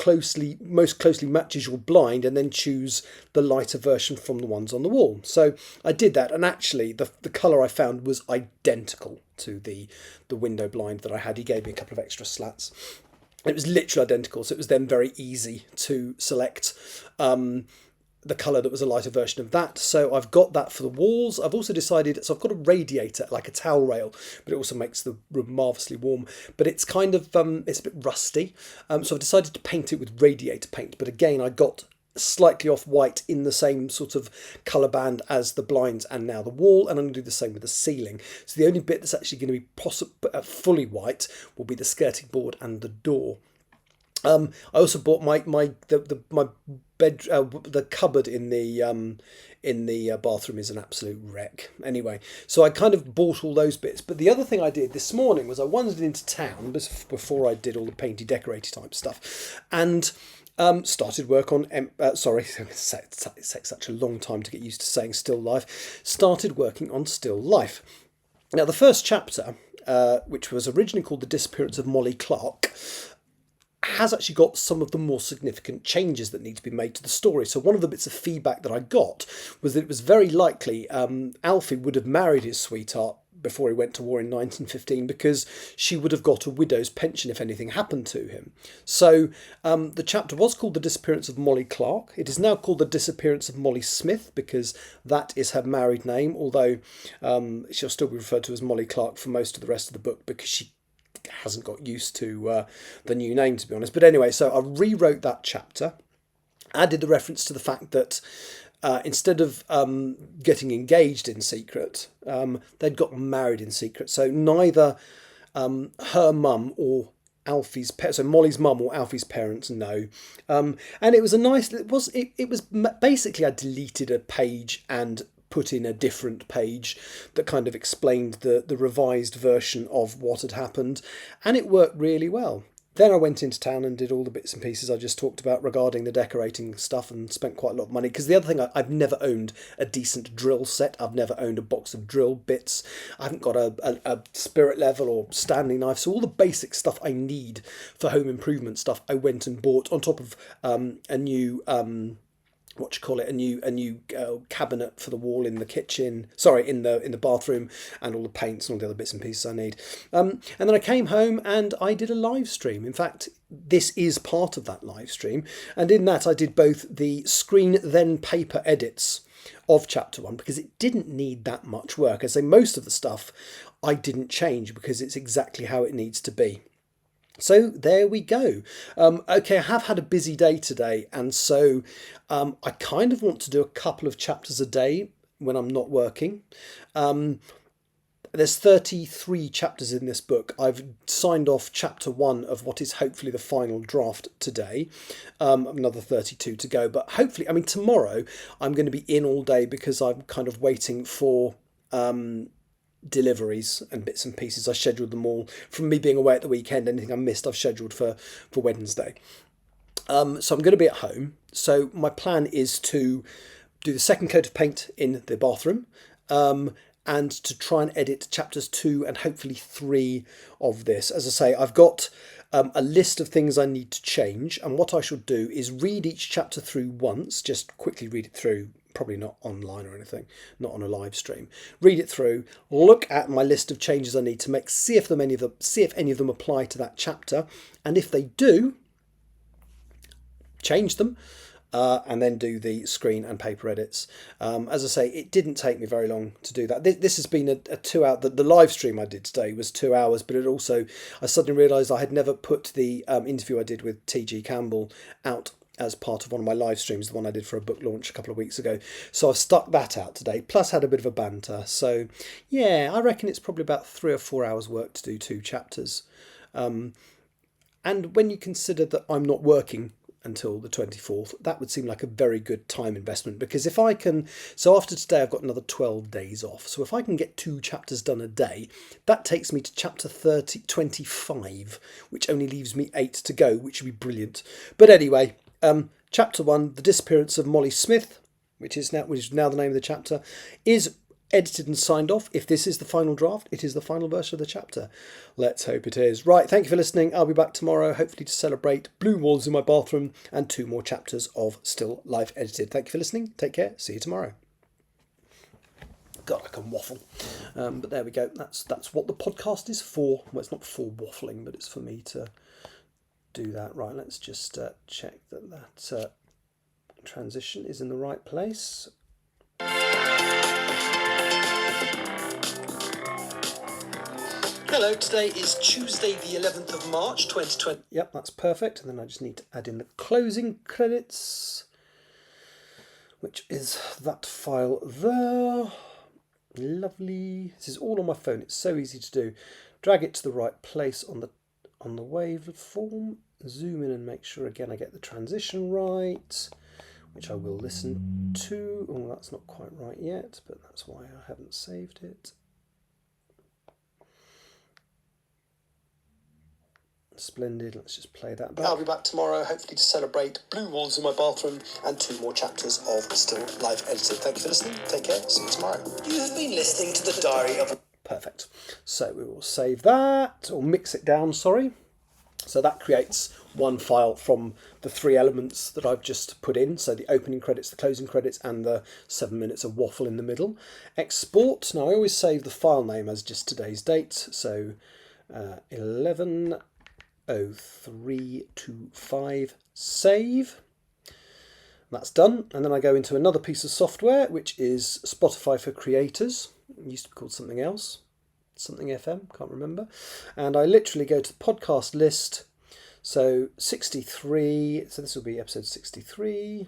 most closely matches your blind, and then choose the lighter version from the ones on the wall? So I did that, and actually the colour I found was identical to the window blind that I had. He gave me a couple of extra slats. It was literally identical, so it was then very easy to select the colour that was a lighter version of that. So I've got that for the walls. I've also decided, so I've got a radiator, like a towel rail, but it also makes the room marvellously warm. But it's kind of, it's a bit rusty. So I've decided to paint it with radiator paint. But again, I got slightly off white in the same sort of colour band as the blinds and now the wall, and I'm going to do the same with the ceiling. So the only bit that's actually going to be fully white will be the skirting board and the door. I also bought my bed, the cupboard in the bathroom is an absolute wreck. Anyway, so I kind of bought all those bits. But the other thing I did this morning was I wandered into town before I did all the painty decoraty type stuff, and started work on. Sorry, it takes such a long time to get used to saying still life. Started working on still life. Now the first chapter, which was originally called The Disappearance of Molly Clark, has actually got some of the more significant changes that need to be made to the story. So one of the bits of feedback that I got was that it was very likely Alfie would have married his sweetheart before he went to war in 1915, because she would have got a widow's pension if anything happened to him. So the chapter was called The Disappearance of Molly Clark. It is now called The Disappearance of Molly Smith, because that is her married name, although she'll still be referred to as Molly Clark for most of the rest of the book, because she hasn't got used to the new name, to be honest. But anyway, so I rewrote that chapter, added the reference to the fact that instead of getting engaged in secret, they'd gotten married in secret. So neither her mum or Alfie's so Molly's mum or Alfie's parents know. And it was a nice. It was basically I deleted a page and put in a different page that kind of explained the revised version of what had happened, and it worked really well. Then I went into town and did all the bits and pieces I just talked about regarding the decorating stuff, and spent quite a lot of money, because the other thing, I've never owned a decent drill set. I've never owned a box of drill bits. I haven't got a spirit level or Stanley knife. So all the basic stuff I need for home improvement stuff I went and bought, on top of a new a new cabinet for the wall in the kitchen, in the bathroom, and all the paints and all the other bits and pieces I need. And then I came home and I did a live stream. In fact, this is part of that live stream, and in that I did both the screen then paper edits of chapter 1, because it didn't need that much work. I say most of the stuff I didn't change because it's exactly how it needs to be. So there we go. Okay, I have had a busy day today, and so I kind of want to do a couple of chapters a day when I'm not working. There's 33 chapters in this book. I've signed off chapter 1 of what is hopefully the final draft today. Another 32 to go, but hopefully, tomorrow I'm going to be in all day, because I'm kind of waiting for deliveries and bits and pieces. I scheduled them all from me being away at the weekend. Anything I missed, I've scheduled for Wednesday. So I'm going to be at home. So my plan is to do the second coat of paint in the bathroom, and to try and edit chapters 2 and hopefully 3 of this. As I say, I've got a list of things I need to change, and what I shall do is read each chapter through once, just quickly read it through, probably not online or anything, not on a live stream. Read it through, look at my list of changes I need to make, see if any of them apply to that chapter, and if they do, change them. And then do the screen and paper edits. As I say, it didn't take me very long to do that. This has been a 2 hour. The live stream I did today was 2 hours, but I suddenly realised I had never put the interview I did with T.G. Campbell out as part of one of my live streams, the one I did for a book launch a couple of weeks ago. So I've stuck that out today, plus had a bit of a banter. So yeah, I reckon it's probably about 3 or 4 hours work to do 2 chapters. And when you consider that I'm not working until the 24th, that would seem like a very good time investment, because if I can, so after today I've got another 12 days off, so if I can get 2 chapters done a day, that takes me to chapter 25, which only leaves me 8 to go, which would be brilliant. But anyway, chapter 1, The Disappearance of Molly Smith, which is now the name of the chapter, is edited and signed off. If this is the final draft, it is the final version of the chapter. Let's hope it is. Right, thank you for listening. I'll be back tomorrow, hopefully to celebrate blue walls in my bathroom and 2 more chapters of Still Life Edited. Thank you for listening. Take care. See you tomorrow. God, I can waffle. But there we go. That's what the podcast is for. Well, it's not for waffling, but it's for me to do that. Right, let's just check that transition is in the right place. Hello, today is Tuesday the 11th of March 2020. Yep, that's perfect. And then I just need to add in the closing credits, which is that file there. Lovely. This is all on my phone. It's so easy to do. Drag it to the right place on the waveform. Zoom in and make sure again I get the transition right, which I will listen to. Oh, that's not quite right yet, but that's why I haven't saved it. Splendid, let's just play that back. I'll be back tomorrow, hopefully to celebrate blue walls in my bathroom and 2 more chapters of Still Life Edited. Thank you for listening. Take care. See you tomorrow. You have been listening to the Diary of... Perfect. So we will save that, or mix it down, sorry. So that creates one file from the 3 elements that I've just put in. So the opening credits, the closing credits, and the 7 minutes of waffle in the middle. Export. Now I always save the file name as just today's date. So 11:03:25, save. That's done. And then I go into another piece of software, which is Spotify for Creators. It used to be called something else. Something FM, can't remember. And I literally go to the podcast list. So 63, so this will be episode 63.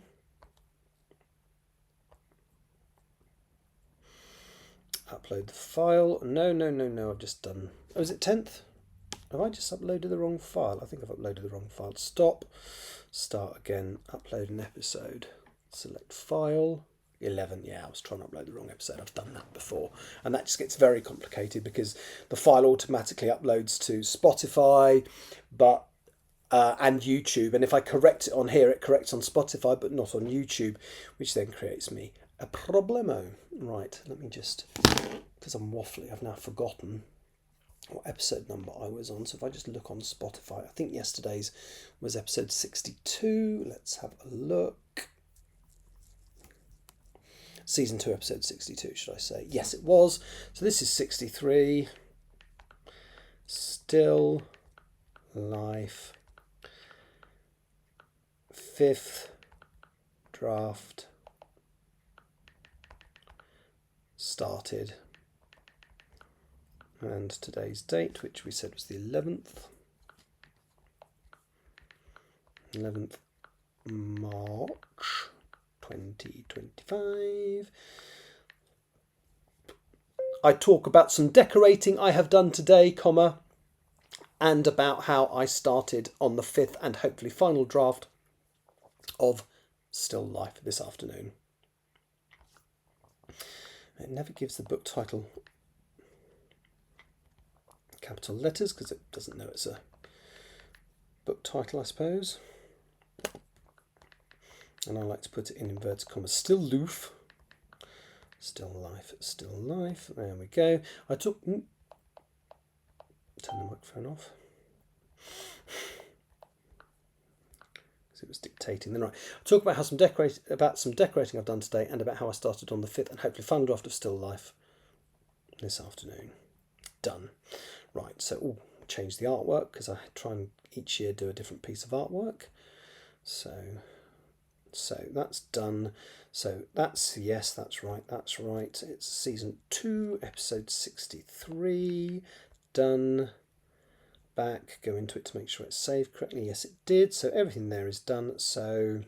Upload the file. No, I've just done... Oh, is it 10th? Have I just uploaded the wrong file? I think I've uploaded the wrong file. Stop. Start again. Upload an episode. Select file. 11. Yeah, I was trying to upload the wrong episode. I've done that before. And that just gets very complicated because the file automatically uploads to Spotify and YouTube. And if I correct it on here, it corrects on Spotify, but not on YouTube, which then creates me a problemo. Right, let me just... Because I'm waffly, I've now forgotten what episode number I was on. So if I just look on Spotify, I think yesterday's was episode 62. Let's have a look. Season 2, episode 62, should I say? Yes, it was. So this is 63. Still Life. 5th draft. Started. And today's date, which we said was the 11th. 11th March 2025. I talk about some decorating I have done today, and about how I started on the 5th and hopefully final draft of Still Life this afternoon. It never gives the book title capital letters because it doesn't know it's a book title, I suppose. And I like to put it in inverted commas. Still loof. Still life. Still life. There we go. I took... turn the microphone off. It was dictating. Then right, I'll talk about some decorating I've done today, and about how I started on the 5th and hopefully final draft of Still Life this afternoon. Done. Right, so change the artwork because I try and each year do a different piece of artwork. So that's done. So that's yes, that's right. It's season 2, episode 63. Done. Back, go into it to make sure it's saved correctly. Yes, it did. So everything there is done. So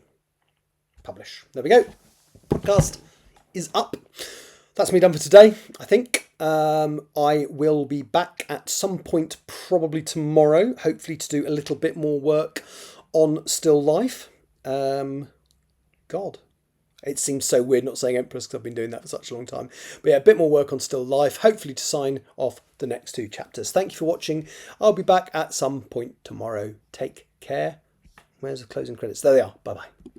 publish. There we go. Podcast is up. That's me done for today, I think. I will be back at some point, probably tomorrow, hopefully to do a little bit more work on Still Life. God. It seems so weird not saying Empress because I've been doing that for such a long time. But yeah, a bit more work on Still Life, hopefully to sign off the next 2 chapters. Thank you for watching. I'll be back at some point tomorrow. Take care. Where's the closing credits? There they are. Bye-bye.